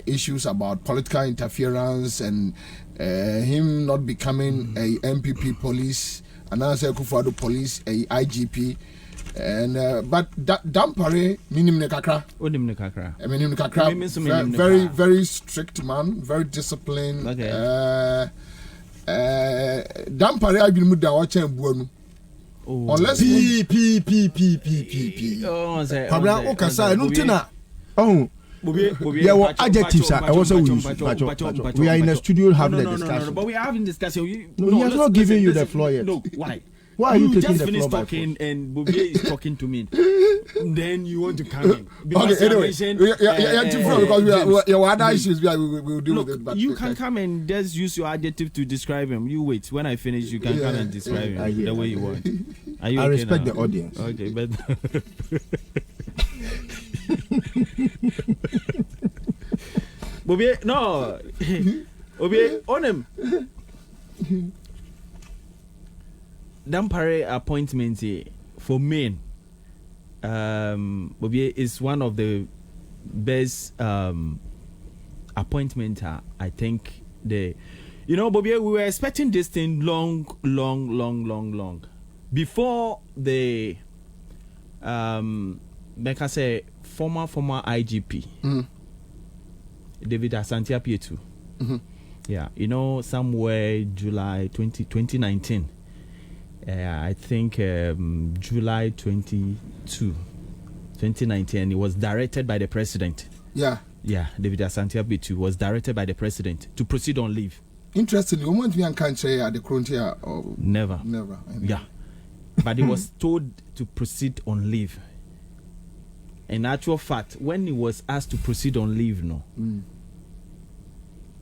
issues about political interference and him not becoming a MPP police, and also Akufo-Addo police, a IGP, and but Dampare minim nekakra. Minim nekakra. Very strict man, very disciplined. Okay. Dampare I been muda watching Buonu. Unless P. Pabla Okasa nutina. Oh. Yeah, well, adjectives are also used. We are in a studio having a discussion. No, but we are having discussion. No, he has not given you the floor yet. No, why? Why are you taking just the finished floor talking and Bobby is talking to me? Then you want to come in. Okay, anyway, because we are other issues. We will deal with it. But you can come and just use your adjective to describe him. You wait. When I finish, you can come and describe him the way you want. Are you I okay respect now? the audience. Okay, but. Bobby, no. Bobby, on him. Dampare appointment for men. Bobby is one of the best appointment. I think Bobby, we were expecting this thing long before the like I say former IGP David Asante Apietu. Yeah, somewhere July 2019. I think July 2019, it was directed by the president. Yeah, David Asante Apietu was directed by the president to proceed on leave. Interestingly, we want to be on country at the frontier. Never. Yeah, but he was told to proceed on leave. In actual fact, when he was asked to proceed on leave,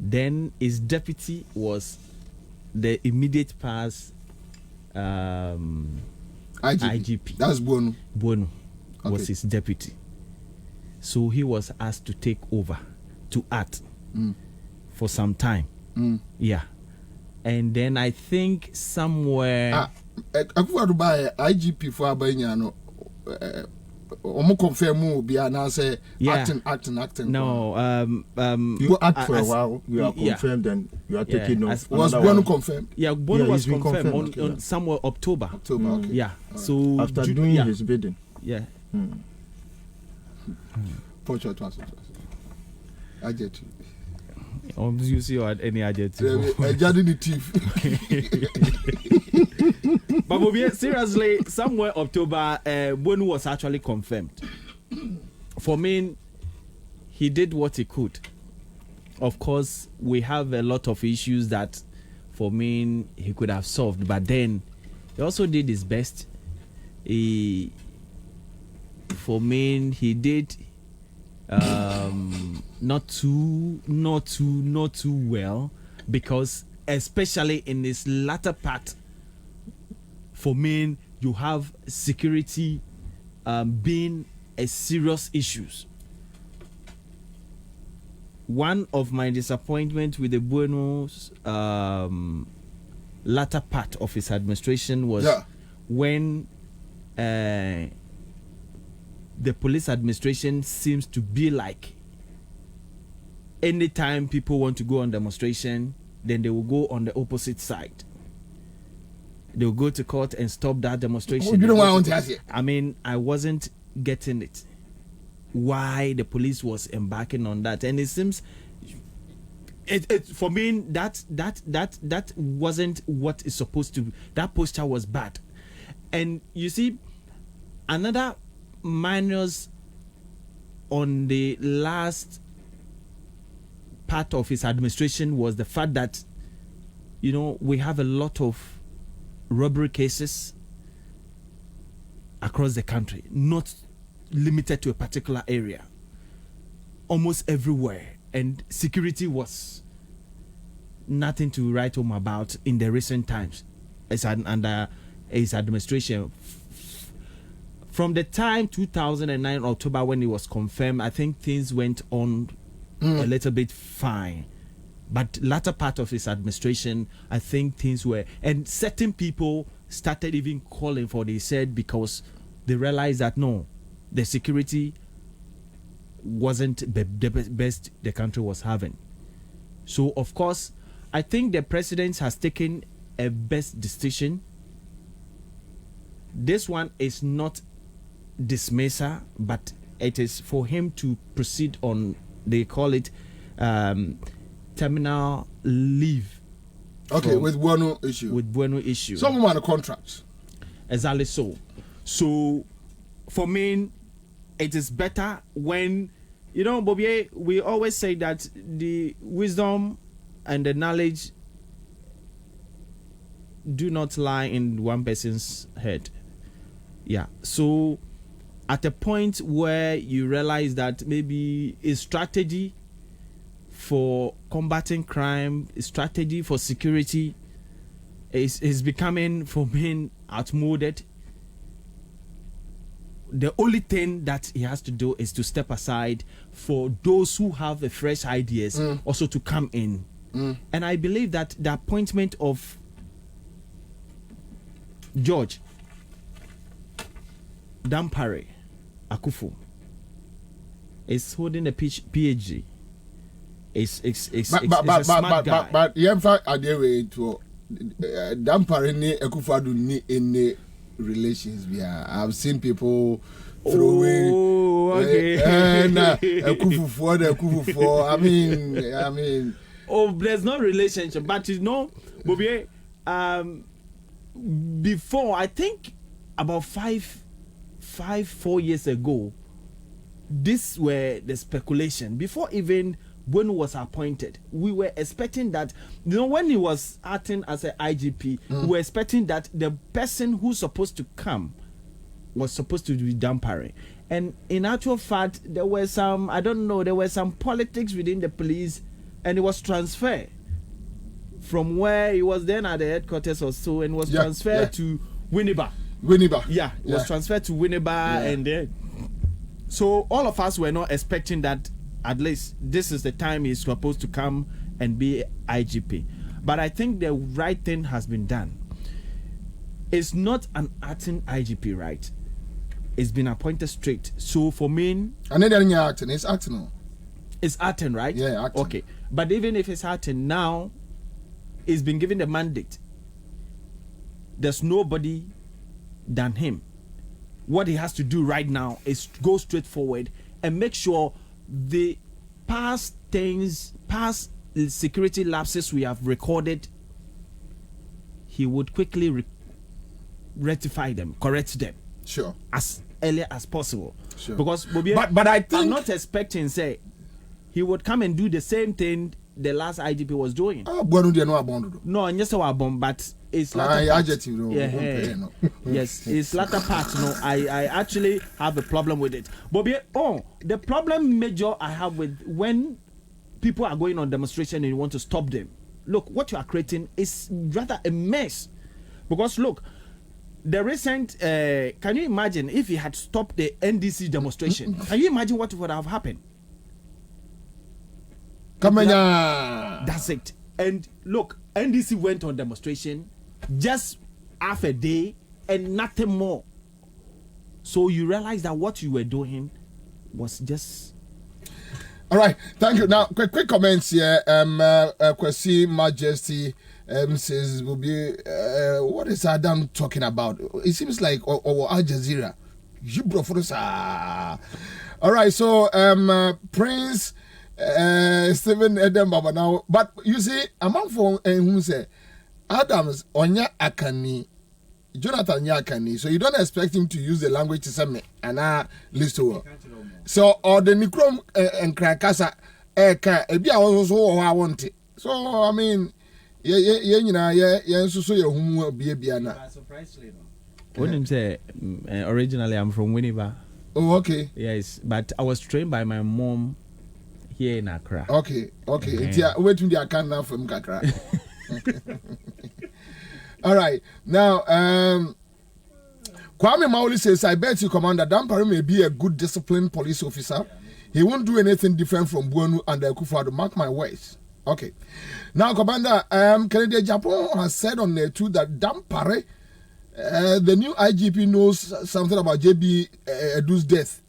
then his deputy was the immediate past IGP. That's Buonu. Buonu was his deputy. So he was asked to take over, to act for some time. Yeah. And then I think somewhere... IGP for Abayano... confirm be say acting. No, you act for a while. You are confirmed, and you are taking off. Was Bono confirmed? Yeah, Bono was confirmed on somewhere October. Okay. Yeah. So after doing his bidding. Yeah. I get you. You see what any adjective. The thief. But Bobby, seriously, somewhere October, Bonu was actually confirmed. For me, he did what he could. Of course, we have a lot of issues that, for me, he could have solved. But then, he also did his best. For me, he did not too well, because especially in this latter part, for me, you have security being a serious issues. One of my disappointment with the Bueno's latter part of his administration was when the police administration seems to be like, anytime people want to go on demonstration, then they will go on the opposite side. They will go to court and stop that demonstration. You don't want to ask it. I mean, I wasn't getting it. Why the police was embarking on that, and it seems it for me that wasn't what is supposed to. That posture was bad, and you see, another minus on the last part of his administration was the fact that, you know, we have a lot of robbery cases across the country, not limited to a particular area, almost everywhere, and security was nothing to write home about in the recent times under his administration. From the time 2009 October when it was confirmed, I think things went on a little bit fine. But latter part of his administration, I think things were, and certain people started even calling for, they said, because they realized that no, the security wasn't the best the country was having. So of course, I think the president has taken a best decision. This one is not dismissal, but it is for him to proceed on, they call it terminal leave. Okay, with Bueno issue. With Bueno issue. Some are the contracts. Exactly so. So for me, it is better when, you know, Bobby, we always say that the wisdom and the knowledge do not lie in one person's head. Yeah. So at a point where you realize that maybe a strategy for combating crime, a strategy for security is becoming, for me, outmoded, the only thing that he has to do is to step aside for those who have the fresh ideas also to come in. And I believe that the appointment of George Dampare Akufo is holding a PhD. Is a smart guy. But Yemfa Adewe to Dampare ni Akufo ni any relations. I've seen people throwing Akufo. I mean. Oh, there's no relationship, but you know, Bobby, before, I think about 4 years ago, this were the speculation. Before even when he was appointed, we were expecting that, you know, when he was acting as an IGP, we were expecting that the person who's supposed to come was supposed to be Dampare. And in actual fact, there were some politics within the police, and it was transferred from where he was then at the headquarters or so, and was transferred to Winneba. Yeah, it was transferred to Winneba, and then so all of us were not expecting that at least this is the time he's supposed to come and be IGP. But I think the right thing has been done. It's not an acting IGP, right? It's been appointed straight. So for me, and then acting, it's acting. It's acting, right? Yeah, acting. Okay. But even if it's acting now, it's been given the mandate. There's nobody than him. What he has to do right now is go straight forward and make sure the past security lapses we have recorded, he would quickly rectify them, correct them. Sure. As early as possible. Sure. Because Bobby, but I think I'm not expecting say he would come and do the same thing the last IGP was doing. No, and yes, our bomb, but it's latter part. Yes, it's latter part. No, I actually have a problem with it. Bobby, the problem major I have with when people are going on demonstration and you want to stop them. Look, what you are creating is rather a mess. Because look, the recent, can you imagine if he had stopped the NDC demonstration? Can you imagine what would have happened? That's it. And look, NDC went on demonstration just half a day and nothing more. So you realize that what you were doing was just... All right, thank you. Now, quick comments here. Kwesi Majesty says, what is Adam talking about? It seems like Al Jazeera. You all right, so Prince Stephen Edem Baba now, but you see, among for who say Adams Onya Akani, Jonathan Yakani, so you don't expect him to use the language to say me and list to. So or the Nikrom and Krakasa ebi also I want it. So I mean so humu bia na. When him say originally I'm from Winneba. Oh okay. Yes, but I was trained by my mom here in Accra. Okay. Wait till the account now from Accra. All right. Now Kwame Mauli says, I bet you, Commander Dampare may be a good disciplined police officer. He won't do anything different from Buonu and Akufo-Addo. Mark my words. Okay. Now, Commander, Kennedy Japan has said on there too that Dampare, the new IGP knows something about JB Edu's death.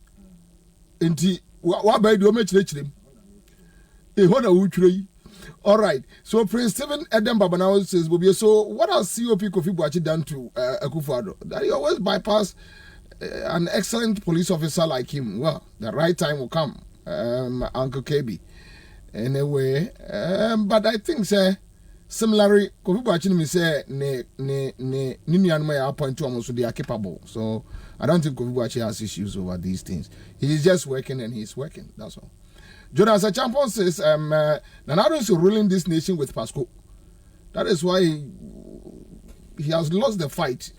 All right. So Prince Stephen Edem Babanawa says, so what has COP Kofi Boakye done to Akufo-Addo? That he always bypass an excellent police officer like him. Well, the right time will come, Uncle KB. Anyway, but I think, similarly, Kofi Boakye me say ne appoint to almost they are capable. So I don't think Kofi Boakye has issues over these things. He's just working and he's working. That's all. Jonas Achampon says, Nanado is ruling this nation with Pasco. That is why he has lost the fight.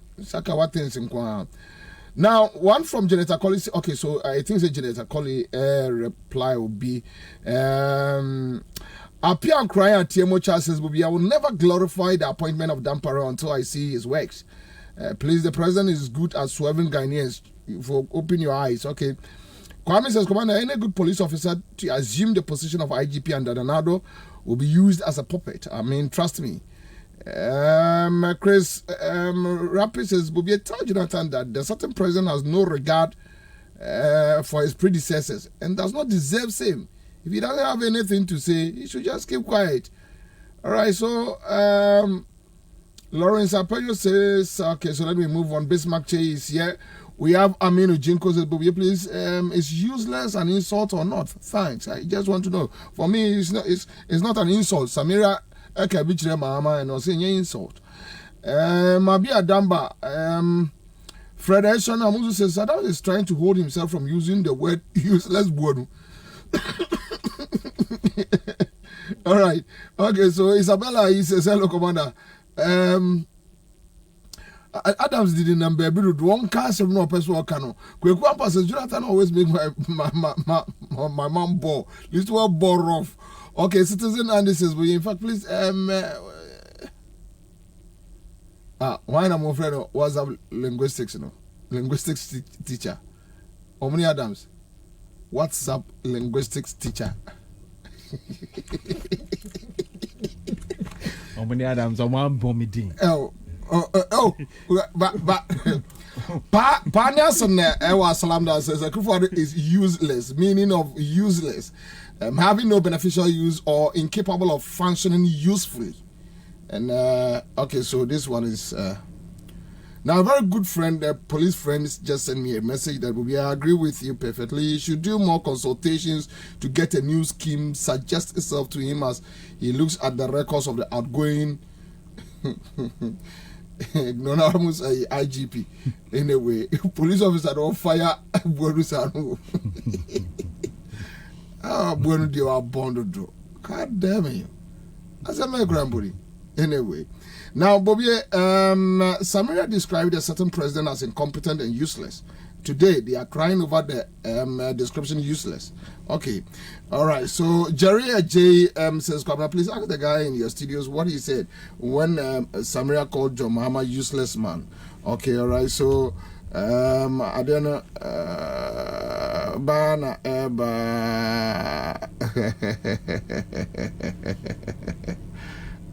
Now, one from Janetta Colley. Okay, so I think the Janetta Colley reply will be, Apia and Cry at TMO Charles says, I will never glorify the appointment of Dampare until I see his works. Please, the president is good at swerving Ghanaians. For open your eyes, okay. Kwame says, Commander, any good police officer to assume the position of IGP under Nanado will be used as a puppet. I mean, trust me. Chris Rapid says, Bobby, tell Jonathan that the certain president has no regard for his predecessors and does not deserve same. If he doesn't have anything to say, he should just keep quiet. All right, so Lawrence Apeyo says, okay, so let me move on. Bismarck Che is here. We have Aminu Jinko says, Bobby, please, is useless an insult or not? Thanks. I just want to know. For me, it's not an insult. Samira Ekabichre Mahama and was saying insult. Mabia Damba, Fred Eshon Amuzu says, Saddam is trying to hold himself from using the word useless Buonu. All right. Okay, so Isabella, he says, hello, Commander. Adams didn't number one cast of no person cano. Quick one passes Jonathan always make my mom ball. This was ball rough. Okay, Citizen Andy says, well, in fact, please why am I afraid of was a linguistics, linguistics teacher. How many Adams? What's up, linguistics teacher? How many Adams? I'm one bombing. But Pa Nelson Salamda says Akufo-Addo is useless, meaning of useless, having no beneficial use or incapable of functioning usefully. And okay, so this one is Now, a very good friend, a police friend, just sent me a message that I agree with you perfectly. You should do more consultations to get a new scheme, suggest itself to him as he looks at the records of the outgoing anonymous IGP. Anyway, police officer don't fire Buenu Sanu. Buenu they were born to do. God damn it. As a my grandbody. Anyway. Now, Bobby, Samaria described a certain president as incompetent and useless. Today, they are crying over the description useless. Okay. All right. So, Jerry J says, please ask the guy in your studios what he said when Samaria called John Mahama useless man. Okay. All right. So, I don't know. Bana Eba.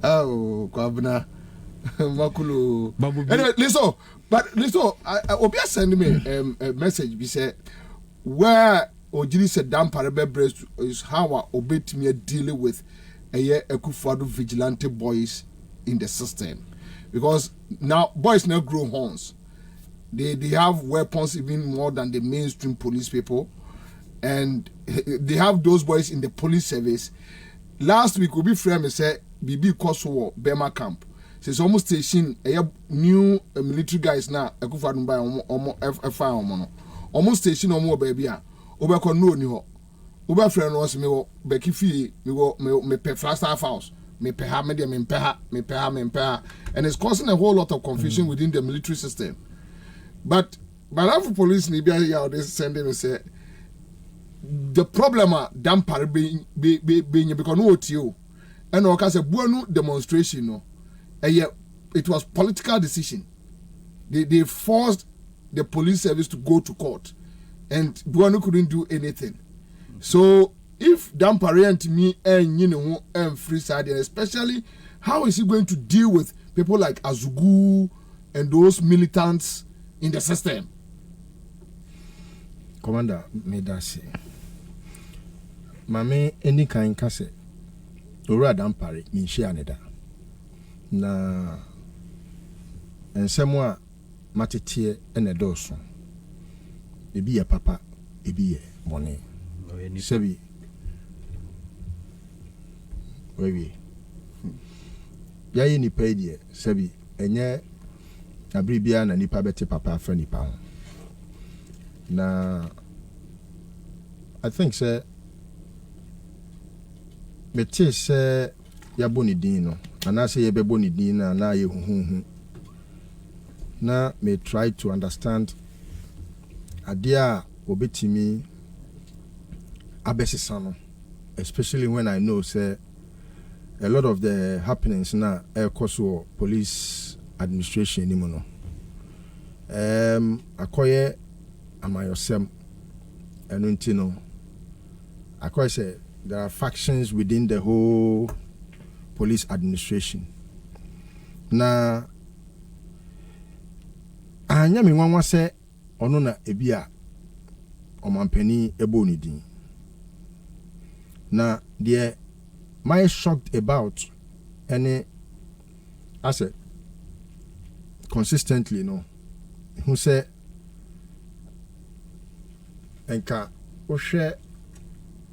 Oh, Kwabna. Makulu. Anyway, listen, Obia send me a message. He said, where Ojiri said Damparebe breast is how obey me dealing with a Akufo-Addo vigilante boys in the system. Because now boys now grow horns. They have weapons even more than the mainstream police people. And they have those boys in the police service. Last week, Obi Frame said, Bibi Kosovo, Bema camp. It's almost station a new military guys now. Akufo-Addo by F5 almost station or more baby. Obeko no ni ho. Oba friend was me Becky fee me pay flash staff house. Me pay ha me pay and it's causing a whole lot of confusion within the military system. But after police ni bia here they send them say the problem Dampare be because no OTO and okay say Buenu demonstration no. It was political decision. They forced the police service to go to court, and Buenu couldn't do anything. So if Dampare and me and free side, and especially how is he going to deal with people like Azugu and those militants in the system? Commander, may that say, Mame any kind kase, Ora Dampare, me share aneda. Na ensemo a matetie ene doso ebi ye papa ebi ye bone sebi wewe yayi nipa die sebi enye abri bia na nipa beti papa afra nipa ho na I think say meti say yaboni din no and I say yebeboni din na ye huhu na may try to understand adia obetimi abesisano, especially when I know say a lot of the happenings na koso police administration ni mo no akoye amayosem enunti no akoye say there are factions within the whole police administration. Na anya me nwanwa se ono na ebia omampani ebo ni din. Na the my shocked about any asset consistently no who say enka o share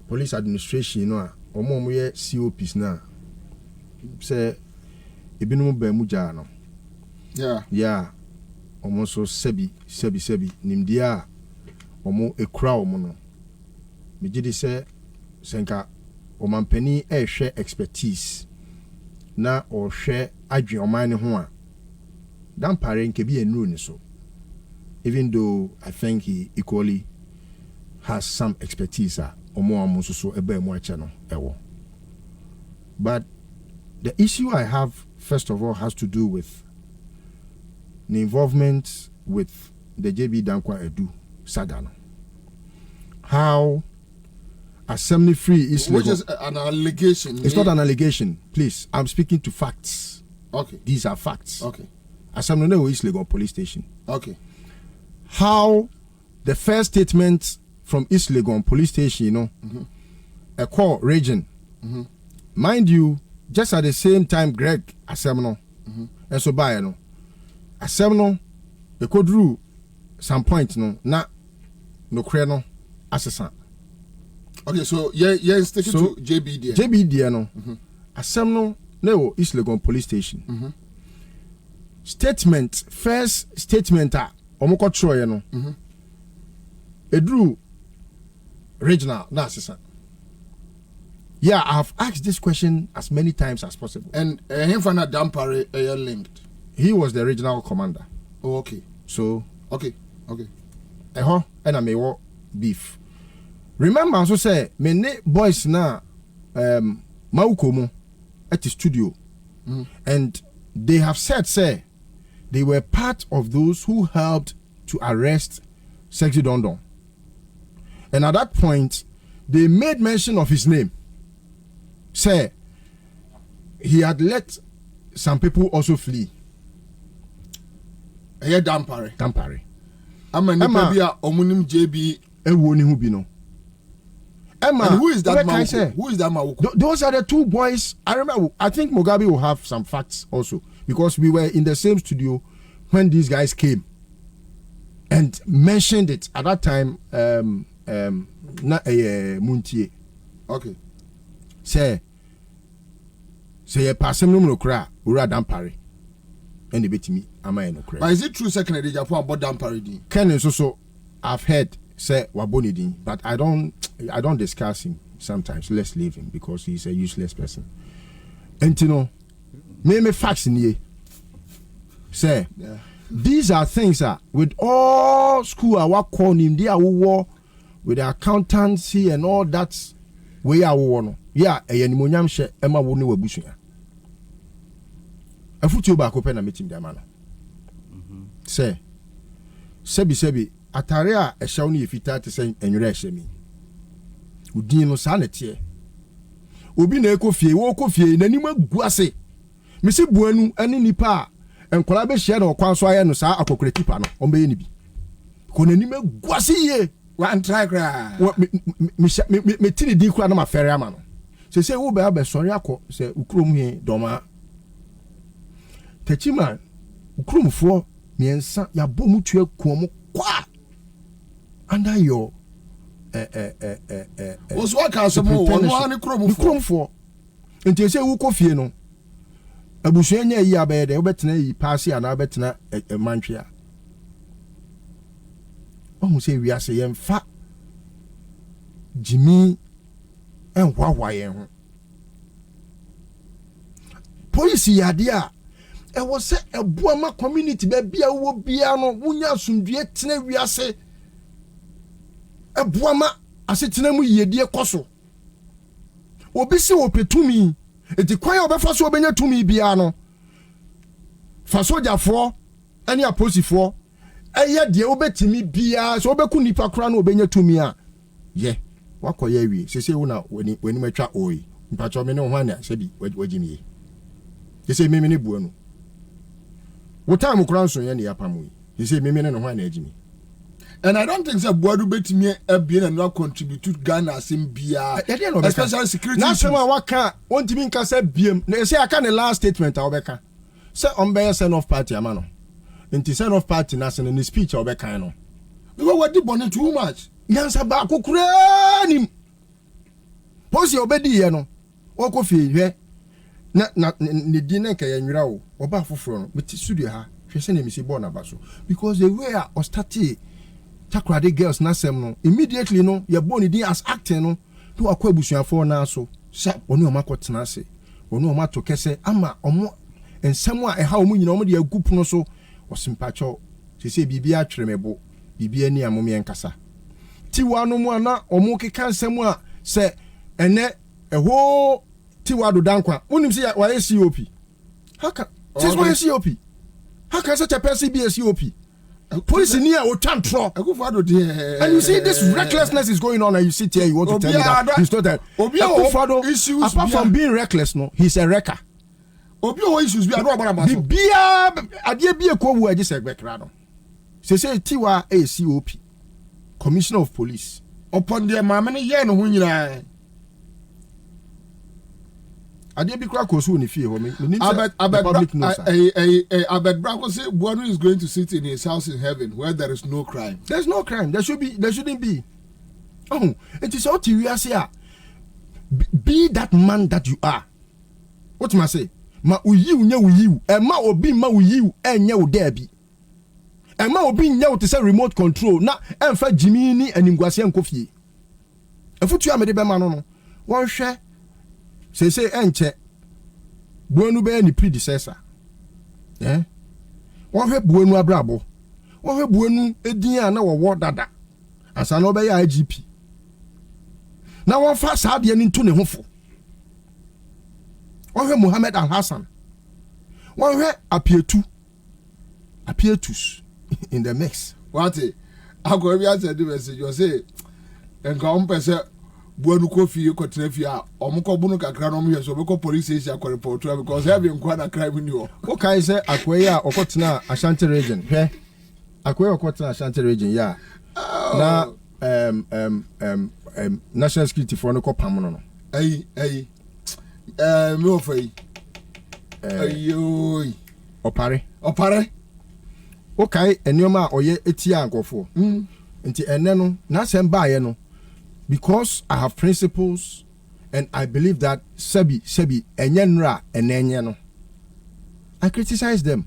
police administration no a omo ye COPs na say ebinum ba mu ja no yeah almost so sebi nimdia omo ekura omo no me gidi say senka omampani share expertise na or share adwen oman ne ho a Dampare nke bi enuru ni so, even though I think he equally has some expertise omo so ebe mu ache no ewo. But the issue I have first of all has to do with the involvement with the JB Dankwa Edu Sagano. How assembly free is which is an allegation. It's not an allegation, please. I'm speaking to facts. Okay. These are facts. Okay. Assembly East Legon Police Station. Okay. How the first statement from East Legon Police Station, a core region. Mind you, just at the same time, Greg Asemno, and so by Asemno, ekodru some point no na no kre no asesa. Okay, so yeah, stick it to JB there. JB there no. Asem no na East Legon police station. First statement a omoko troye no. Edru regional na asesa. Yeah, I have asked this question as many times as possible. And him for na Dampare linked. He was the regional commander. Oh, okay. So okay. And I may walk beef. Remember, also say many boys na Maukomo at the studio, and they have said say they were part of those who helped to arrest Sexy Dondon. And at that point, they made mention of his name. Say he had let some people also flee. Dampare. Ama omunim JB ewo ni hu bi no. Emma, and who is that man? Who is that man? Those are the two boys. I remember. I think Mugabe will have some facts also because we were in the same studio when these guys came and mentioned it at that time. Muntie. Okay. Say pass him no kra ura Dampare. And the betimi ama no kra. But is it true second day Japan about Dampare din? Ken so I've heard say waboni din, but I don't discuss him sometimes. Let's leave him because he's a useless person. And you know, me facts in here. Say these are things that with all school I work on him, they are war with the accountancy and all that way I want. Yeah, a yanimonyam she Emma woni wabusuya. Afutu ba ko pe na meeting dem ana. Say sebi atare a ehyaw no yefita te say enwere ehye mi. Udin no sa na tie. Obi na ekofie, wo kofie nanim aguase. Mesi buanu ani nipa a enkola be hye na okwan so aye no sa akokore tipa no ombe ye ni bi. Ko nanim aguase ye. One try cry. Me tini di kura na ma fere ama no. Se wo be abesori akọ se ukrom he doma. Techima ukromfo miensa ya bomu tue kuomo kwa under your was what can some one kromfo enti se wo kofie no abusuanya nya yi abaye de obetena yi pass ya na obetena mantwe a se wi ase yemfa Jimmy and wawaye ho police yade a e was say a boama community be bia wo bia no wunya asundue tena wi ase e boama asetena mu yedie koso obi se opetumi enti kwan obefa so obenya tumi bia no fa sojafo ani aposifo eye de obetimi bia so obeku nipa kra no obenya tumi a ye wakoye wi sese wo na wani matwa oyi mpacho me ne ho ana se bi wagimi sese me ne buanu wo time kra nso ye ne yapamu sese me ne ho ana agimi. And I don't think that Boadu betimi abien and not contribute to Ghana sim bia especially security. Na sema waka won't mean ka say biem na say aka ne last statement a obeka say on be send off party amano enti send off party na say ne speech a obeka no because what did bonnet too much nyansa ba kokura nim posi obedi ye no okofie hwe na ne di na ka yanwira wo oba foforo no beti studio ha hwe se na mi si born abaso because the way I started Takrade girls na sem no immediately no ye boni din as acting no to akwa abusuafo na so sha oni o makotena ase oni o mato kese ama omo ensem a eha omu nyina omo de agupu no so osimpacho sese bibia atweremebo bibia ni amome enkasa tiwa no mu ana omo keka ensem a se ene eho tiwa do dankwa wonim se wa COP haka tis wa COP haka such a person be a COP. Police near or tantro. And you see this recklessness is going on, and you sit here, you want to tell me that he's not that. Akufo-Addo, apart from being reckless, no, he's a wrecker. Issues be about the beer idea be a co who just a background. Say Tiwa a COP, Commissioner of Police. Upon their mammy, yen when you Ade bi kura kosu ni fie ho me. Public knows. Abed Brako say Buhari is going to sit in his house in heaven where there is no crime. There's no crime. There shouldn't be. Oh, it is all serious here. Be that man that you are. What must I say? Ma uyiu nya uyiu. Ma obi ma uyiu enya wo there bi. Ma obi nya wo te say remote control na emfa Jimmy ni animguase enkofie. Efutu amede be ma no. Won hwe say enche Buenu be ni predecessor. Won hwe Buenu abrabo. Won hwe Buenu edin a na wo dada. Asa no be ya IGP. Na won fa saade ni nto ne hofo. Won hwe Mohammed Al Hassan. Won hwe Apietus in the mix. What I go be answer the message you say enka on pese Buenu ko fie ko trafia omko bunu kakra no mwe so be ko police station ko report because have been quite a crime in you. Okay say Akwe a okotena Ashanti region. Hwe Akwe okotena Ashanti region ya. Na national security for no ko pam no. Me ofai. Ayo. Opare. Okay, enioma oye etia ankofo. Nti ene no na sem baaye no because I have principles and I believe that sebi enyenra enenye no. I criticize them.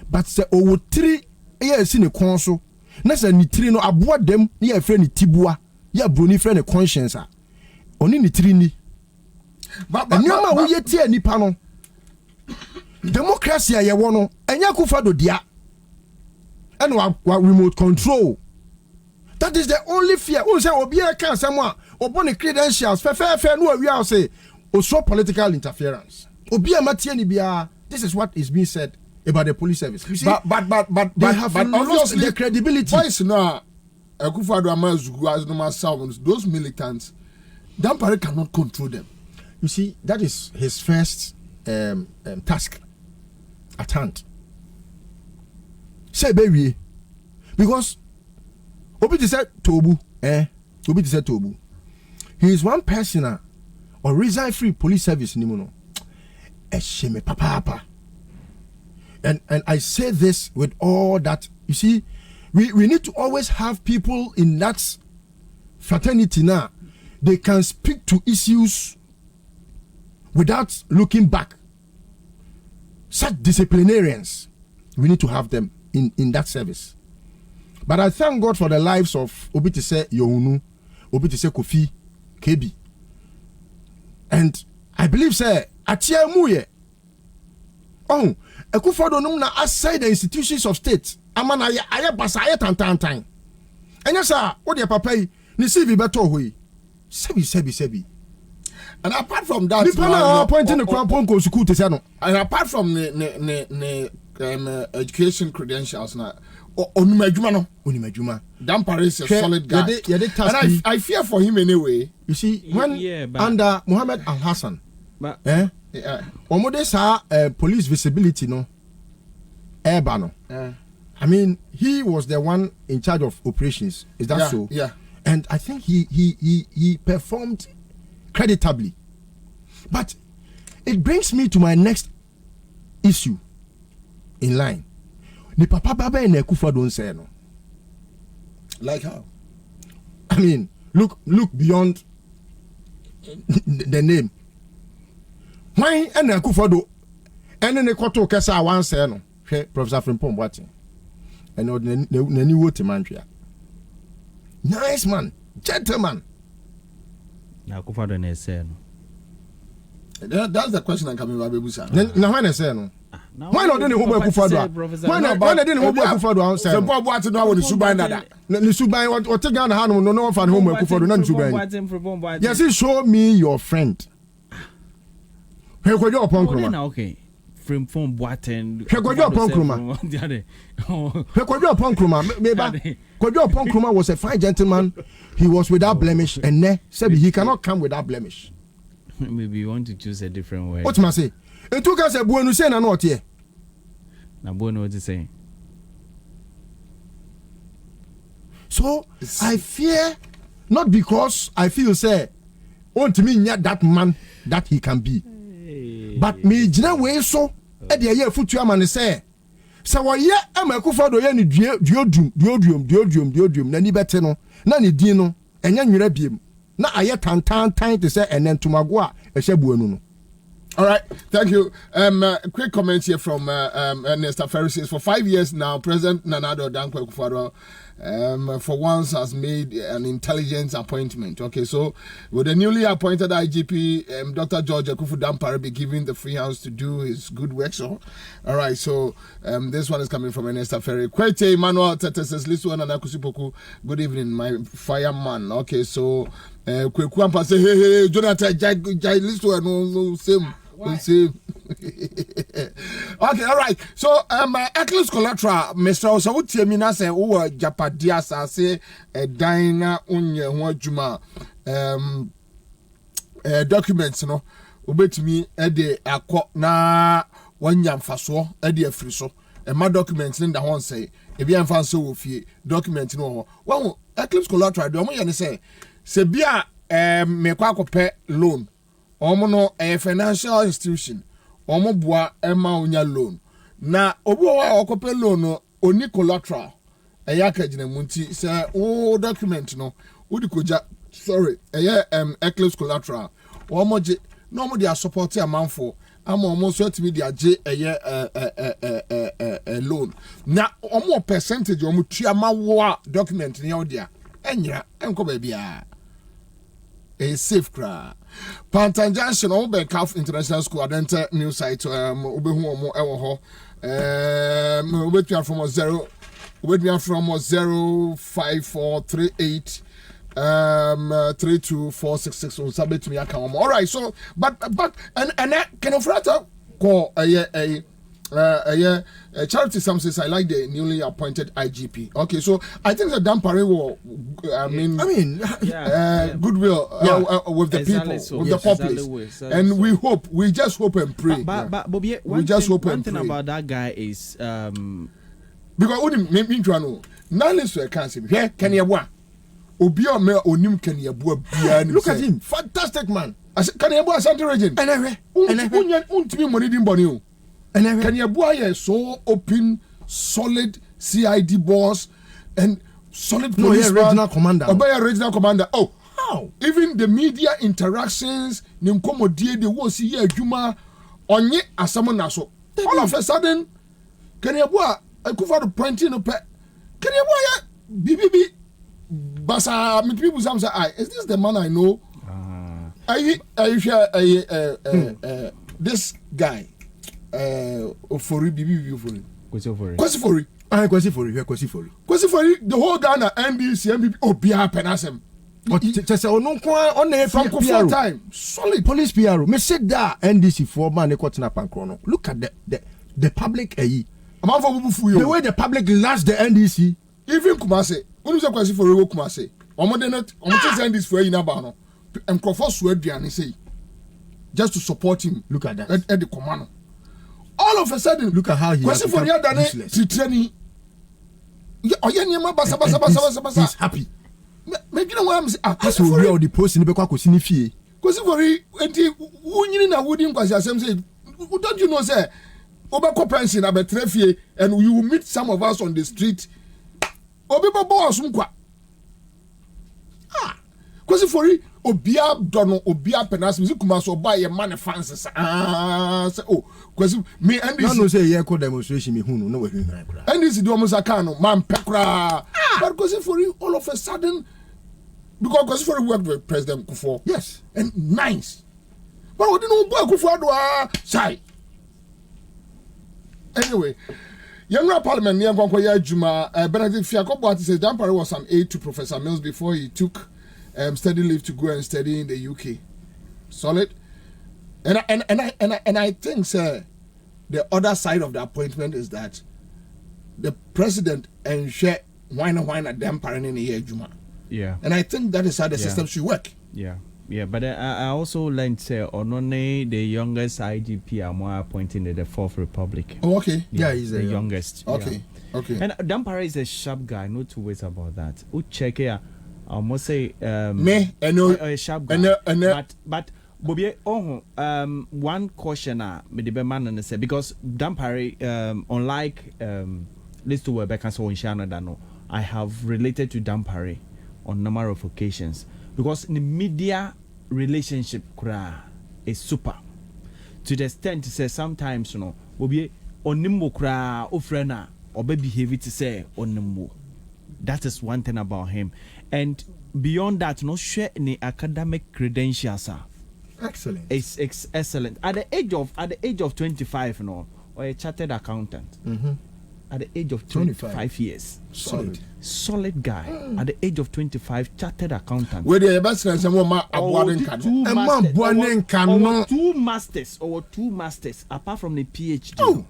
But say owo three esi ne kon so na say ni three no aboa dem na ye frɛ ni tibua ya broni frɛ ne conscience a oni ni three ni. But enioma wo ye tie nipa no democracy a ye wo no enya kufa do dia and wa remote control. That is the only fear. Who say Obia can someone obon credentials fair no we are say also political interference. Obia matieni bia. This is what is being said about the police service. You see, but they have lost their credibility. Voice now Akufo-Addo Amazugu as no sounds those militants Dampare cannot control them. You see, that is his first task at hand. Say baby because Obi say Tobu, Obi say Tobu. He is one person or resign free police service ni mono. Esheme papa. And I say this with all that. You see, we need to always have people in that fraternity now. They can speak to issues without looking back. Such disciplinarians, we need to have them in that service. But I thank God for the lives of Obitise Yohunu, Obitise Kofi, Kebi. And I believe, sir, Achia Muye. Oh, Akufo-Addo no na outside the institutions of state. Amana aya basa aya tan. Enya sa, what your papa ni sivi beto hui. Sebi. And apart from that, and apart from the education credentials now. Onimejuma. Dampare is a solid guy. And I fear for him anyway. You see, when under Mohammed Al Hassan, Omode sa police visibility no, Ebano. I mean, he was the one in charge of operations. Is that so? Yeah. And I think he performed creditably. But it brings me to my next issue in line. Ni papa baba and Akufo-Addo don't say no. Like how? I mean, look beyond the name. Why and Akufo-Addo and then the koto kesa one say no. Professor Frimpong Boateng. And nani wote mantria. Nice man, gentleman. Akufo-Addo ne say no. That's the question I'm coming back to. Now when I say no. Why not any Hobo Akufo-Addo? Why didn't Hobo Akufo-Addo say? Some boy want to know what the Subai that. The Subai what take down the hand no fan Hobo Akufo-Addo none Subai. Yes, show me your friend. He go your upon kroma. Okay. From Boateng. He go your upon kroma. He go your upon kroma. Maybe Kojo upon kroma was a fine gentleman. He was without blemish and ne said he cannot come without blemish. Maybe you want to choose a different way. What must I say? It took us a Buenu say na not here. Na Buenu what is saying? So I fear not because I feel say want to me that man that he can be. but me gyina wei so e de ye futu ama ne say wɔyɛ ama Akufo-Addo yɛ ne duodum na ni bɛte no na ne din no ɛnyɛ nwera biem na ayɛ tantantan te sɛ ɛnɛ ntomago a ɛhyɛ buanu no. All right, thank you. Quick comment here from Ernest Aferi says, for 5 years now, President Nana Addo Dankwa Akufo-Addo for once has made an intelligence appointment. Okay, so with the newly appointed IGP, Dr. George Akufu Dampare be given the free hands to do his good work. So, all right, so this one is coming from Ernest Aferi. Kwete Emmanuel Tete says, Lisu Nana Kusipoku, good evening, my fireman. Okay, so Kweku Ampa say, hey, Jonathan, Jai Lisu, no, same. Okay, all right. So, Eclipse Collateral, Mr. Osawutiemina say, "Oh, Japadia say, Dina unye wajuma documents, no, ubet me ede akọ na wanyam faso ede afriso. My documents in the one say, if you have so ofie documents no. Well, Eclipse Collateral, do mo say, bia me kwa kope loan." Omo a financial institution omo boa ema onya loan na obi wa okope loan no oni collateral eya kagina munti say o document no udi koja Eclipse Collateral omo je no omo dia support amanfo ama omo so atimi dia je loan na omo percentage omo tua ma wo document ne odia enyira enko ba bia a safe cra Pantan Junction on Bencalf International School Adenta new site obehu omo ewo ho from 05438 32466 on submit me account. All right, so but and can of rata call Charity Sam says I like the newly appointed IGP. Okay, so I think the Dampare will goodwill with the people, with the populace, and we just hope and pray. But Bobby, we just hope one and thing pray. about that guy is because only me to know. Now listen, I can't say here can you wa obi o me onim can you bua bia. Look at him, fantastic man. Can you bua Asante region? Untimi money din boni o. Can you boy so open, solid CID boss and solid police regional commander? Regional commander. Oh, how? Even the media interactions, Nimkomodie, the wo see here, Juma, onye asamo naso. All of a sudden, can you boy? Akufo-Addo pointing up. Can you boy? BBB, Basa, me people say, is this the man I know? I this guy. Ofori bibi Kwesi Fori the whole Ghana NDC MPP Obia Penasem just on from full time solid police PRO me said that NDC for man ekotena pankrono. Look at the public the way the public loves the NDC. Even Kumase unu se Kwesi Fori wo Kumase omo de not omo te NDC for yin ba no enkrofo so aduane say just to support him. Look at that at the command. All of a sudden, look at how he has become useless. He's happy. Maybe no one that's where the post in the back was in the fee. Because for it, don't you know, sir? Obako pension about 3 and you will meet some of us on the street. Obibo boss unkwa. Because for it, Obia dono Obia penas music so buy a man fans say oh because me and this no say yeah demonstration me who no we and this do almost akano man pekra but because for you all of a sudden because for work with President Kufuor yes and nice but we didn't know Kufuor shy anyway Younger Parliament near Gwankwaya Juma Benedict Fiakobo says Dampare was an aide to Professor Mills before he took study leave to go and study in the UK. Solid. And I think, sir, the other side of the appointment is that the president and share wine at them parent in the year Juma. Yeah. And I think that is how the system should work. Yeah. Yeah, but I also learned Onone, the youngest IGP, are more appointing the Fourth Republic. Oh, okay. Yeah, he's the youngest. Okay. Yeah. Okay. And Dampare is a sharp guy, no two ways about that. Who check here? I must say, me, I know a sharp guy. But Bobie, one question me the man and say because Dampare unlike Listo Webeka so in Shana Dano, I have related to Dampare on number of occasions because the media relationship is super to the extent to say sometimes Bobie onimbo kra ofrena or behave to say onimbo. That is one thing about him, and beyond that, no share any academic credentials. Excellent. It's excellent. At the age of 25, or a chartered accountant. At the age of 25 years. Solid guy. At the age of 25, chartered accountant. Where the best friends and one two masters apart from the PhD. Oh.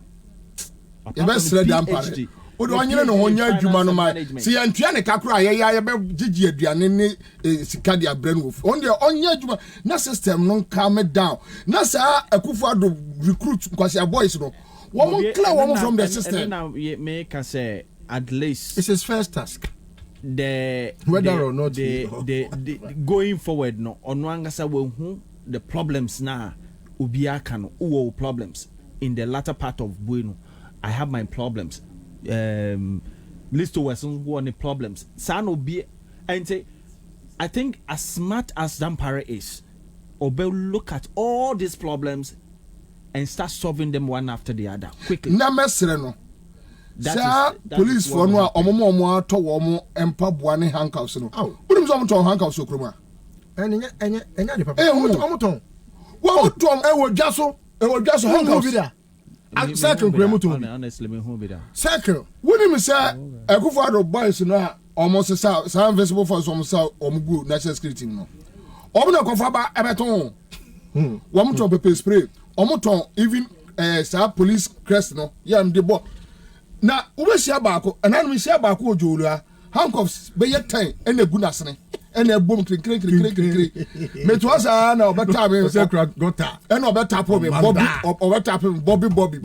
The best friend PhD. Odo anyere no honya adwuma no mai se ya ntua ne kakura ya be gigi aduane ne sika dia brainwolf on the onya adwuma na system no calm down na sa Akufo-Addo recruit kwase boys no one clear one from the system now me can say at least it's his first task whether or not the going forward no ono angasa we hu the problems na obi aka no wo problems in the latter part of Bueno. I have my problems. Listo Wesson who any problems. Sano be and say, I think as smart as Dampare is, Obe look at all these problems and start solving them one after the other quickly. Na mesre no. That police for no omo to omo empa boane handcuffs no. Unim so omo handcuffs okroma. Enya de papa. Omo ton. Wo ton e wo dwaso handcuffs. Circle Gremuto. Honestly, me who be that. Circle. Wouldn't me say Akufo-Addo boys no almost say invisible for some say omugu national security no. Omo na konfa ebeton. Womo ton pepper spray. Omo ton even say police crest no. Yam de bo. Na ube sia baako, ana no sia baako ojolu handcuffs be yet 10 and a good asne. And a boom click. Met was na obeta me gota. And obeta po me Bobby obeta po Bobby Bobby.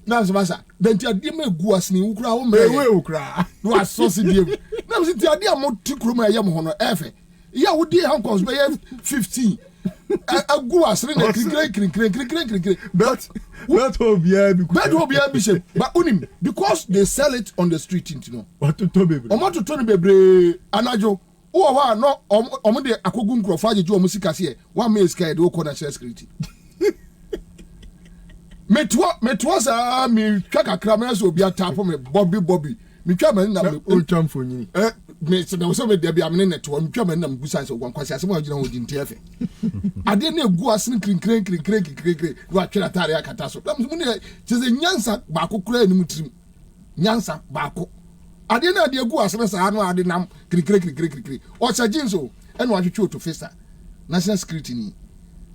Na so masa. Den ti ade me gu asne ukura wo me. We ukura. No asosi die. Na so ti ade amoti kroma yam ho no efe. Ya wo die handcuffs be 15. Agu asne na click. But Obia bishop. But unim because they sell it on the street, you know. What to Toby? Omo to Tony Bebre anajo. Oh, no, omo de akogu nkrofo ajeju omo sika se one me scared o corner security. Metwa sa mi twa kakra me so obi atapo me Bobby. Mi twa me na me ultram fonyi. Me se na so me de bia me net wo mi twa me na me gusa so gwan kwase asem agina ho di ntefe. Ade na egu asene krin wa twera tare akata so. Mu ne se nyansa ba kokura ni mutrim. Nyansa ba ko. Ade na de egu asene sa no ade nam kri o cha jinso e no atwetwe to festa national security ni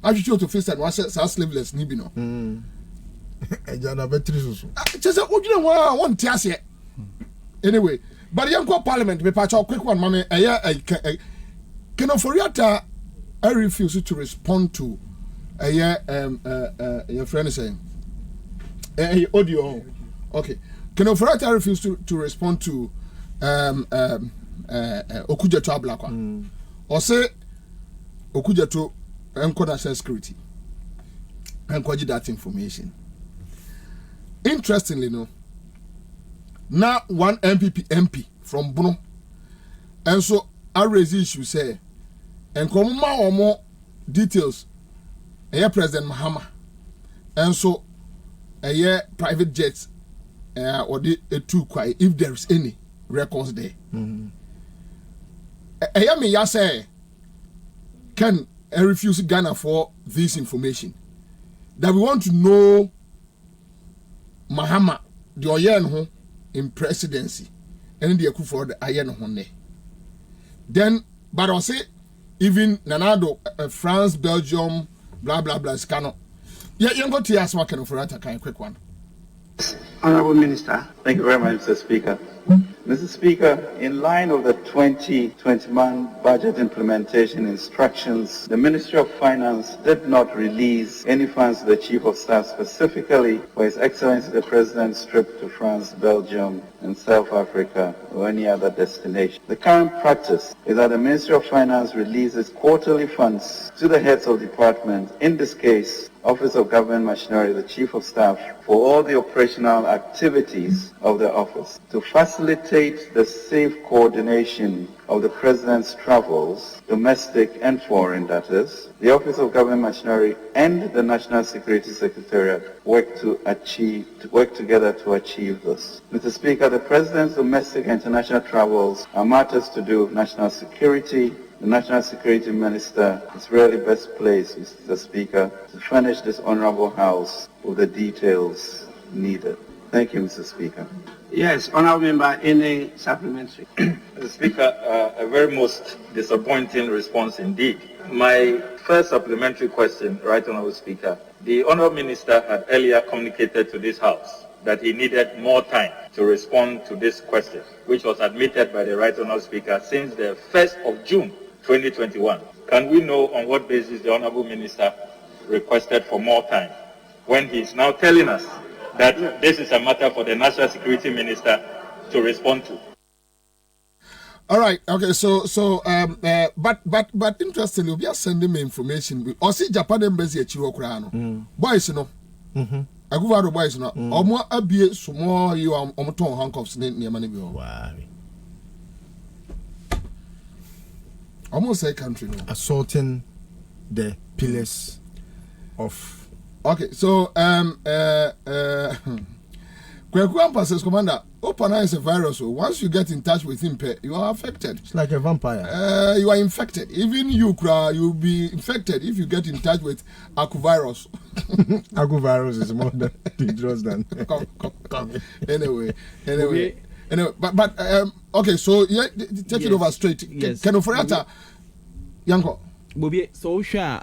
atwetwe to festa no sa slaveless ni bi no ejana betri so chese odwene wa won ti ase anyway but yanko parliament me pa cha quick one mama Kenoforiata I refuse to respond to your friend is saying audio okay Kenoforiata refused to respond to Okujeto Ablakwa. Or say Okujeto enko national security. Enko that information. Interestingly, no. Now one MP from Bono. And so I raise issue say enko ma omo details. President Mahama. And so private jets or the two quiet if there is any records there. Me ya say can refuse Ghana for this information that we want to know Mahama the oyen in presidency and the Akufo-Addo ayen ho ne. Then but I say even Nanado France Belgium blah scano. Yeah, you got to ask what kind of quick one. Honorable Minister. Thank you very much, Mr. Speaker. Mr. Speaker, in line of the 2021 budget implementation instructions, the Ministry of Finance did not release any funds to the Chief of Staff specifically for His Excellency the President's trip to France, Belgium, and South Africa or any other destination. The current practice is that the Ministry of Finance releases quarterly funds to the heads of department, in this case, Office of Government Machinery, the Chief of Staff, for all the operational activities of the office. To facilitate the safe coordination of the President's travels, domestic and foreign, that is, the Office of Government Machinery and the National Security Secretariat work together to achieve this. Mr. Speaker, the President's domestic and international travels are matters to do with national security. The National Security Minister is really best placed, Mr. Speaker, to furnish this Honorable House with the details needed. Thank you, Mr. Speaker. Yes, Honorable Member, any supplementary? Mr. Speaker, a very most disappointing response indeed. My first supplementary question, Right Honorable Speaker, the Honorable Minister had earlier communicated to this House that he needed more time to respond to this question, which was admitted by the Right Honorable Speaker since the 1st of June 2021. Can we know on what basis the Honorable Minister requested for more time when he is now telling us that this is a matter for the National Security Minister to respond to? All right. Okay. But interestingly, we are sending me information. Or see Japan embassy at Chihuahua. Boys, no. I go out of boys, no. Or more abuse, small you are on ton handcuffs near money. Almost a country, no. Assaulting the pillars of. Okay, so Kwekuampa says, Commander, Opana is a virus. So once you get in touch with him, you are affected. It's like a vampire. You are infected. Even you, you'll be infected if you get in touch with Akuvirus. Akuvirus is more dangerous than. Come. Anyway. But okay, so yeah, take it over straight. Yes. Can Oforiata, Yanko. Bobby, so sure.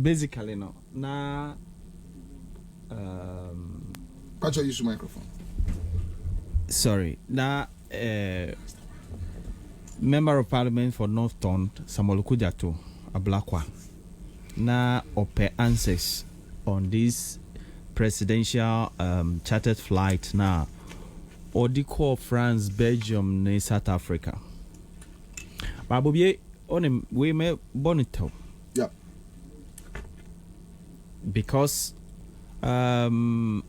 Basically, no. Na. Catch your use microphone. Sorry. Na. Member of Parliament for North Tongue, Samuel Kujato, Ablakwa. Na ope answers on this presidential chartered flight now. Or the call France, Belgium, and South Africa. But Bobby, on him, we may bonito. Yeah. Because, Senate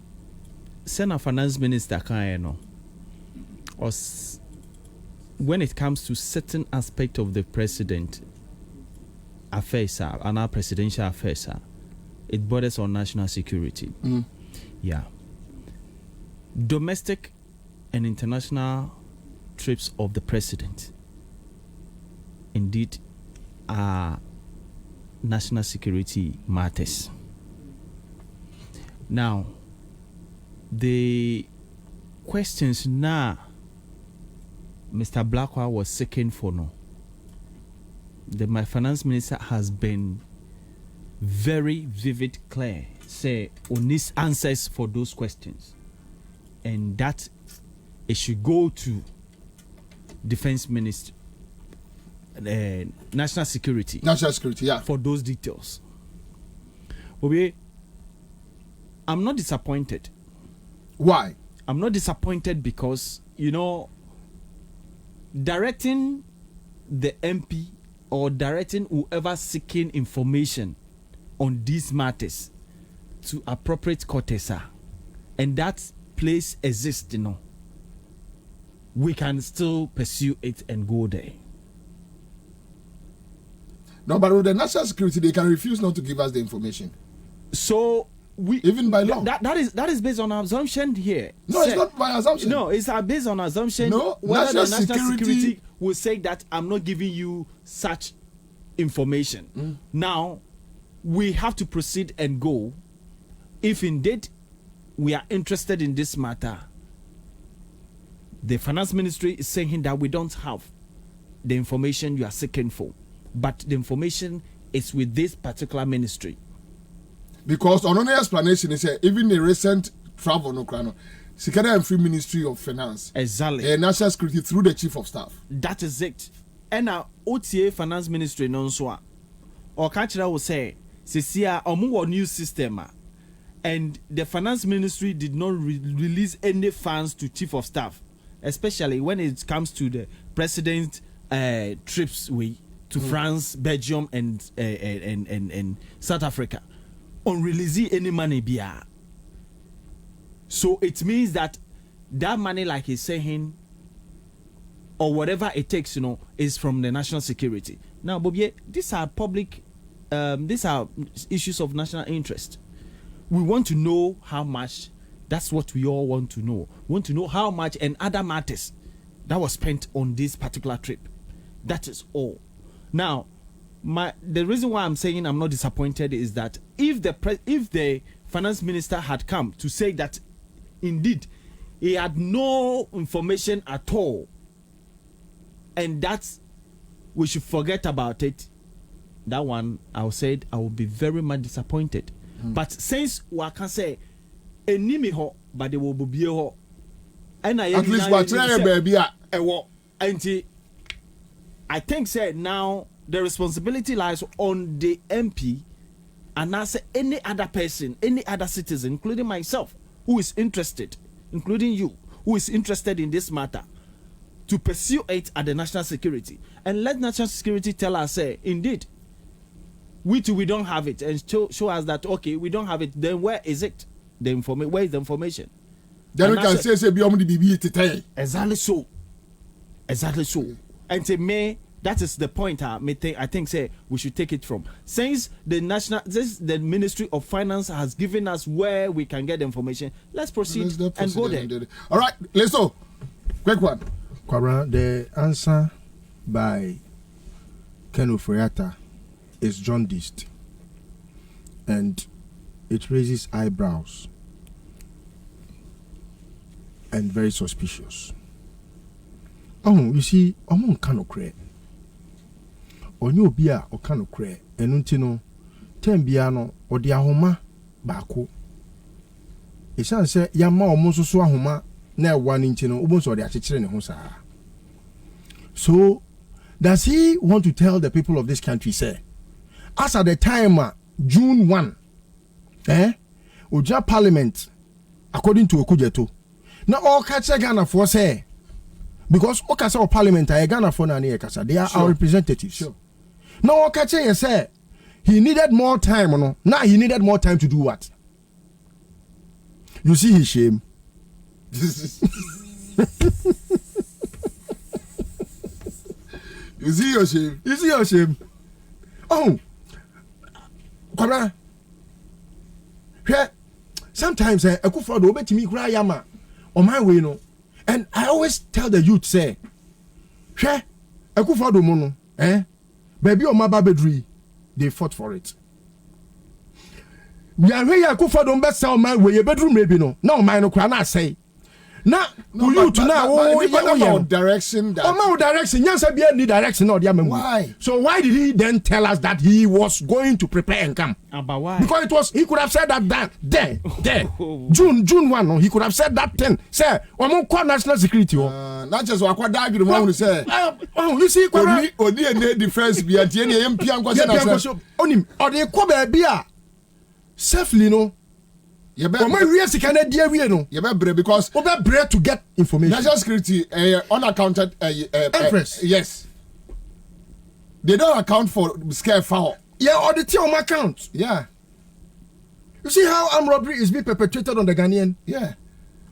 Finance Minister Kayano, or when it comes to certain aspect of the president affairs, and our presidential affairs, it borders on national security. Yeah. Domestic and international trips of the president indeed are national security matters. Now, the questions now Mr. Blackwell was seeking for no. My finance minister has been very vivid, clear, say on his answers for those questions, and that it should go to defense ministry, national security, yeah, for those details. Okay, I'm not disappointed. Why? I'm not disappointed because, directing the MP or directing whoever seeking information on these matters to appropriate quarters, and that place exists, we can still pursue it and go there. No, but with the national security, they can refuse not to give us the information. So we even by law. That is based on assumption here. No, it's not by assumption. No, it's based on assumption. No, whether the national security will say that I'm not giving you such information. Now, we have to proceed and go. If indeed we are interested in this matter, the finance ministry is saying that we don't have the information you are seeking for, but the information is with this particular ministry. Because on an explanation, he said even the recent travel no crano. Secretary and Free Ministry of Finance. Exactly. National Security through the Chief of Staff. That is it. And now OTA Finance Ministry non so. Or Kachira will say, Cecilia Omu new system. And the Finance Ministry did not release any funds to Chief of Staff, especially when it comes to the President trips to France, Belgium, and South Africa. On releasing any money bia. So it means that money, like he's saying, or whatever it takes, is from the national security. Now, Bobie, these are public, these are issues of national interest. We want to know how much. That's what we all want to know. We want to know how much and other matters that was spent on this particular trip. That is all. Now, the reason why I'm saying I'm not disappointed is that if the finance minister had come to say that indeed he had no information at all, and that's we should forget about it, that one I would be very much disappointed. But since we can say enimi ho, but they will be ho, and at least what baby I think now the responsibility lies on the MP and as any other person, any other citizen, including myself, who is interested, including you, who is interested in this matter, to pursue it at the national security and let national security tell us, indeed, we don't have it, and show us that okay, we don't have it. Then where is it? Where is the information? Then we can say beyond the BB today. Exactly so. And to me, that is the point. I think we should take it from. Since the Ministry of Finance has given us where we can get the information, let's proceed and go there. All right, let's go. Quick one. Kwabra, the answer by Ken Ofori-Atta is jaundiced, and it raises eyebrows and very suspicious. You see, I'm kind cray. Onyo bia o kind cray. Enuntino, tembiano or the ahoma bako. Esan say yama almost so ahoma na one intino ubon or the achichire hosa. So, does he want to tell the people of this country, say, as at the time June 1, Oja Parliament, according to Okujeto, now all catcher Ghana for say, because Okasa or Parliament are Ghana for Nani Kasa, they are our representatives. Sure. Now all catcher say he needed more time, no? Now he needed more time to do what? You see his shame. You see your shame. You see your shame. Oh, Kwabra. Sometimes Akufo-Addo obetimi kura yama on my way no. And I always tell the youth say, Akufo-Addo mo no, baby o maba bedri, they fought for it. We are here Akufo-Addo mbesa on my way bedroom maybe no. Now my no kura na say. Now, you to now direction that direction. Yes, I need direction or why? So why did he then tell us that he was going to prepare and come? But why? Because he could have said that there. June 1, no, he could have said that then. Sir, national security. Not just what diagram want to say. You see, Odi defense be at any MP and question. Onim or the Kobe Bia safely no. You better because to get information. National security, unaccounted Empress. Yes. They don't account for scare foul. Yeah, or the TM account. Yeah. You see how armed robbery is being perpetrated on the Ghanaian? Yeah.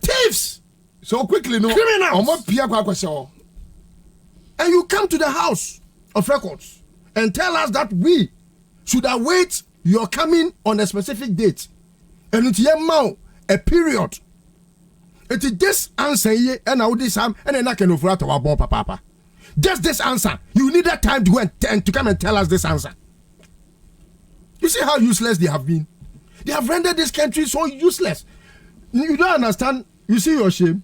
Thieves! So quickly, no. Criminals! And you come to the House of Records and tell us that we should await your coming on a specific date. And it's a period. It is this answer here, and I would this and then I can offer to our papa. Just this answer. You need that time to go and to come and tell us this answer. You see how useless they have been. They have rendered this country so useless. You don't understand. You see your shame.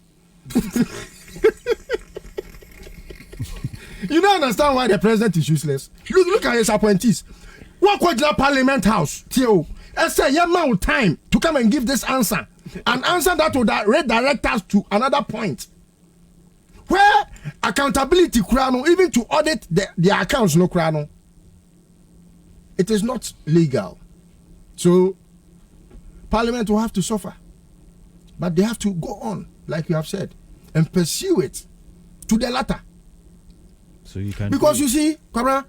You don't understand why the president is useless. Look at his appointees. What could the Parliament House? Theo. I say, you have time to come and give this answer an answer that will redirect us to another point. Where accountability, even to audit their accounts, it is not legal. So, Parliament will have to suffer. But they have to go on, like you have said, and pursue it to the latter. So you can. Because you see, Kwabena,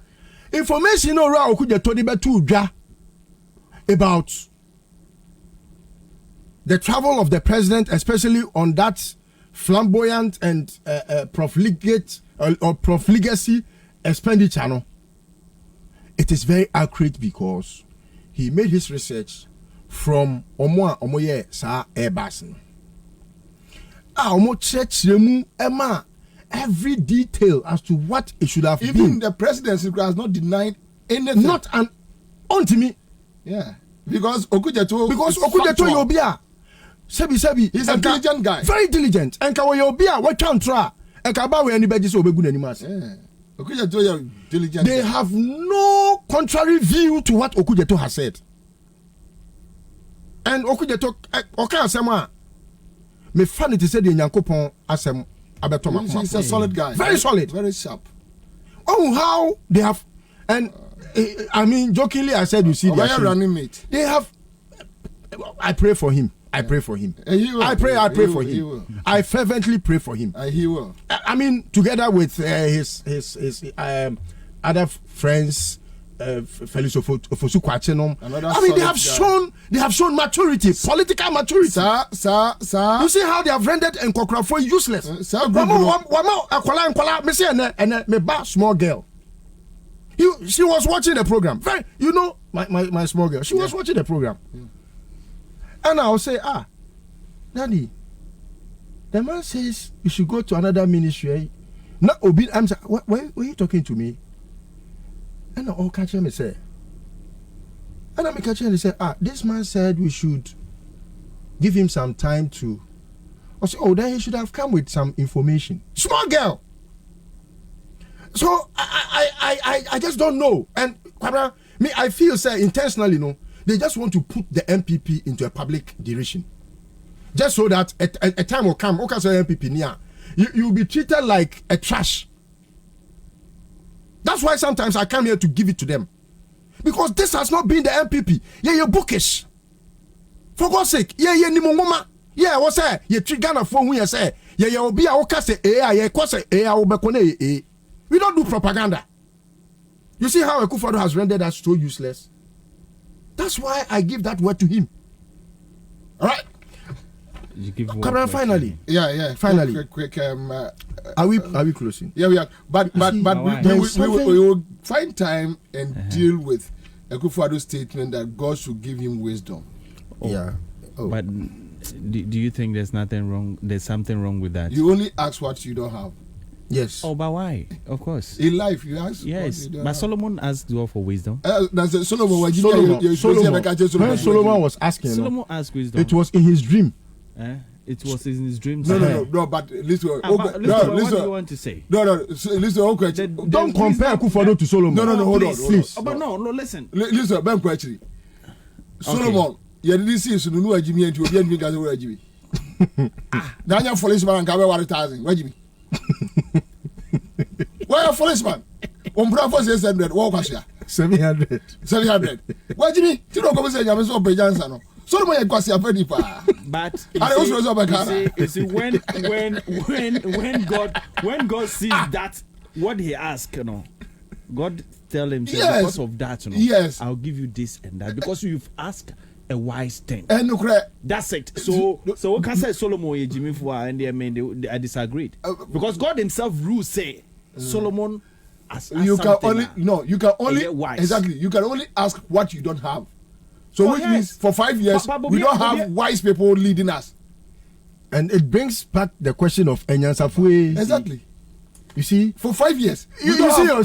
information around about the travel of the president, especially on that flamboyant and profligate or profligacy expenditure, no? It is very accurate because he made his research from Omoye sa Airbus. Omo church Emma every detail as to what it should have been. Even the presidency has not denied anything. Not an onto me. Yeah. Because Okujeto Yobia. Sebi. He's a diligent guy. Very diligent. And Kawa Yobia, what can't try? And Kabawe anybody so be good anymore. Yeah. Okujeto diligent. They have no contrary view to what Okujeto has said. And Okujeto Asema me fan it said the Nyankopon Asem Abetoma. He's a solid guy. Very solid. Very sharp. Oh, how they have, and I mean, jokingly, I said, you see, they are running mate. They have. I pray for him. I pray for him. I pray for him. I fervently pray for him. He will. I mean, together with his other friends, Felix Ofosu Kwachenum. I mean, they have shown maturity, political maturity. Sir. You see how they have rendered Nkokrafo useless. Small girl. She was watching the program. Very, my small girl. She was watching the program. And I'll say, Daddy, the man says you should go to another ministry. No, I'm saying, why are you talking to me? And I'll catch him and say, and I'm catching him and say, this man said we should give him some time to. I say, then he should have come with some information. Small girl. So I just don't know. And me, I feel intentionally, they just want to put the MPP into a public direction, just so that a time will come. Okay, so MPP near you'll be treated like a trash. That's why sometimes I come here to give it to them, because this has not been the MPP. Yeah, you're bookish. For God's sake, yeah, ni mongoma. Yeah, what's that? You treat Ghana for who you say. Yeah, you'll be a okase. We don't do propaganda. You see how Akufo-Addo has rendered us so useless. That's why I give that word to him. All right. You give finally. Yeah. Finally. Quick. Are we closing? Yeah, we are. But we will find time and deal with Akufo-Addo's statement that God should give him wisdom. Yeah. But do you think there's nothing wrong? There's something wrong with that? You only ask what you don't have. Yes. Oh, but why? Of course. In life, you ask. Yes, but Solomon asked God for wisdom. Solomon was asking. Solomon asked wisdom. It was in his dream. It was in his dream. No. But listen. What do you want to say? No. Listen. Don't compare Akufo-Addo to Solomon. No. Hold on. Please. But no. Listen. Listen. Ben Kwachiri. Solomon. You didn't see Sunu Ajimi and you didn't get away Ajimi. Daniel Policeman and Gabe 1,000. Ajimi. Where a policeman? Bravo says 700. What was here? 700. 700. Why, Jimmy? You don't go say I'm so big answer. So my question very far. But you see, when God sees that what he asked, God tell him, because of that, yes, I'll give you this and that because you've asked a wise thing. And that's it. So what can say Solomon Jimmy for and they disagreed because God Himself rules say Solomon as you can only exactly you can only ask what you don't have. So which means for 5 years we don't have wise people leading us. And it brings back the question of Enyansafue. Exactly. You see, for 5 years we don't have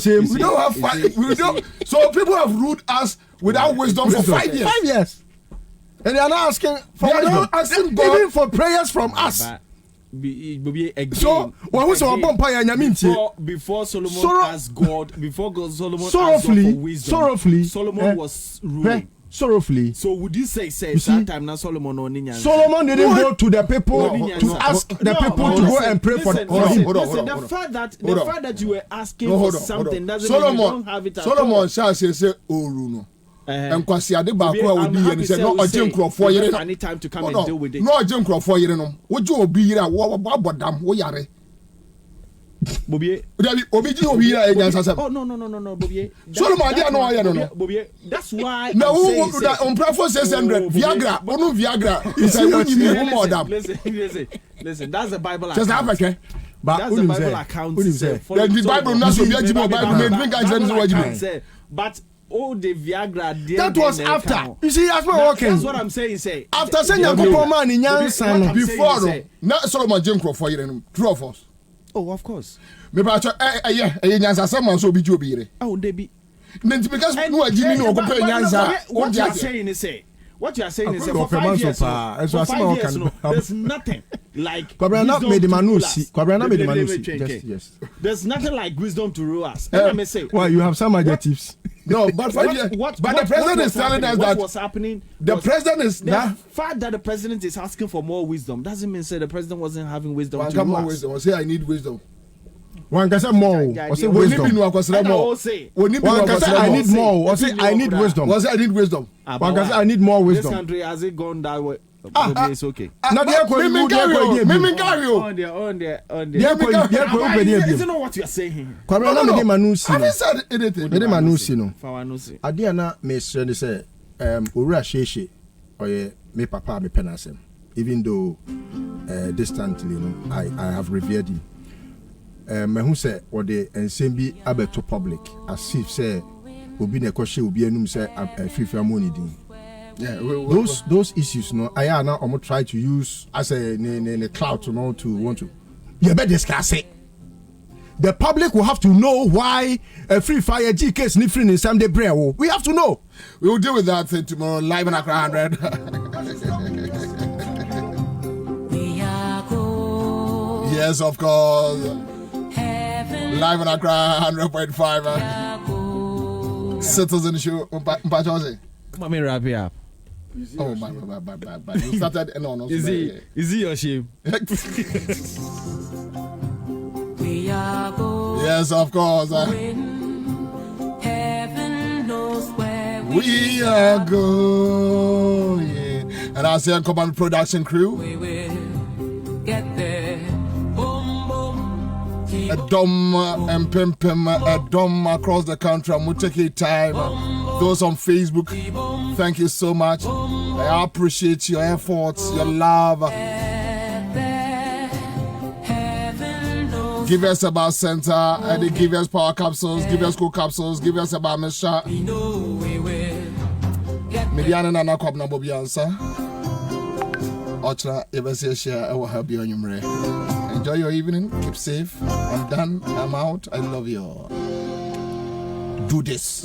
so people have ruled us without wisdom for 5 years. 5 years. And they are not asking for wisdom. Asking God, even for prayers from us. So when we saw before Solomon asked God, Solomon asked God for wisdom, Solomon was ruling. sorrowfully. So would you say that time now Solomon or Ninya? Solomon didn't go to the people to ask the people to go and pray for him. The fact that you were asking for something doesn't mean you don't have it at all. Solomon shall say Oruno. And Kwasiade Bakwa would be and say, no, a Jim Crow for you. Any time to come and deal with it. No, Jim Crow for you. Would you be here? What dam? What yare? Bobie. Oh, no, Bobie. Solomon, I don't know. Bobie. That's why. Now, who will do that on Prafo 600? Viagra, no Viagra. It's a woman, madam. Listen, that's the Bible account. Just Africa. But that's the Bible account. The Bible, not so Bible, but all the Viagra. That was after. You see, that's what I'm saying. Say after saying Yakupo man in Yansan before. Not Solomon Jim Crow for you. True of us. Oh, of course. Maybe Yansa someone so be Joby. Oh, they be. Because no, Jimmy no compare Yansa. What you are saying is for 5 years. There's nothing like. Kwabrana made the manusi. Yes. There's nothing like wisdom to rule us. Let me say. Why you have some adjectives? No, but the president is telling us that what's happening. The president is the fact that the president is asking for more wisdom doesn't mean say the president wasn't having wisdom. One come more wisdom. I say I need wisdom. One can say more. I say wisdom. One can say I need more. I say I need wisdom. I say I need wisdom. One can say I need more wisdom. This country has it gone that way? It's okay. Now they are going to Is it not what you are saying here? I haven't said anything. Adiana may say, Ura Sheshe, or me papa me penasem. Even though distantly, I have revered him. Who say what they and same be abeto public as if say obi ne kwashe obi anum say free money din. Yeah, those issues no I are now almost try to use as a cloud to know to want to. You better discuss it. The public will have to know why a free fire G case ni free in some day prayer. We have to know. We will deal with that thing tomorrow live in Accra 100. Yes, of course. Live in Accra 100.5. Citizen show. Let me wrap it up. Oh my. You started no. Is he your shame? Yes, of course. Heaven knows where we are going. And I say command production crew. We will get there. Boom, boom. A dom and pim, a dom across the country. I'm going to take your time. Those on Facebook, thank you so much. I appreciate your efforts, your love. Give us about center, and they give us power capsules, give us cool capsules, give us about Misha. Mediana Nana Kwabna Bobiansa. Otra, if I say share, I will help you on your mre. Enjoy your evening, keep safe. I'm done, I'm out, I love you all. Do this.